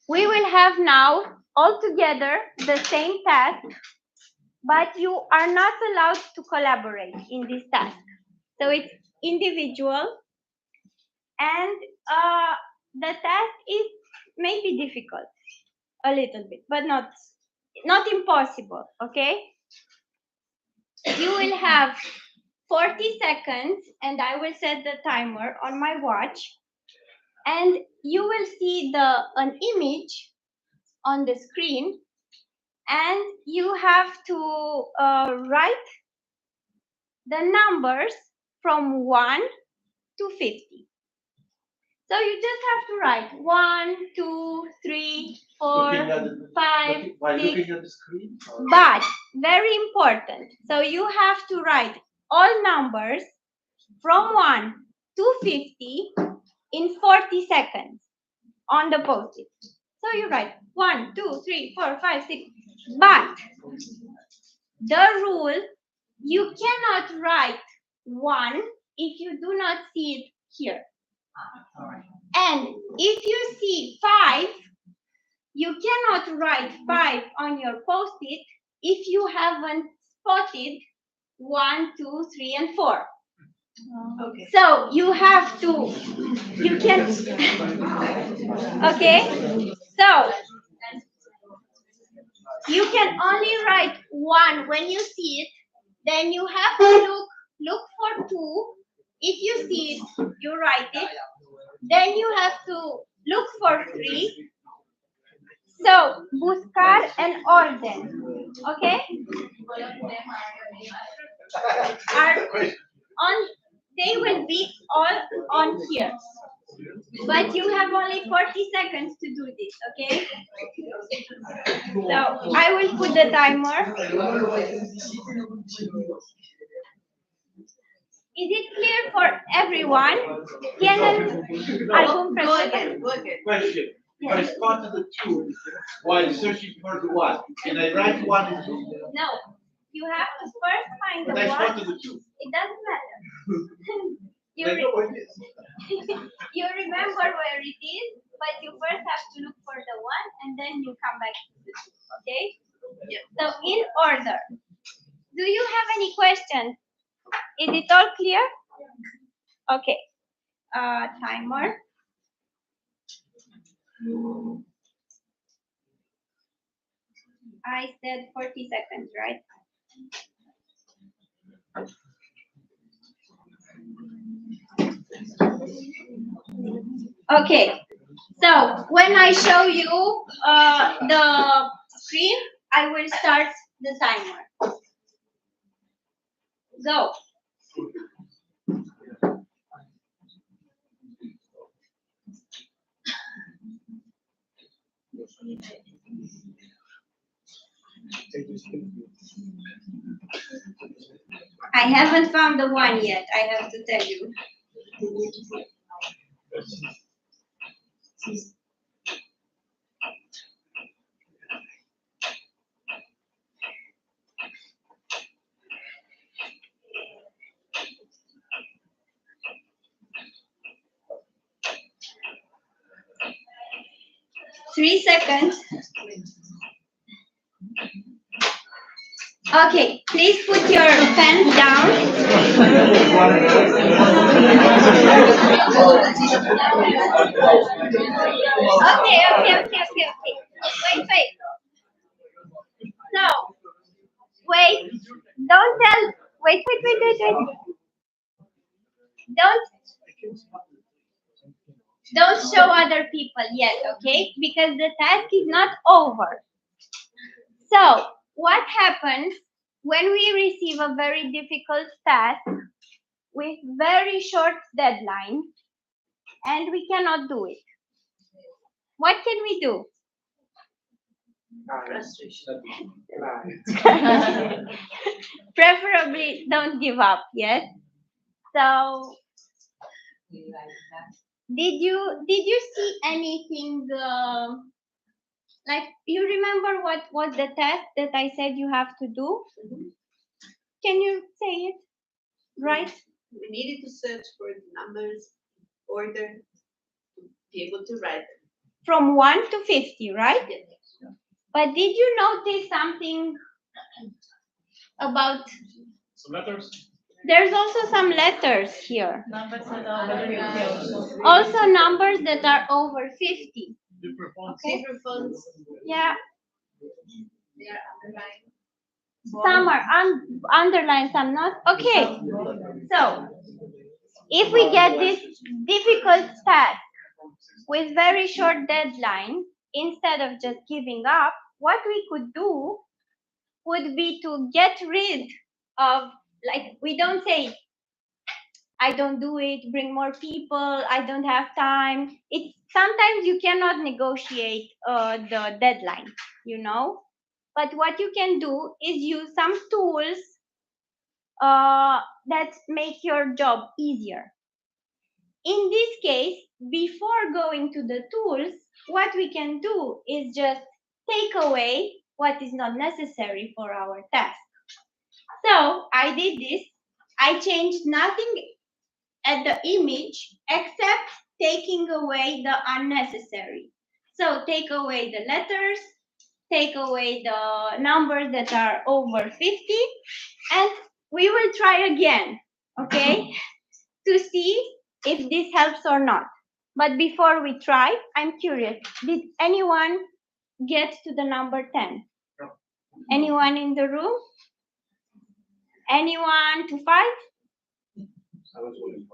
We will have now all together the same task, but you are not allowed to collaborate in this task. So it's individual, and the task is maybe difficult a little bit, but not impossible, okay? You will have 40 seconds, and I will set the timer on my watch, and you will see an image on the screen, and you have to write the numbers from 1 to 50. So you just have to write 1, 2, 3, 4, 5, 6. Looking at the screen? But very important. So you have to write all numbers from 1 to 50 in 40 seconds on the post-it. So you write 1, 2, 3, 4, 5, 6. But the rule, you cannot write 1 if you do not see it here. And if you see 5, you cannot write 5 on your post-it if you haven't spotted 1, 2, 3, and 4. Okay. So you have to, you can, okay? So you can only write 1 when you see it. Then you have to look for 2. If you see it, you write it. Then you have to look for 3. So, buscar en orden, okay? They will be all on here. But you have only 40 seconds to do this, okay? So, I will put the timer. Is it clear for everyone? ¿Tienen algún pregunta? Question. If I spotted the 2 while searching for the 1, can I write 1 and 2? No. You have to first find the 1. I spotted the 2. It doesn't matter. You remember where it is, but you first have to look for the 1 and then you come back to the 2, okay? Yep. So in order. Do you have any questions? Is it all clear? Okay. Timer. I said 40 seconds, right? Okay. So when I show you the screen, I will start the timer. Go. I haven't found the 1 yet, I have to tell you. Three seconds. Okay, please put your pen down. Okay. Wait. So, wait. Don't tell. Wait. Don't show other people yet, okay? Because the task is not over. So, what happens when we receive a very difficult task with very short deadline? and we cannot do it. What can we do? Preferably don't give up, yes? So did you see anything like you remember what was the test that I said you have to do? Can you say it? Right? We needed to search for the numbers, order, to be able to write them. From 1 to 50, right? Yes. But did you notice something about? Some letters? There's also some letters here. Numbers that are over 50 Also numbers that are over 50. Different fonts. Okay. Different fonts. Yeah. They are underlined. Some are underlined, some not. Okay. So if we get this difficult task with very short deadline, instead of just giving up, what we could do would be to get rid of, like, we don't say, I don't do it, bring more people, I don't have time. It's sometimes you cannot negotiate the deadline, you know. But what you can do is use some tools that make your job easier. In this case, before going to the tools, what we can do is just take away what is not necessary for our task. So I did this. I changed nothing at the image except taking away the unnecessary. So take away the letters, take away the numbers that are over 50, and we will try again, okay, to see if this helps or not. But before we try, I'm curious, did anyone get to the number 10? No. Anyone in the room? Anyone to 5?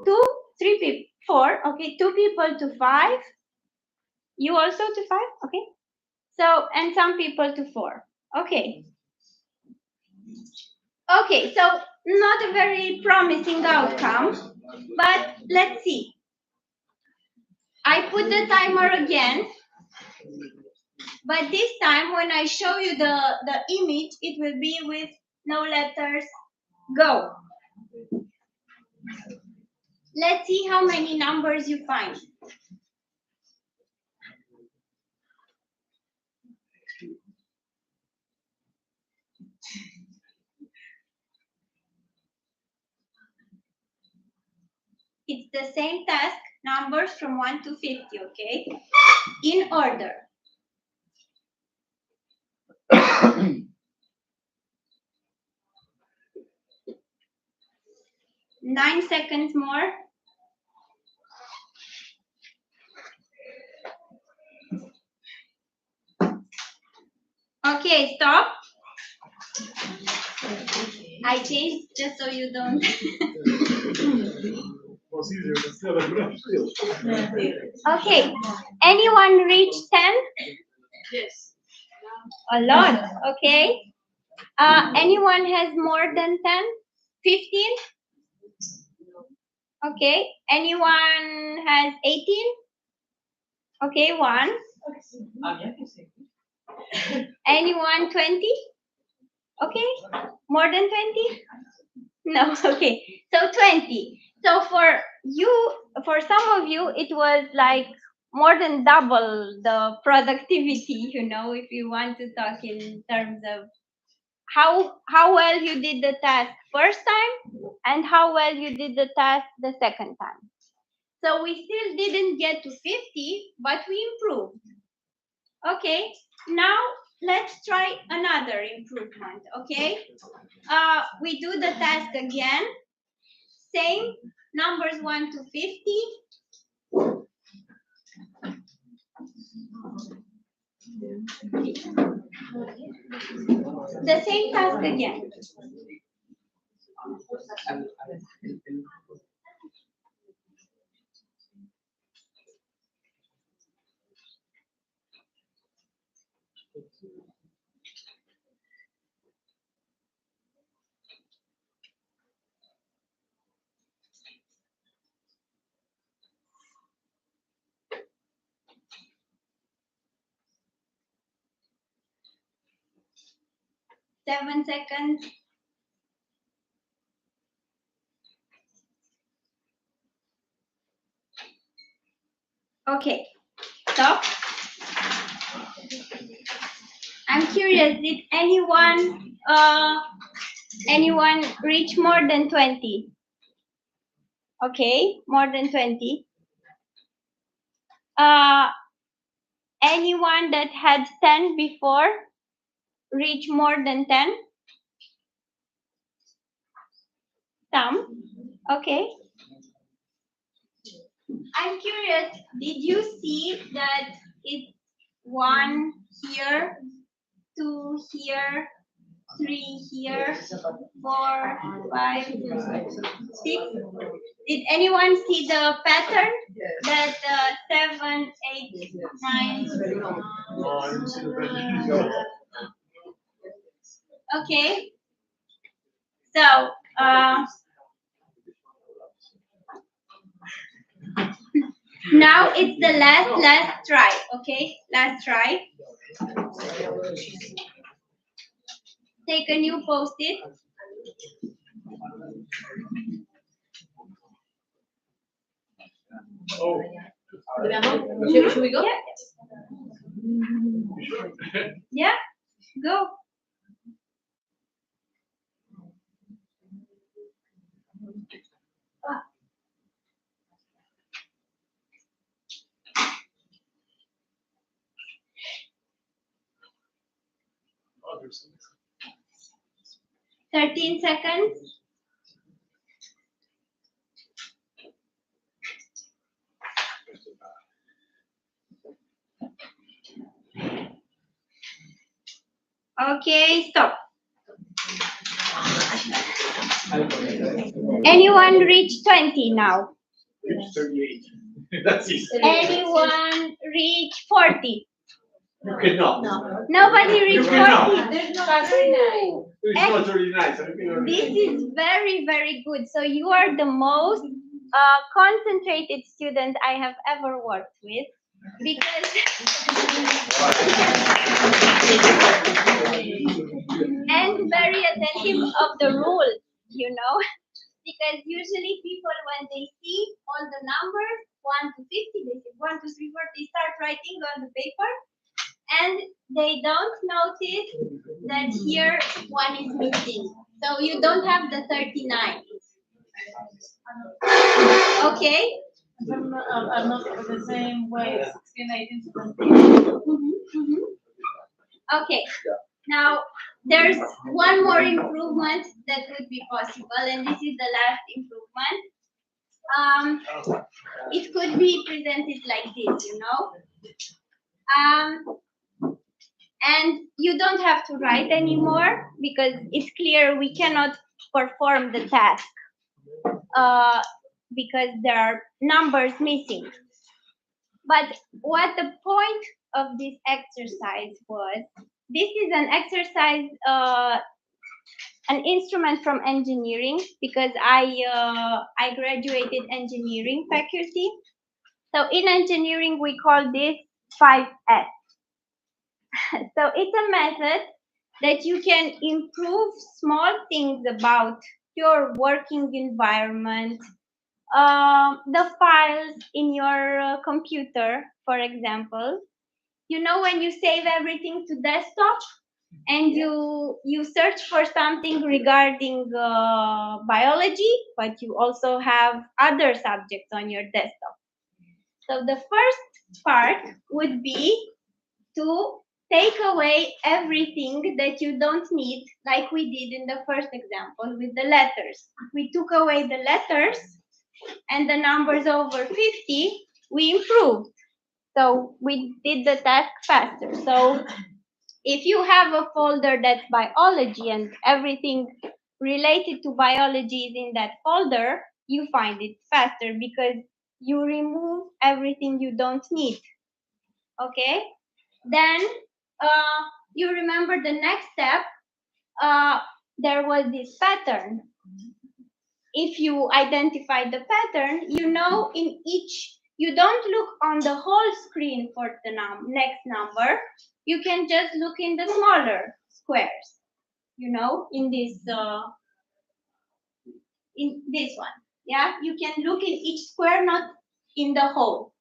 2, 3 people, 4, okay, 2 people to 5. You also to 5, okay. So, and some people to 4, okay. Okay, so not a very promising outcome, but let's see. I put the timer again, but this time when I show you the image, it will be with no letters. Go. Let's see how many numbers you find. It's the same task, numbers from 1 to 50, okay? In order. Nine seconds more. Okay, stop. I changed just so you don't. Okay, anyone reach 10? Yes. A lot, okay. Anyone has more than 10? 15? Okay, anyone has 18? Okay, 1. Anyone 20? Okay, more than 20? No, okay, so 20. So for you, for some of you, it was like more than double the productivity, you know, if you want to talk in terms of how well you did the task first time and how well you did the task the second time. So we still didn't get to 50, but we improved. Okay, now let's try another improvement, okay? We do the task again. Same, numbers 1 to 50. The same task again. 7 seconds. Okay, stop. I'm curious, did anyone reach more than 20? Okay, more than 20. Anyone that had 10 before reach more than 10? Some. Okay. I'm curious, did you see that it's 1 here, 2 here, 3 here, 4, 5, 6? Did anyone see the pattern? That 7, 8, 9. Okay. So, now it's the last try, okay? Last try. Take a new post-it. Oh. Should we go? Yeah. Yeah, go. Others. 13 seconds. Okay, stop. Anyone reach 20 now? 38. That's it. Anyone reach 40? You cannot. Nobody reached 40. There's not 39. This is very, very good. So you are the most concentrated student I have ever worked with, because and very attentive of the rule, you know, because usually people, when they see all the numbers 1 to 50, they say 1, 2, 3, 4, they start writing on the paper, and they don't notice that here 1 is missing. So you don't have the 39. Okay? I'm not the same way, 16, 18, 17. Okay. Now, there's one more improvement that would be possible, and this is the last improvement. It could be presented like this, you know. And you don't have to write anymore, because it's clear we cannot perform the task because there are numbers missing. But what the point of this exercise was, this is an exercise, an instrument from engineering, because I graduated engineering faculty. So in engineering, we call this 5S. So it's a method that you can improve small things about your working environment, the files in your computer, for example. You know, when you save everything to desktop and you search for something regarding biology, but you also have other subjects on your desktop. So the first part would be to take away everything that you don't need, like we did in the first example with the letters. We took away the letters, and the numbers over 50, we improved. So we did the task faster. So if you have a folder that's biology and everything related to biology is in that folder, you find it faster because you remove everything you don't need. Okay? Then you remember the next step, there was this pattern. If you identify the pattern, you know in each, you don't look on the whole screen for the next number, you can just look in the smaller squares. you know, in this one. Yeah, you can look in each square, not in the whole.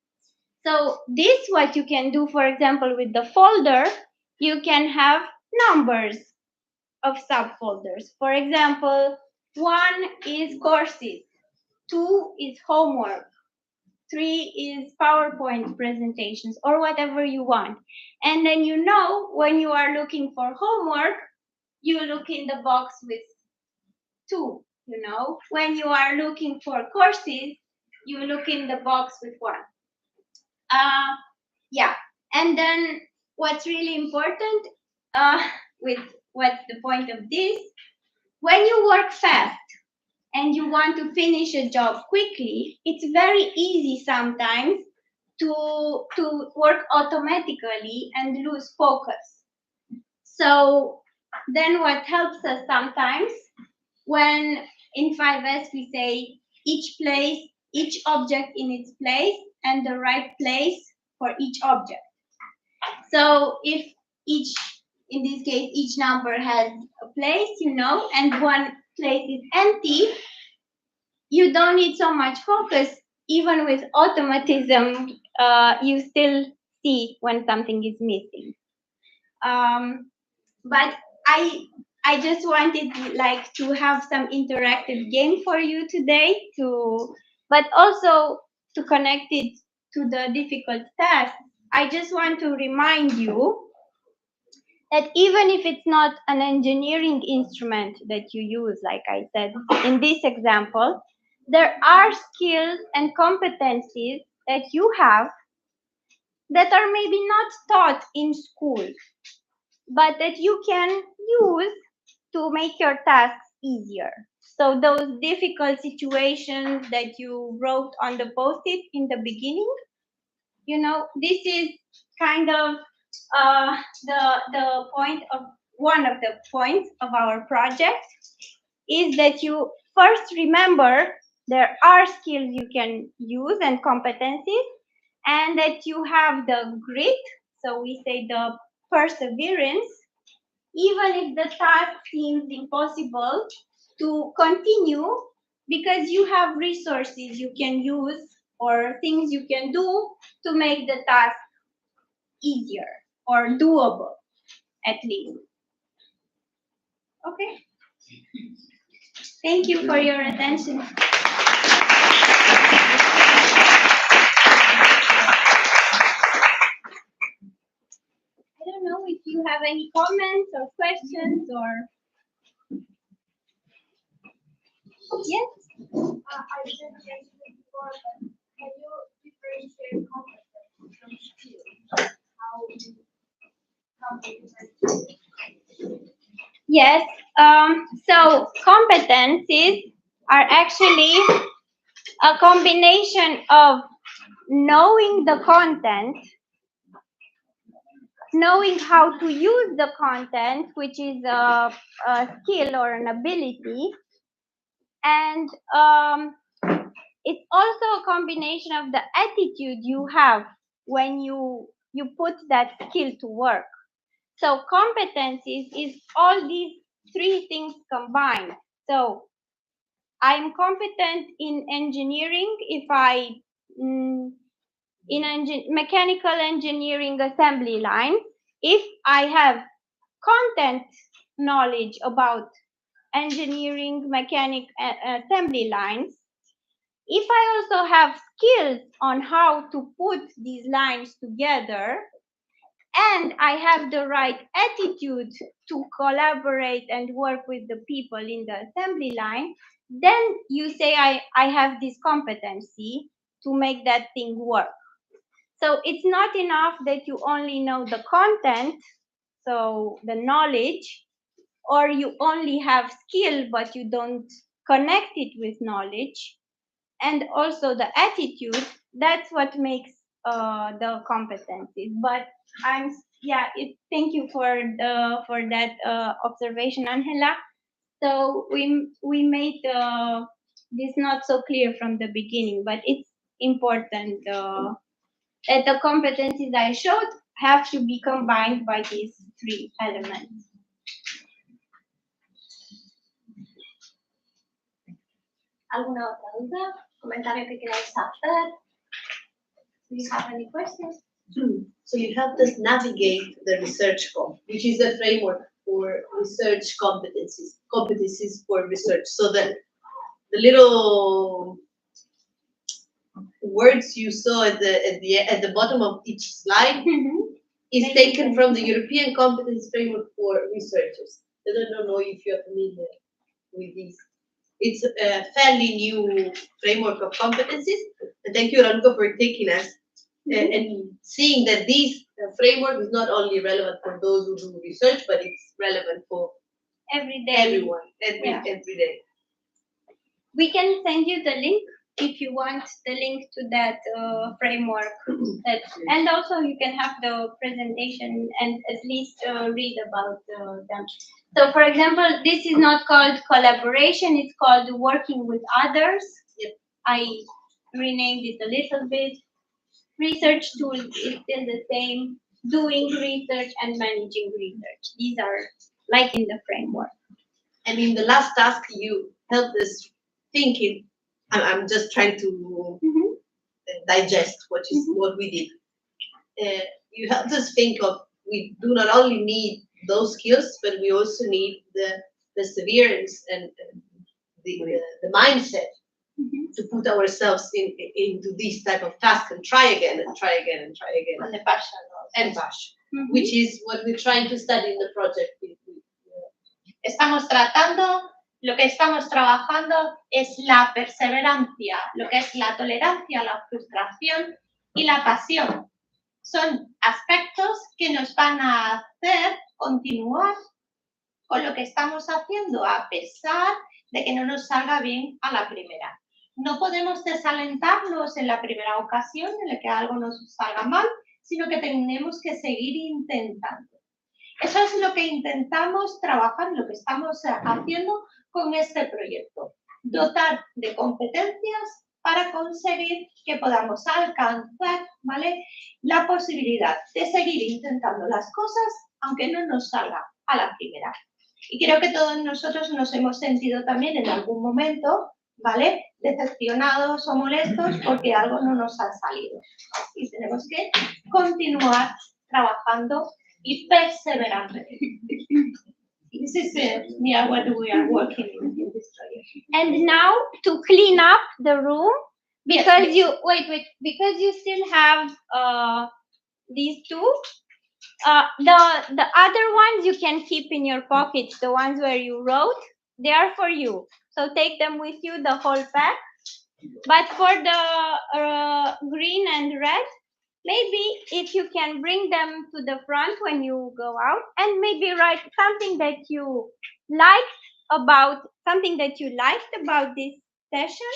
So this, what you can do, for example, with the folder, you can have numbers of subfolders. For example, 1 is courses, 2 is homework, 3 is PowerPoint presentations, or whatever you want. And then, you know, when you are looking for homework, you look in the box with 2, you know. When you are looking for courses, you look in the box with 1. Yeah, and then what's really important, with what's the point of this, when you work fast and you want to finish a job quickly, it's very easy sometimes to work automatically and lose focus. So then what helps us sometimes, when in 5S we say each place, each object in its place, and the right place for each object. So if each, in this case, each number has a place, you know, and one place is empty, you don't need so much focus. Even with automatism, you still see when something is missing. But I just wanted like to have some interactive game for you today, but also to connect it to the difficult task. I just want to remind you that even if it's not an engineering instrument that you use, like I said in this example, there are skills and competencies that you have that are maybe not taught in school, but that you can use to make your tasks easier. So those difficult situations that you wrote on the post-it in the beginning, you know, this is kind of the point of one of the points of our project, is that you first remember there are skills you can use and competencies, and that you have the grit, so we say the perseverance, even if the task seems impossible, to continue, because you have resources you can use or things you can do to make the task easier or doable, at least. Okay. Thank you for your attention. I don't know if you have any comments or questions or. Yes? I didn't mention it before, but can you differentiate competence from skill? How do you differentiate? Yes. So competencies are actually a combination of knowing the content, knowing how to use the content, which is a skill or an ability, and it's also a combination of the attitude you have when you put that skill to work. So competencies is all these 3 things combined. So I'm competent in engineering if I mechanical engineering assembly line, if I have content knowledge about engineering mechanic assembly lines, if I also have skills on how to put these lines together, and I have the right attitude to collaborate and work with the people in the assembly line, then you say I have this competency to make that thing work. So it's not enough that you only know the content, so the knowledge, or you only have skill but you don't connect it with knowledge, and also the attitude. That's what makes the competencies. But thank you for that observation, Angela. So we made this not so clear from the beginning, but it's important that the competencies I showed have to be combined by these 3 elements. ¿Alguna otra duda? ¿Comentario que queráis hacer? Do you have any questions? So you helped us navigate the research comp, which is a framework for research competencies for research. So that the little words you saw at the bottom of each slide is taken from the European Competence Framework for Researchers. I don't know if you're familiar with this. It's a fairly new framework of competencies. And thank you, Raluca, for taking us and seeing that this framework is not only relevant for those who do research, but it's relevant for everyone, every day. We can send you the link if you want the link to that framework. And also you can have the presentation and at least read about them. So for example, this is not called collaboration, it's called working with others. Yep. I renamed it a little bit. Research tools is still the same. Doing research and managing research. These are like in the framework. And in the last task, you helped us thinking. I'm just trying to digest what we did. You helped us think of, we do not only need those skills, but we also need the perseverance and the mindset to put ourselves into this type of task and try again and try again and try again. And the passion. And passion, which is what we're trying to study in the project. Estamos tratando, lo que estamos trabajando es la perseverancia, lo que es la tolerancia, la frustración y la pasión. Son aspectos que nos van a hacer continuar con lo que estamos haciendo a pesar de que no nos salga bien a la primera. No podemos desalentarnos en la primera ocasión en la que algo nos salga mal, sino que tenemos que seguir intentando. Eso es lo que intentamos trabajar, lo que estamos haciendo con este proyecto. Dotar de competencias para conseguir que podamos alcanzar, ¿vale?, la posibilidad de seguir intentando las cosas aunque no nos salga a la primera. Y creo que todos nosotros nos hemos sentido también en algún momento, ¿vale?, decepcionados o molestos porque algo no nos ha salido. Y tenemos que continuar trabajando y perseverando. This is what we are working in this project. And now to clean up the room, because because you still have these two. The other ones you can keep in your pockets, the ones where you wrote, they are for you. So take them with you, the whole pack. But for the green and red, maybe if you can bring them to the front when you go out and maybe write something that you liked about this session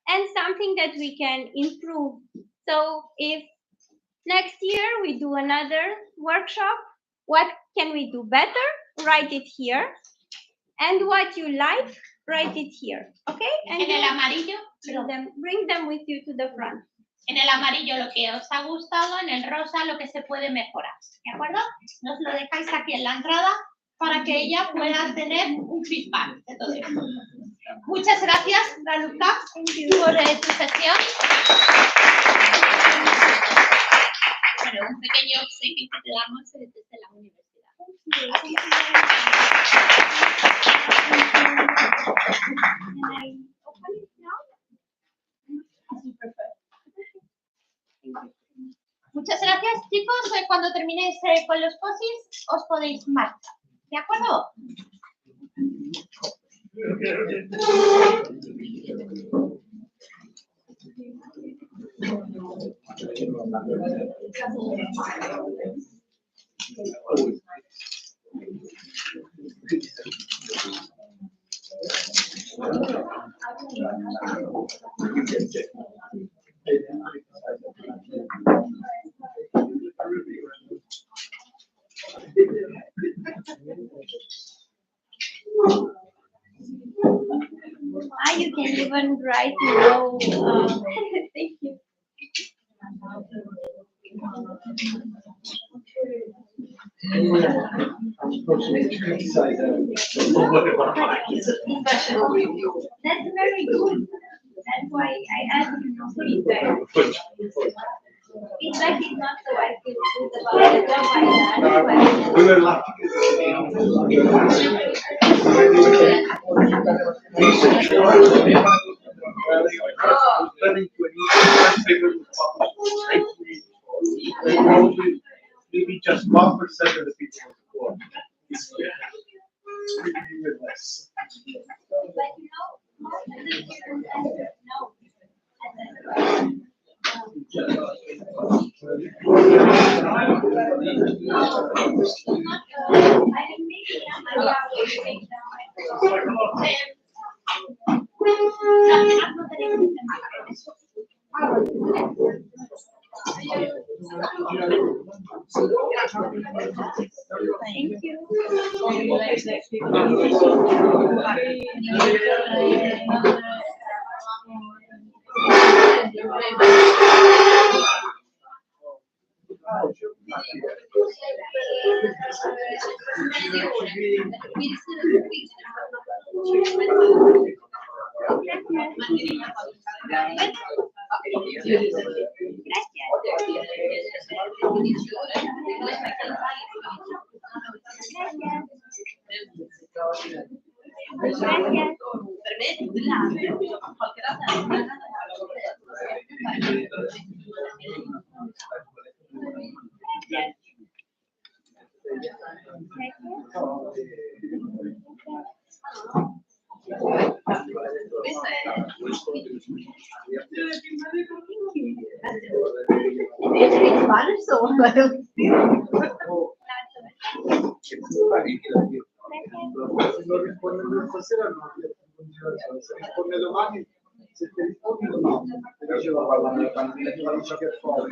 and something that we can improve. So if next year we do another workshop, what can we do better? Write it here. And what you like, write it here. Okay? And en el amarillo, bring them with you to the front. En el amarillo lo que os ha gustado, en el rosa lo que se puede mejorar. ¿De acuerdo? Nos lo dejáis aquí en la entrada para que ella pueda tener un feedback de todo esto. Muchas gracias, Raluca, por tu sesión. Bueno, un pequeño obsequio que te damos desde la universidad. Muchas gracias, chicos. Cuando terminéis con los posis, os podéis marchar. ¿De acuerdo? You can even write below. Thank you. Professional review. That's very good. That's why I asked feedback. Feedback is not so I feel good about the job I done. We were lucky. Maybe just 1% of the people support. Maybe less. But you know, most of the students answer no. Thank you. Non risponde stasera, no. Se risponde domani, se ti rispondi no. Però ce la parlando quando mi dice che è fuori.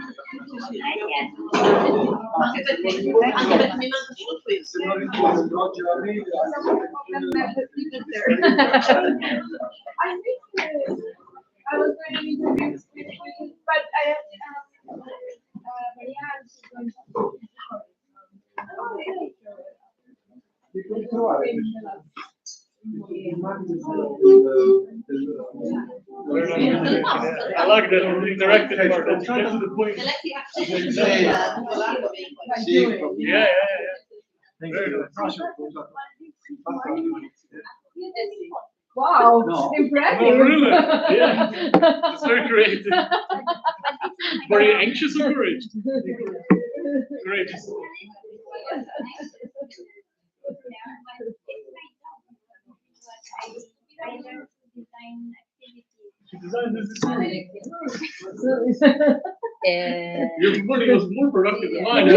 Anche perché mi manca solo questo. Se non risponde oggi la mail, I think I was going to interview but I have Marianne, she's going to mi puoi trovare I like the interactive part. Let's get to the point. Yeah. Very good. Wow, No. impressive. Oh, really? Yeah. It's very creative. Very anxious or courageous? Courageous. I learned to design activities. She designed this. Your body was more productive than mine.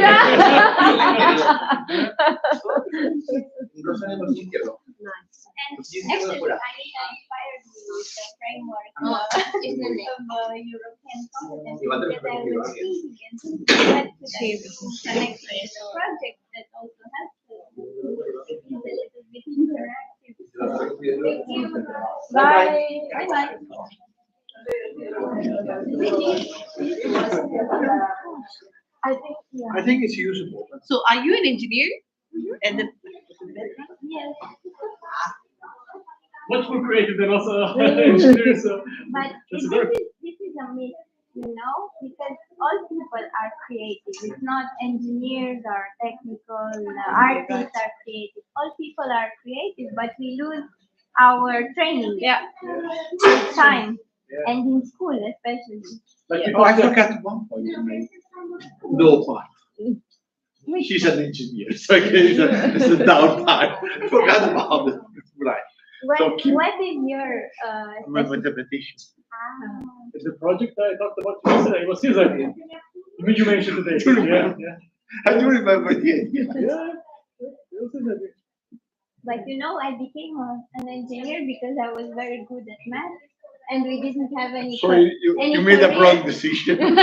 And actually, Anita inspired me with the framework of European competence that I was thinking and what could I do to connect with a project that also has to be a little bit interactive. Thank you. Bye. Bye-bye. I think it's usable. So are you an engineer? And the, Yes. Much more creative than us engineers. So But that's this very. is a myth, because all people are creative. It's not engineers or technical artists are creative. All people are creative, but we lose our training. With time. And in school especially. I forgot one point to make. No part. She's an engineer, so it's a down part. Forgot about it. Right. What is your Mathematician. The project I talked about yesterday was his idea. Which you mentioned today. Yeah. I do remember the idea. Yeah. It was his idea. But I became an engineer because I was very good at math, and we didn't have any. So you made a wrong decision. You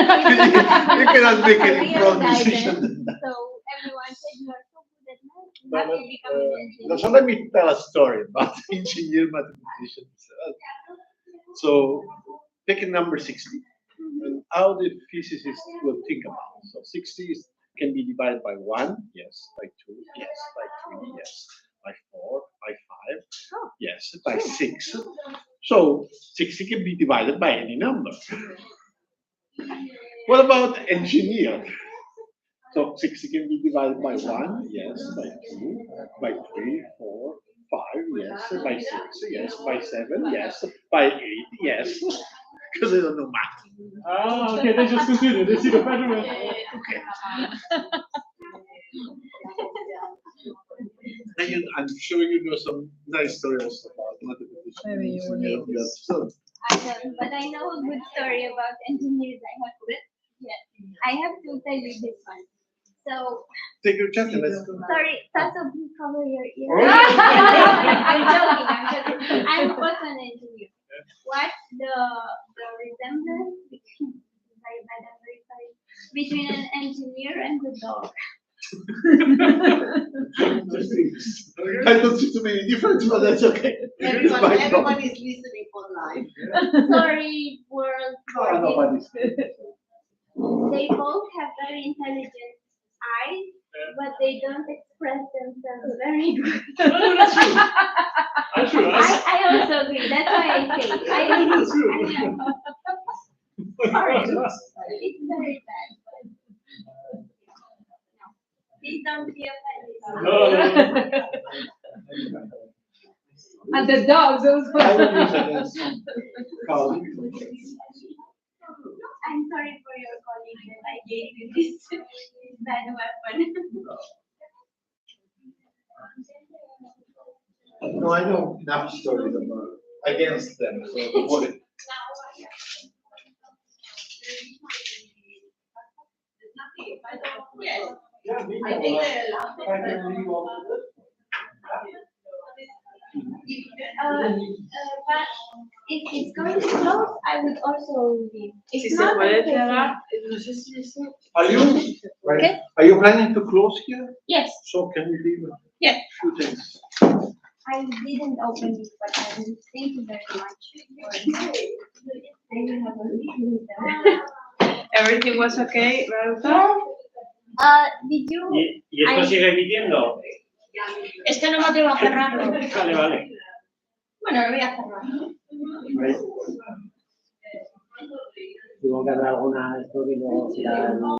cannot make any wrong decision. So everyone said you are so good at math, you have to become an engineer. So let me tell a story about engineer mathematicians. So pick a number 60. And how the physicists will think about it. So 60 is can be divided by 1, yes, by 2, yes, by 3, yes, by 4, by 5, yes, by 6. So 60 can be divided by any number. What about engineer? So 60 can be divided by 1, yes, by 2, by 3, 4, 5, yes, by 6, yes, by 7, yes, by 8, yes. Because they don't know math. Ah, okay, they just continue. They see the pattern. Okay. And I'm sure you know some nice stories about mathematics. Maybe you will need this. I don't, but I know a good story about engineers. I have to tell you this one. So. Take your chance and let's go. Sorry, Tato, please cover your ears. Oh. I'm joking. I'm also an engineer. What's the resemblance between, between an engineer and the dog? I don't see too many differences, but that's okay. Everyone is listening online. Sorry, world. Nobody's. They both have very intelligent eyes, but they don't express themselves very good. That's true. I also agree. That's why I say it. I agree. Sorry, it's very bad. Please don't be offended. No. And the dogs also. I'm sorry for your colleague that I gave you this bad weapon. No, I know enough stories about against them, so don't worry. I think they're allowed. But if it's going to close, I would also leave. It's not Are you planning to close here? Yes. So can we leave? Yes. Few things. I didn't open it, but I will thank you very much. I will have a look. Everything was okay, right? Did you? ¿Y esto sigue emitiendo? Es que no me atrevo a cerrarlo. Vale, vale. Bueno, lo voy a cerrar. Tengo que haber alguna esto que luego será